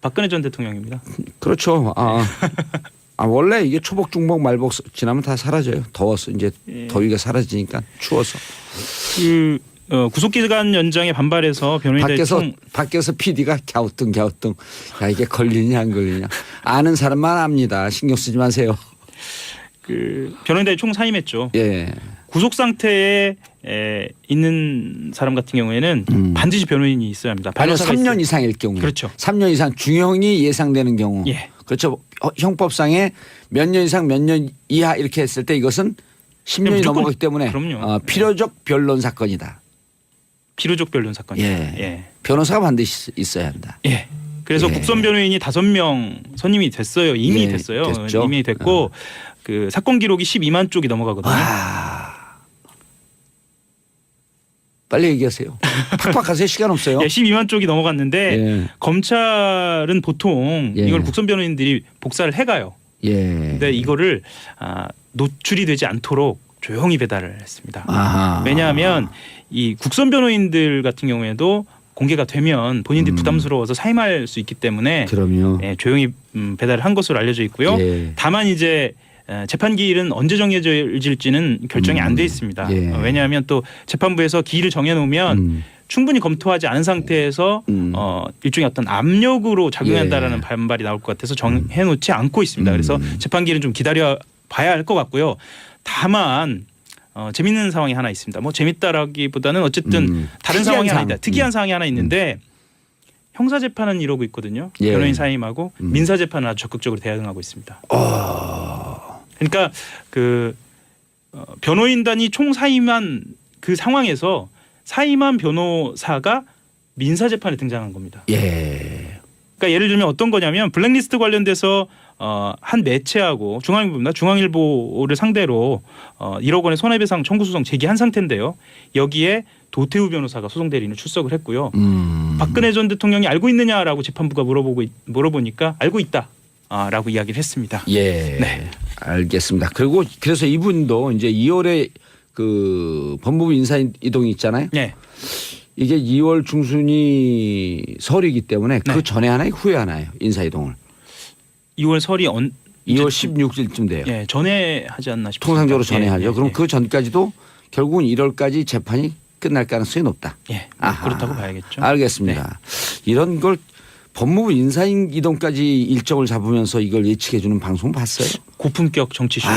박근혜 전 대통령입니다. 그렇죠. 원래 이게 초복, 중복, 말복 지나면 다 사라져요. 더워서 이제 예. 더위가 사라지니까 추워서. 그 구속기간 연장에 반발해서 변호인단이 밖에서 PD가 갸우뚱. 야 이게 걸리냐 안 걸리냐. 아는 사람만 압니다. 신경 쓰지 마세요. 그 변호인단이 총 사임했죠. 예. 구속 상태에 있는 사람 같은 경우에는 반드시 변호인이 있어야 합니다. 아니요, 변호사가 3년 있어요. 이상일 경우. 그렇죠. 3년 이상 중형이 예상되는 경우. 예. 그렇죠. 형법상에 몇 년 이상 몇 년 이하 이렇게 했을 때 이것은 10년이 무조건 넘어가기 때문에 그럼요. 필요적 변론 사건이다. 필요적 변론 사건이죠. 예. 변호사가 반드시 있어야 한다. 예. 그래서 예. 국선 변호인이 5명 선임이 됐어요. 이미 예, 됐어요. 됐죠. 이미 됐고 그 사건 기록이 12만 쪽이 넘어가거든요. 빨리 얘기하세요. 팍팍하세요. 시간 없어요. 예, 12만 쪽이 넘어갔는데 예. 검찰은 보통 예. 이걸 국선 변호인들이 복사를 해가요. 예. 근데 이거를 노출이 되지 않도록 조용히 배달을 했습니다. 아하. 왜냐하면 이 국선 변호인들 같은 경우에도 공개가 되면 본인들이 부담스러워서 사임할 수 있기 때문에 그럼요. 예, 조용히 배달을 한 것으로 알려져 있고요. 예. 다만 이제 재판 기일은 언제 정해질지는 결정이 안 돼 있습니다. 예. 왜냐하면 또 재판부에서 기일을 정해놓으면 충분히 검토하지 않은 상태에서 일종의 어떤 압력으로 작용한다라는 예. 반발이 나올 것 같아서 정해놓지 않고 있습니다. 그래서 재판 기일은 좀 기다려 봐야 할 것 같고요. 다만 재밌는 상황이 하나 있습니다. 뭐 재밌다라기보다는 어쨌든 다른 특이한 상황이 하나 상황. 있다. 특이한 상황이 하나 있는데 형사 재판은 이러고 있거든요. 예. 변호인 사임하고 민사 재판은 아주 적극적으로 대응하고 있습니다. 그러니까 그 변호인단이 총 사임한 그 상황에서 사임한 변호사가 민사 재판에 등장한 겁니다. 예. 그러니까 예를 들면 어떤 거냐면 블랙리스트 관련돼서 한 매체하고 중앙일보를 상대로 1억 원의 손해배상 청구 소송 제기한 상태인데요. 여기에 도태우 변호사가 소송 대리인을 출석을 했고요. 박근혜 전 대통령이 알고 있느냐라고 재판부가 물어보니까 알고 있다라고 이야기를 했습니다. 예. 네. 알겠습니다. 그리고 그래서 이분도 이제 2월에 그 법무부 인사 이동이 있잖아요. 네. 이게 2월 중순이 설이기 때문에 네. 그 전에 하나요, 후에 하나요, 인사 이동을. 2월 설이 2월 16일쯤 돼요. 예, 전에 하지 않나 싶습니다. 통상적으로 전에 예, 하죠. 예, 그럼 예. 그 전까지도 결국은 1월까지 재판이 끝날 가능성이 높다. 예, 아하. 그렇다고 봐야겠죠. 알겠습니다. 이런 걸 법무부 인사 이동까지 일정을 잡으면서 이걸 예측해 주는 방송 봤어요? 고품격 정치쇼.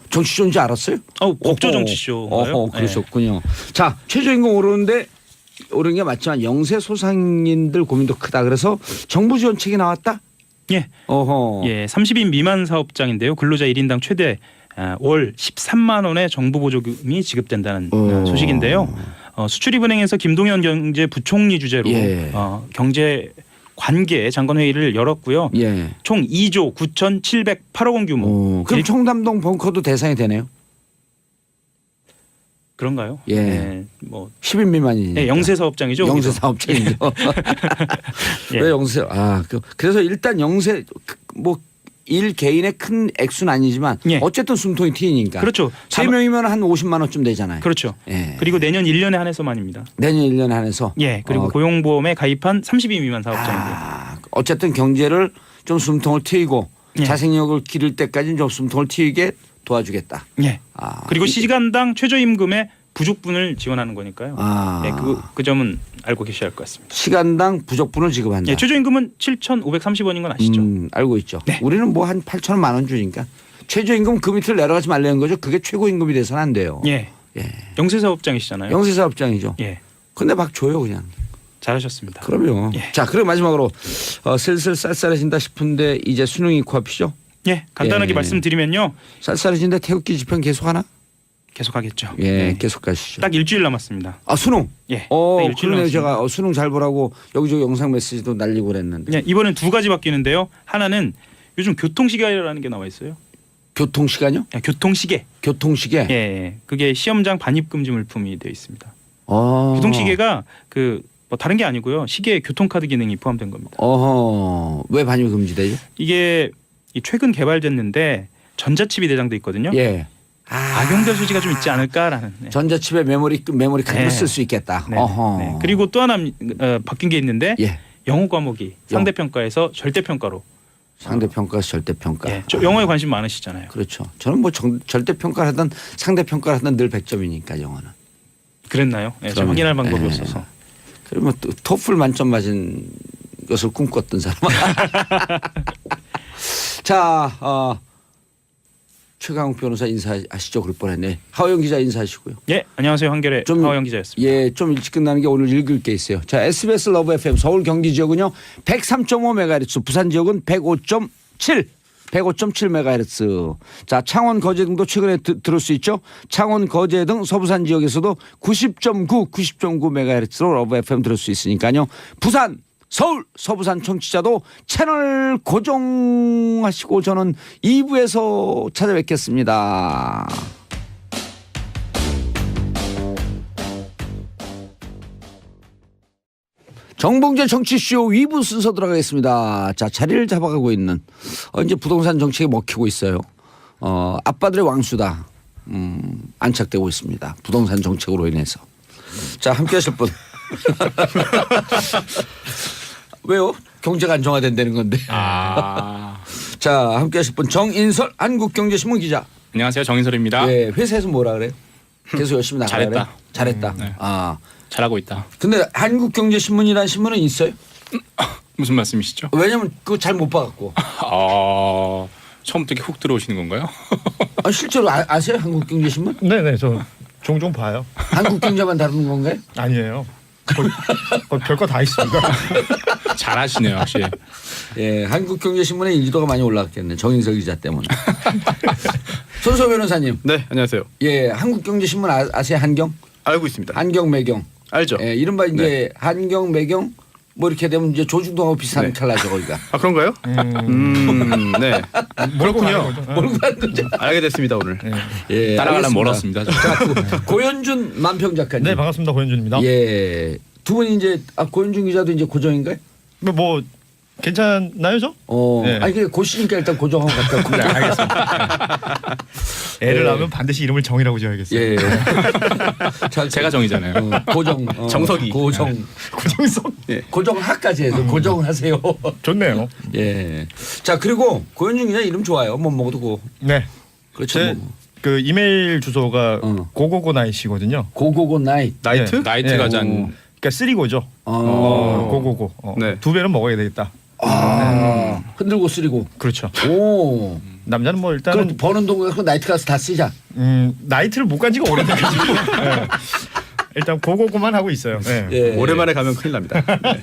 정치쇼인지 알았어요? 국조 정치쇼인가요? 그러셨군요. 자, 최저임금 오르는 게 맞지만 영세 소상인들 고민도 크다. 그래서 정부 지원책이 나왔다? 예. 어허. 예, 30인 미만 사업장인데요. 근로자 1인당 최대 월 13만 원의 정부 보조금이 지급된다는 소식인데요. 수출입은행에서 김동연 경제부총리 주재로 예. 경제 관계 장관회의를 열었고요. 예. 총 2조 9,708억 원 규모. 그럼 청담동 벙커도 대상이 되네요. 그런가요? 예. 네, 뭐 10인 미만이니까. 네, 영세 사업장이죠. 영세 거기서. 사업장이죠. 예. 왜 영세? 그래서 일단 영세 뭐 일 개인의 큰 액수는 아니지만 예. 어쨌든 숨통이 트이니까. 그렇죠. 세 명이면 한 50만 원쯤 되잖아요. 그렇죠. 예. 그리고 내년 1년에 한해서만입니다. 내년 1년에 한해서. 예. 그리고 고용보험에 가입한 30인 미만 사업장인데요. 어쨌든 경제를 좀 숨통을 트이고 예. 자생력을 기를 때까지 이제 없음통을 튀게 도와주겠다. 예. 아, 그리고 시간당 최저임금의 부족분을 지원하는 거니까요. 아. 예, 그 점은 알고 계셔야 할 것 같습니다. 시간당 부족분을 지급한다. 예, 최저임금은 7,530원인 건 아시죠? 알고 있죠. 네. 우리는 뭐 한 8,000원 원 주니까 최저임금 그 밑으로 내려가지 말라는 거죠. 그게 최고임금이 돼서는 안 돼요. 예. 예. 영세사업장이시잖아요. 영세사업장이죠. 예. 근데 막 줘요 그냥. 잘하셨습니다. 그럼요. 예. 자, 그리고 마지막으로 슬슬 쌀쌀해진다 싶은데 이제 수능이 코앞이죠. 예, 간단하게 예. 말씀드리면요. 쌀쌀해진데 태극기 집행 계속 하나? 계속하겠죠. 예, 계속 가시죠. 딱 일주일 남았습니다. 아, 수능. 예. 딱 그러네요. 남았습니다. 제가 수능 잘 보라고 여기저기 영상 메시지도 날리고 그랬는데. 예, 이번엔 두 가지 바뀌는데요. 하나는 요즘 교통시계라는 게 나와 있어요. 교통시간요? 예, 교통시계. 교통시계. 예, 예. 그게 시험장 반입 금지 물품이 되어 있습니다. 어. 교통시계가 뭐 다른 게 아니고요. 시계에 교통카드 기능이 포함된 겁니다. 어허. 왜 반입 금지되죠? 이게 최근 개발됐는데 전자칩이 내장돼 있거든요. 예. 악용될 소지가 좀 있지 않을까라는. 네. 전자칩에 메모리 카드를 네. 쓸 수 있겠다. 네, 어허. 네. 그리고 또 하나 바뀐 게 있는데 예. 영어 과목이 상대평가에서 절대평가로. 상대평가에서 절대평가. 예. 저 영어에 관심 많으시잖아요. 그렇죠. 저는 뭐 절대평가를 하든 상대평가를 하든 늘 100점이니까 영어는. 그랬나요? 예, 저 그러면, 확인할 방법이 예. 없어서. 그러면 또 토플 만점 맞은 것을 꿈꿨던 사람. 자, 최강욱 변호사 인사하시죠. 그럴 뻔했네. 하호영 기자 인사하시고요. 예, 안녕하세요. 한결의 하호영 기자였습니다. 예, 좀 일찍 끝나는 게 오늘 읽을 게 있어요. 자, SBS 러브 FM 서울 경기 지역은요 103.5MHz, 부산 지역은 105.7MHz. 자, 창원 거제등도 최근에 들을 수 있죠. 창원 거제등 서부산 지역에서도 90.9MHz로 러브 FM 들을 수 있으니까요. 부산, 서울, 서부산 청취자도 채널 고정하시고 저는 2부에서 찾아뵙겠습니다. 정봉재 정치쇼 2부 순서 들어가겠습니다. 자, 자리를 잡아가고 있는 이제 부동산 정책에 먹히고 있어요. 아빠들의 왕수다. 안착되고 있습니다. 부동산 정책으로 인해서. 자, 함께 하실 분. 왜요? 경제가 안정화된다는 건데. 자, 함께 하실 분 정인설 한국경제신문 기자. 안녕하세요. 정인설입니다. 예, 회사에서 뭐라 그래요? 계속 열심히 나가라 그래요? 잘했다. 잘했다. 네. 잘하고 있다. 근데 한국경제신문이라는 신문은 있어요? 무슨 말씀이시죠? 왜냐면 그거 잘 못 봐갖고. 처음부터 이렇게 훅 들어오시는 건가요? 실제로 아세요? 한국경제신문? 네네 저 종종 봐요. 한국경제만 다루는 건가요? 아니에요. 별거 다 있습니다. 잘하시네요, 확실히. 예, 한국경제신문의 인지도가 많이 올라갔겠네. 정인석 기자 때문에. 손소 변호사님. 네, 안녕하세요. 예, 한국경제신문 아세요? 한경? 알고 있습니다. 한경, 매경. 알죠? 예, 이른바 이제 한경, 매경 뭐 이렇게 되면 이제 조중동하고 비슷한 네. 칼라죠 거기가. 아, 그런가요? 네. 그렇군요. 뭘고 하는 거죠? 알게 됐습니다, 오늘. 예, 따라가려면 알겠습니다. 멀었습니다. 자, 고현준 만평작가님. 네 반갑습니다 고현준입니다. 예, 두 분이 이제 고현준 기자도 이제 고정인가요? 뭐 괜찮나요 저? 네. 아니 그 고시니까 일단 고정하고 갔다. 네 알겠습니다. 애를 낳으면 반드시 이름을 정이라고 지어야겠어요. 예. 잘 제가 정이잖아요. 고정. 정석이. 고정석. 고정학까지 해서 고정하세요. 좋네요. 예. 자, 그리고 고현준 기자 이름 좋아요. 뭐 먹어도 고. 네. 그렇죠. 제 그 이메일 주소가 고고고나잇이거든요. 고고고 나잇. 나이트? 네. 나이트 네. 가잔. 그러니까 쓰리고죠. 고고고. 네. 두 배는 먹어야 되겠다. 흔들고 쓰리고. 그렇죠. 오. 남자는 뭐 그럼 일단은 버는 돈 갖고 나이트 가서 다 쓰자. 나이트를 못 간 지가 오래돼가지고 네. 일단 고고고만 하고 있어요. 네. 예. 오랜만에 가면 큰일 납니다. 네.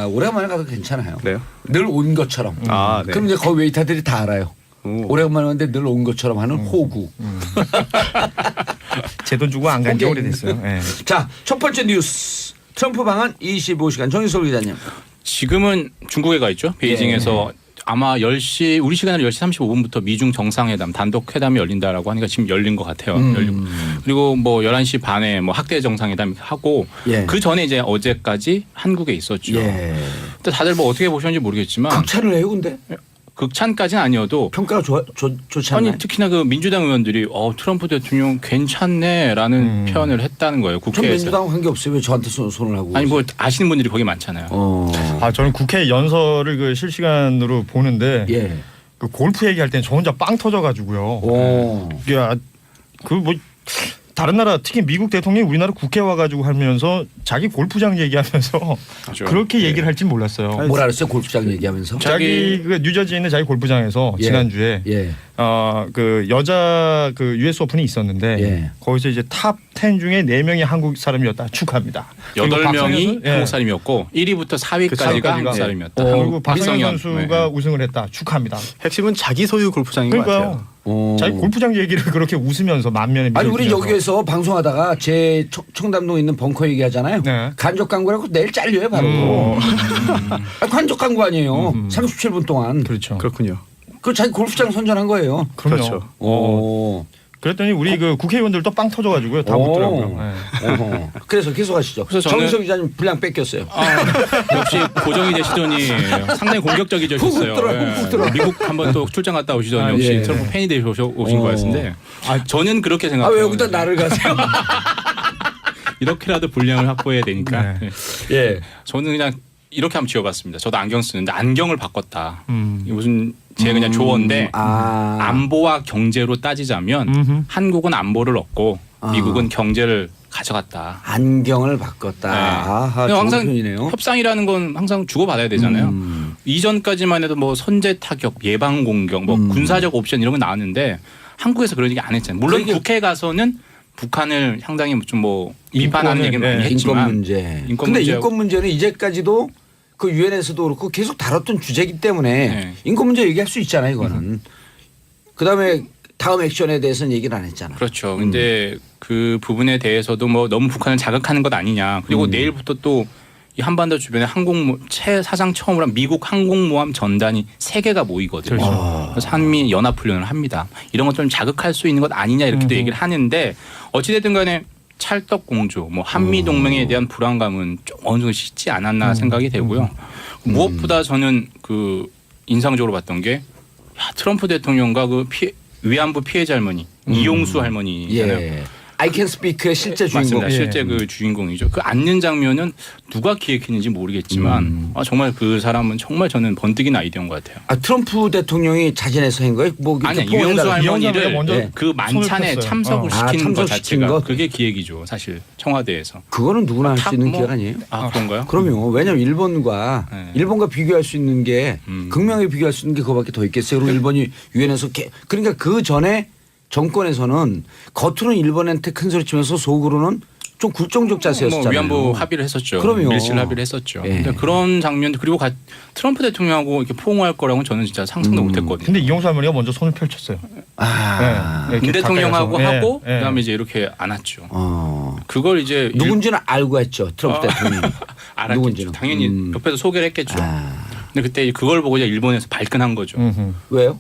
오랜만에 가도 괜찮아요. 그래요? 늘 온 것처럼. 아, 네. 그럼 이제 거기 웨이터들이 다 알아요. 오랜만에 왔는데 늘 온 것처럼 하는 호구. 제 돈 주고 안 간 지 호갱. 오래됐어요. 네. 자, 첫 번째 뉴스. 트럼프 방한 25시간. 정인솔 기자님. 지금은 중국에 가 있죠. 베이징에서 아마 10시 우리 시간으로 10시 35분부터 미중 정상회담 단독 회담이 열린다라고 하니까 지금 열린 것 같아요. 열리고. 그리고 뭐 11시 반에 뭐 학대 정상회담 하고 예. 그 전에 이제 어제까지 한국에 있었죠. 예. 근데 다들 뭐 어떻게 보셨는지 모르겠지만 극찬을 해요, 근데? 극찬까지는 아니어도 평가가 좋지 않나요? 아니 특히나 그 민주당 의원들이 트럼프 대통령 괜찮네라는 표현을 했다는 거예요. 전 국회에서. 민주당 관계 없어요. 왜 저한테 손을 하고. 아니 뭐 아시는 분들이 거기 많잖아요. 저는 국회 연설을 그 실시간으로 보는데 예. 그 골프 얘기할 때는 저 혼자 빵 터져가지고요. 오. 그 뭐 다른 나라 특히 미국 대통령이 우리나라 국회 와가지고 하면서 자기 골프장 얘기하면서 그렇죠. 그렇게 얘기를 할진 몰랐어요. 뭐라 그랬어요? 골프장 얘기하면서. 자기 그 뉴저지에 있는 자기 골프장에서 예. 지난주에 예. 그 여자 그 US 오픈이 있었는데 예. 거기서 이제 탑 10 중에 4명이 한국 사람이었다. 축하합니다. 그리고 8명이 박성현 한국 사람이었고 1위부터 4위까지가 한국 사람이었다. 그리고 박성현 박성현. 선수가 우승을 했다. 축하합니다. 핵심은 자기 소유 골프장인 것 그러니까요. 같아요. 자기 골프장 얘기를 그렇게 웃으면서 만면에 아니 우리 미소를 여기에서 방송하다가 제 청담동에 있는 벙커 얘기하잖아요. 네. 간접 광고라고 내일 잘려요 바로. 간접 광고 아니에요. 37분 동안. 그렇죠. 그렇군요. 그 자기 골프장 선전한 거예요. 그럼요. 그렇죠. 오. 그랬더니 우리 그 국회의원들도 빵 터져가지고요. 다 오. 웃더라고요. 네. 어허. 그래서 계속하시죠. 그래서 저는- 정의석 기자님 분량 뺏겼어요. 역시 고정이 되시더니 상당히 공격적이셨어요. 훅 들어요, 훅 들어요. 미국 한번 또 출장 갔다 오시더니 아, 역시 예. 트럼프 팬이 되셔 오신 것 같은데 저는 그렇게 아 생각해요. 왜 여기다 나를 가세요? 이렇게라도 분량을 확보해야 되니까. 네. 예. 저는 그냥 이렇게 한번 지어봤습니다. 저도 안경 쓰는데 안경을 바꿨다. 음. 이게 무슨 제 그냥 조언인데 아. 안보와 경제로 따지자면 음흠. 한국은 안보를 얻고 아. 미국은 경제를 가져갔다. 안경을 바꿨다. 네. 아하, 근데 좋은 항상 표현이네요. 협상이라는 건 항상 주고받아야 되잖아요. 이전까지만 해도 뭐 선제 타격, 예방 공격, 뭐 군사적 옵션 이런 거 나왔는데 한국에서 그런 얘기 안 했잖아요. 물론 그러니까- 국회 가서는 북한을 상당히 좀 뭐 비판하는 인권을, 얘기는 많이 네. 했지만 인권 문제. 인권 근데 문제하고- 인권 문제는 이제까지도 그 유엔에서도 그렇고 계속 다뤘던 주제이기 때문에 네. 인권 문제 얘기할 수 있잖아요, 이거는. 그다음에 다음 액션에 대해서는 얘기를 안 했잖아. 그렇죠. 근데 그 부분에 대해서도 뭐 너무 북한을 자극하는 것 아니냐. 그리고 내일부터 또 이 한반도 주변에 사상 처음으로 미국 항공모함 전단이 3개가 모이거든요. 그렇죠. 그래서 한미 연합 훈련을 합니다. 이런 것 좀 자극할 수 있는 것 아니냐 이렇게도 얘기를 하는데 어찌됐든 간에 찰떡 공조, 뭐 한미 동맹에 대한 불안감은 좀 어느 정도 식지 않았나 생각이 되고요. 무엇보다 저는 그 인상적으로 봤던 게 트럼프 대통령과 그 위안부 피해자 할머니 이용수 할머니잖아요. 예. I can speak의 실제 주인공. 맞습니다. 실제 그 주인공이죠. 그 앉는 장면은 누가 기획했는지 모르겠지만 정말 그 사람은 정말 저는 번뜩이는 아이디어인 것 같아요. 아, 트럼프 대통령이 자진해서 한 거예요? 뭐 아니 이렇게 이용수 포옹해달라- 할머니를 먼저 네. 그 만찬에 손을 폈어요. 참석을 아, 시키는 것 참석시킨 자체가 것? 그게 기획이죠. 사실 청와대에서. 그거는 누구나 할 수 있는 뭐- 기획 아니에요? 아 그런가요? 그럼요. 왜냐하면 일본과 네. 일본과 비교할 수 있는 게 극명하게 비교할 수 있는 게 그거밖에 더 있겠어요. 그리고 일본이 유엔에서 그러니까 그 전에 정권에서는 겉으로는 일본한테 큰 소리 치면서 속으로는 좀 굴종적 자세였잖아요. 뭐 위안부 합의를 했었죠. 그럼요. 밀실 합의를 했었죠. 예. 근데 그런 장면도 그리고 트럼프 대통령하고 이렇게 포옹할 거라고는 저는 진짜 상상도 못했거든요. 근데 이용수 할머니가 먼저 손을 펼쳤어요. 아. 네. 문 이렇게 대통령하고 가까이서. 하고 네. 그다음에 이제 이렇게 안았죠. 어. 그걸 이제 누군지는 알고 했죠. 트럼프 대통령이. 알았겠죠. 누군지는. 당연히 옆에서 소개를 했겠죠. 아. 근데 그때 그걸 보고 이제 일본에서 발끈한 거죠. 음흠. 왜요?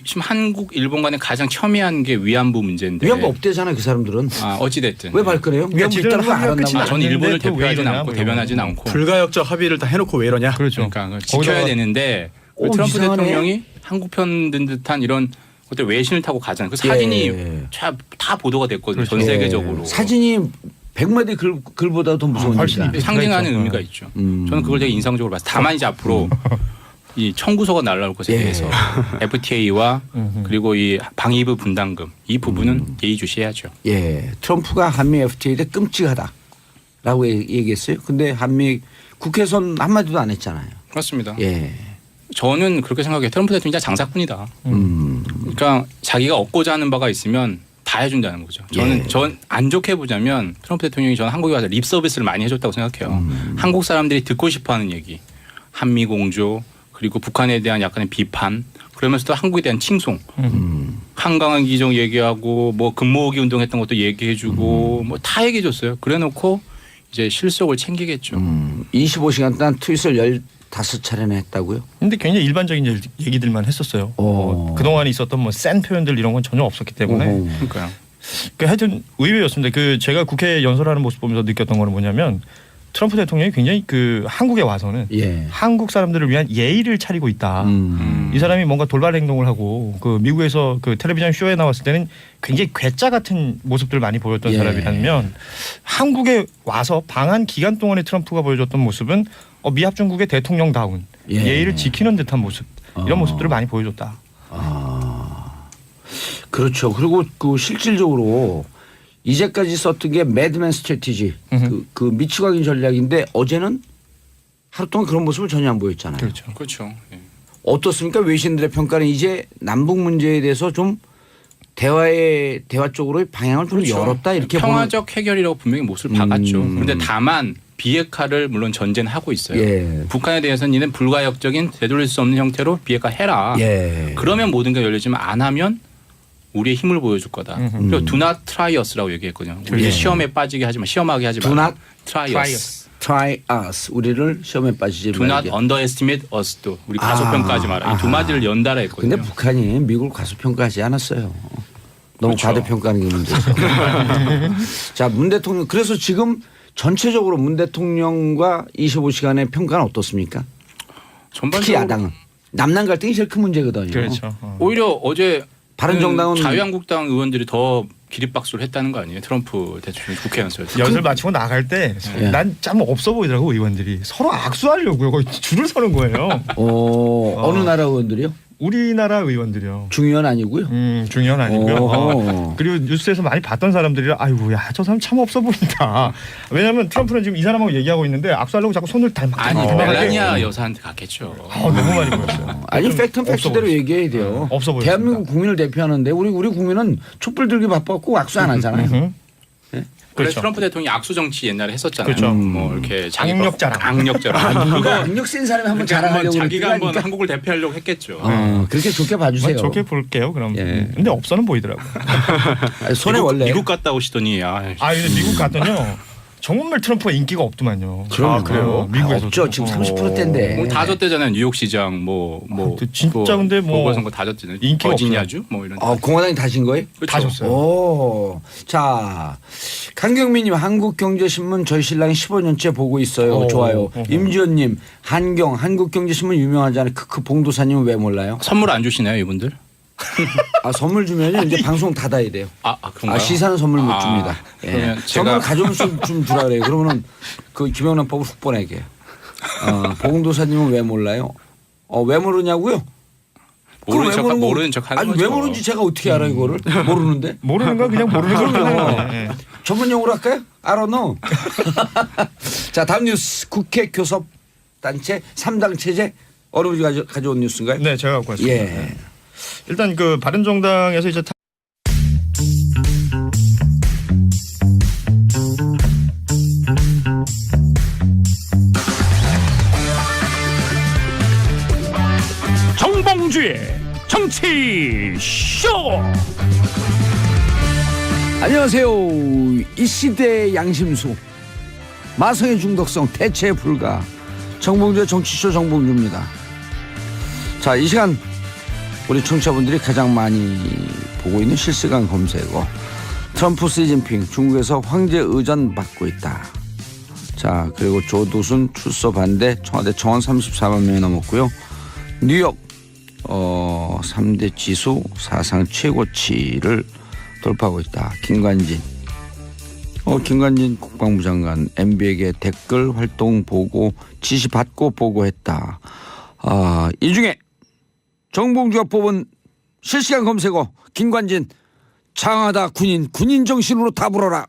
지금 한국 일본 간에 가장 첨예한 게 위안부 문제인데. 위안부 없대잖아요. 그 사람들은. 아 어찌 됐든. 왜 발끈해요? 위안부 있다는 걸 알았나 끝이 보다. 저는 일본을 또왜 대표하진 이러냐, 않고 뭐 대변하진 이런 않고. 불가역적 합의를 다 해놓고 왜 이러냐? 그렇죠. 그러니까 그걸 지켜야 거기다가- 되는데 오, 트럼프 이상하네. 대통령이 한국 편 든 듯한 이런 것들 외신을 타고 가잖아요. 그 사진이 예. 다 보도가 됐거든요. 그렇죠. 전 세계적으로. 사진이 100마디 글보다 더 무서우니까. 훨씬 상징하는 그렇죠. 의미가 있죠. 저는 그걸 되게 인상적으로 봤어요. 다만 이제 앞으로 이 청구서가 날라올 것에 예. 대해서 FTA와 그리고 이 방위부 분담금 이 부분은 예의주시해야죠. 예, 트럼프가 한미 FTA에 대해 끔찍하다라고 얘기했어요. 근데 한미 국회에서는 한마디도 안 했잖아요. 그렇습니다. 예. 저는 그렇게 생각해요. 트럼프 대통령이 진짜 장사꾼이다. 그러니까 자기가 얻고자 하는 바가 있으면 다 해준다는 거죠. 저는 예. 전 안 좋게 보자면 트럼프 대통령이 저는 한국에 와서 립 서비스를 많이 해줬다고 생각해요. 한국 사람들이 듣고 싶어하는 얘기, 한미 공조 그리고 북한에 대한 약간의 비판 그러면서도 한국에 대한 칭송, 한강한 기정 얘기하고 뭐 금모으기 운동했던 것도 얘기해주고 뭐 다 얘기해줬어요. 그래놓고 이제 실속을 챙기겠죠. 25시간 동안 트윗을 15차례나 했다고요? 근데 굉장히 일반적인 얘기들만 했었어요. 그동안 있었던 뭐 센 표현들 이런 건 전혀 없었기 때문에 오호. 그러니까요. 그 하여튼 의외였습니다. 그 제가 국회 연설하는 모습 보면서 느꼈던 거는 뭐냐면 트럼프 대통령이 굉장히 그 한국에 와서는 예. 한국 사람들을 위한 예의를 차리고 있다. 이 사람이 뭔가 돌발 행동을 하고 그 미국에서 그 텔레비전 쇼에 나왔을 때는 굉장히 괴짜 같은 모습들을 많이 보였던 예. 사람이라면 한국에 와서 방한 기간 동안에 트럼프가 보여줬던 모습은 미합중국의 대통령다운 예. 예의를 지키는 듯한 모습. 이런 모습들을 많이 보여줬다. 그렇죠. 그리고 그 실질적으로 이제까지 썼던 게 매드맨 스트래티지 그 미치광이 전략인데 어제는 하루 동안 그런 모습을 전혀 안 보였잖아요. 그렇죠. 그렇죠. 예. 어떻습니까? 외신들의 평가는 이제 남북 문제에 대해서 좀 대화 쪽으로 방향을 좀 그렇죠. 열었다 이렇게 평화적 해결이라고 분명히 못을 박았죠. 그런데 다만 비핵화를 물론 전제는 하고 있어요. 예. 북한에 대해서는 니는 불가역적인 되돌릴 수 없는 형태로 비핵화 해라. 예. 그러면 모든 게 열리지만 안 하면 우리의 힘을 보여줄 거다. 그리고 do not try us라고 얘기했거든요. 우리 예. 시험에 빠지게 하지 마. 시험하게 하지 마. Do not try us. try us 우리를 시험에 빠지지 Do not 말게. underestimate us도 우리 과소평가하지 마라. 이 두 마디를 연달아 했거든요. 근데 북한이 미국을 과소평가하지 않았어요. 너무 그렇죠. 과대평가하는 게 문제죠. 자, 문 대통령 그래서 지금 전체적으로 문 대통령과 25시간의 평가는 어떻습니까? 특히 전반적으로 야당은. 남남 갈등이 제일 큰 문제거든요. 그렇죠. 오히려 어제 바른정당은 자유한국당 의원들이 더 기립박수를 했다는 거 아니에요? 트럼프 대통령 국회의원에서. 연설 마치고 나갈 때 난 참 없어 보이더라고 의원들이 서로 악수하려고요. 거의 줄을 서는 거예요. 어느 나라 의원들이요? 우리나라 의원들이요. 중의원 아니고요. 중요한 아니고요. 오. 그리고 뉴스에서 많이 봤던 사람들이 아이고 야 저 사람 참 없어 보인다. 왜냐하면 트럼프는 지금 이 사람하고 얘기하고 있는데 악수하려고 자꾸 손을 아니 대박하게 멜라니아 여사한테 갔겠죠. 너무 많이 보였어요. 아니 팩트는 없어 팩트대로 보였어요. 얘기해야 돼요. 없어 보였습니다. 대한민국 국민을 대표하는데 우리 국민은 촛불 들기 바빴고 악수 안 하잖아요. 그래 그렇죠. 트럼프 대통령이 악수 정치 옛날에 했었잖아요. 그렇죠. 뭐 이렇게 자기 악력 자랑. 악력 자랑. 누가 악력 센 사람이 한번 자랑하려고 자기가 한번 그러니까. 한국을 대표하려고 했겠죠. 그렇게 좋게 봐주세요. 뭐 좋게 볼게요. 그럼. 예. 근데 없어는 보이더라고요. 아니, 손에 원래 미국 갔다 오시더니 근데 미국 갔더니요. 정말 트럼프가 인기가 없더만요. 그럼요. 그래요? 미국에서 없죠. 지금 30%대인데. 오늘 다 졌대잖아요. 뉴욕시장 진짜 근데 뭐 보궐선거 다 졌잖아요. 인기가 버지니아주 뭐 이런. 공화당이 다신 거예요? 다 줬어요. 오, 자 강경민님 한국경제신문 저희 신랑이 15년째 보고 있어요. 좋아요. 임지연님 한국경제신문 유명하잖아요. 크크 봉도사님은 왜 몰라요? 선물 안 주시나요 이분들? 선물 주면요 이제 방송 닫아야 돼요. 그런가요? 시사는 선물 못 줍니다. 예. 그러면 선물 가져오면 좀 주라 그래요. 그러면은 그 김영란법을 훅 보내게. 봉도사님은 왜 몰라요? 왜 모르냐고요? 모르는 척 하는 아니 거죠. 왜 모르는지 제가 어떻게 알아 이거를? 모르는데? 모르는 건 그냥 모르는 걸 하는 거예요. 전문 용어로 할까요? I don't know. 자 다음 뉴스 국회 교섭 단체 3당 체제 어느 분이 가져온 뉴스인가요? 네, 제가 갖고 왔습니다. 예. 일단 그 바른정당에서 이제 정봉주의 정치 쇼. 안녕하세요. 이 시대의 양심수 마성의 중독성 대체 불가 정봉주의 정치쇼 정봉주입니다. 자, 이 시간 우리 청취자분들이 가장 많이 보고 있는 실시간 검색어 트럼프 시진핑 중국에서 황제 의전 받고 있다. 자, 그리고 조두순 출소 반대 청와대 청원 34만 명이 넘었고요. 뉴욕 3대 지수 사상 최고치를 돌파하고 있다. 김관진 국방부 장관 MB에게 댓글 활동 보고 지시 받고 보고했다. 이 중에 정봉주가 뽑은 실시간 검색어 김관진 장하다 군인 정신으로 다 불어라.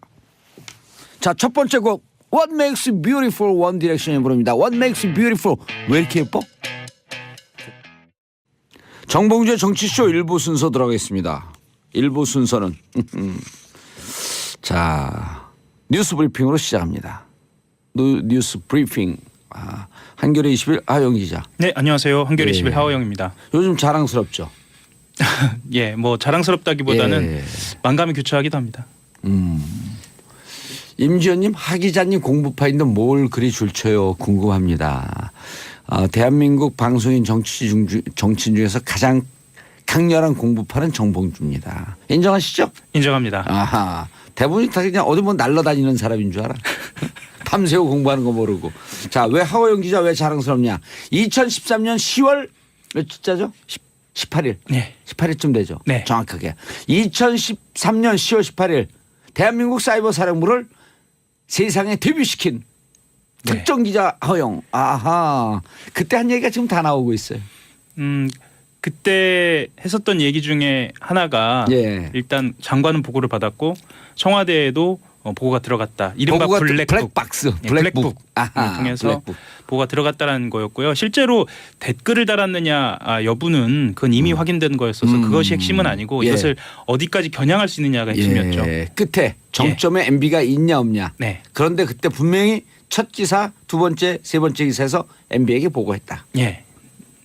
자, 첫 번째 곡 What Makes You Beautiful One Direction이 부릅니다. What Makes You Beautiful 왜 이렇게 예뻐? 정봉주의 정치쇼 1부 순서 들어가겠습니다. 1부 순서는 자 뉴스 브리핑으로 시작합니다. 뉴스 브리핑 한겨레 20일 하영 기자. 네, 안녕하세요. 한겨레 20일 하호영입니다. 요즘 자랑스럽죠. 예, 뭐 자랑스럽다기보다는 예. 만감이 교차하기도 합니다. 임지연님 하 기자님 공부파인데 뭘 그리 줄쳐요 궁금합니다. 대한민국 방송인 정치인 중에서 가장 강렬한 공부파는 정봉주입니다. 인정하시죠? 인정합니다. 아하. 대부분이 다 그냥 어디 뭐 날라다니는 사람인 줄 알아. 밤새고 공부하는 거 모르고. 자, 왜 하호영 기자 왜 자랑스럽냐? 2013년 10월 몇자죠? 18일. 네. 18일쯤 되죠. 네. 정확하게. 2013년 10월 18일 대한민국 사이버 사령부를 세상에 데뷔시킨 네. 특정 기자 하호영. 아하. 그때 한 얘기가 지금 다 나오고 있어요. 그때 했었던 얘기 중에 하나가 예. 일단 장관은 보고를 받았고 청와대에도 보고가 들어갔다. 이른바 보고가 블랙북. 블랙박스, 네, 블랙북. 아하, 통해서 블랙북. 보고가 들어갔다라는 거였고요. 실제로 댓글을 달았느냐 여부는 그건 이미 확인된 거였어서 그것이 핵심은 아니고 예. 이것을 어디까지 겨냥할 수 있느냐가 핵심이었죠. 예. 끝에 정점에 MB가 있냐 없냐. 네. 그런데 그때 분명히 첫 기사, 두 번째, 세 번째 기사에서 MB에게 보고했다. 예.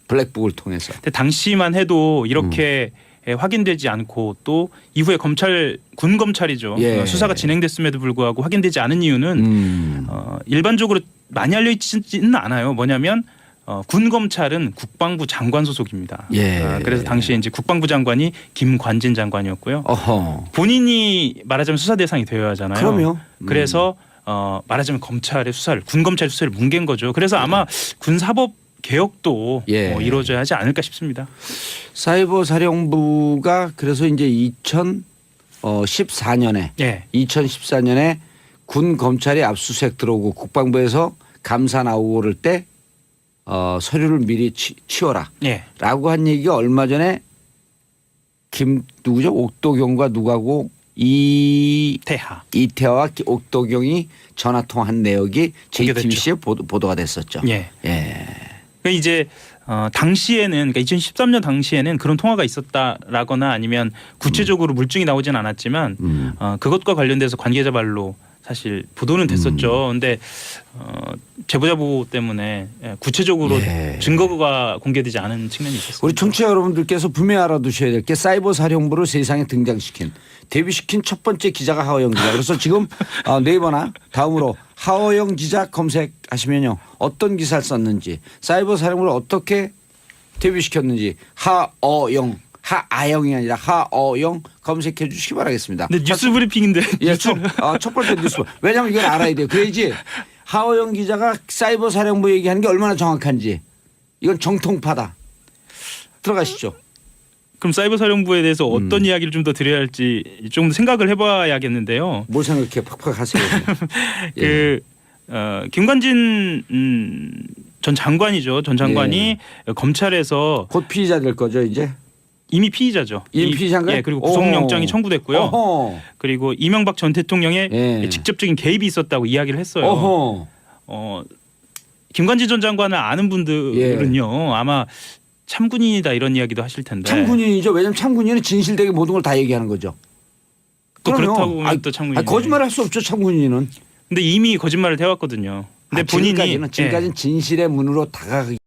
블랙북을 통해서. 근데 당시만 해도 이렇게 확인되지 않고 또 이후에 군 검찰이죠. 예. 수사가 진행됐음에도 불구하고 확인되지 않은 이유는 일반적으로 많이 알려 있지는 않아요. 뭐냐면 군 검찰은 국방부 장관 소속입니다. 예. 그래서 당시에 이제 국방부 장관이 김관진 장관이었고요. 어허. 본인이 말하자면 수사 대상이 되어야 하잖아요. 그럼요. 그래서 말하자면 검찰의 수사를 군 검찰 수사를 뭉갠 거죠. 그래서 아마 군사법 개혁도 예. 이루어져야 하지 않을까 싶습니다. 사이버 사령부가 그래서 이제 2014년에 예. 2014년에 군 검찰이 압수수색 들어오고 국방부에서 감사 나오고 그럴 때 서류를 미리 치워라. 예. 라고 한 얘기가 얼마 전에 누구죠? 옥도경과 누가고 이태화와 옥도경이 전화통화한 내역이 JTBC에 보도가 됐었죠. 예. 예. 그러니까 이제 당시에는 그러니까 2013년 당시에는 그런 통화가 있었다라거나 아니면 구체적으로 물증이 나오진 않았지만 그것과 관련돼서 관계자 말로 사실 보도는 됐었죠. 근데 제보자 보고 때문에 구체적으로 예. 증거가 공개되지 않은 측면이 있었습니다. 우리 청취자 여러분들께서 분명히 알아두셔야 될 게 사이버 사령부를 세상에 등장시킨 데뷔시킨 첫 번째 기자가 하호영 기자. 그래서 지금 네이버나 다음으로 하호영 기자 검색하시면요. 어떤 기사를 썼는지 사이버 사령부를 어떻게 데뷔시켰는지 하아영이 아니라 하어영 검색해 주시기 바라겠습니다. 근데 뉴스 브리핑인데. 예, 첫 번째 뉴스. 왜냐하면 이걸 알아야 돼요. 그래야지 하호영 기자가 사이버 사령부 얘기하는 게 얼마나 정확한지. 이건 정통파다. 들어가시죠. 그럼 사이버 사령부에 대해서 어떤 이야기를 좀 더 드려야 할지 좀 생각을 해봐야겠는데요. 뭘 생각해 팍팍 하세요. 예. 김관진 전 장관이죠. 전 장관이 검찰에서 곧 피의자 될 거죠 이제. 이미 피의자죠. 이미 피의자인가요? 예, 그리고 구속영장이 청구됐고요. 어허. 그리고 이명박 전 대통령의 예. 직접적인 개입이 있었다고 이야기를 했어요. 어허. 김관진 전 장관을 아는 분들은요. 아마 참군인이다 이런 이야기도 하실 텐데. 참군인이죠. 왜냐하면 참군인은 진실되게 모든 걸 다 얘기하는 거죠. 또 그럼요. 그렇다고 보면 또 참군인. 거짓말할 수 없죠 참군인은. 근데 이미 거짓말을 해왔거든요. 근데 본인이 지금까지는 진실의 문으로 다가가기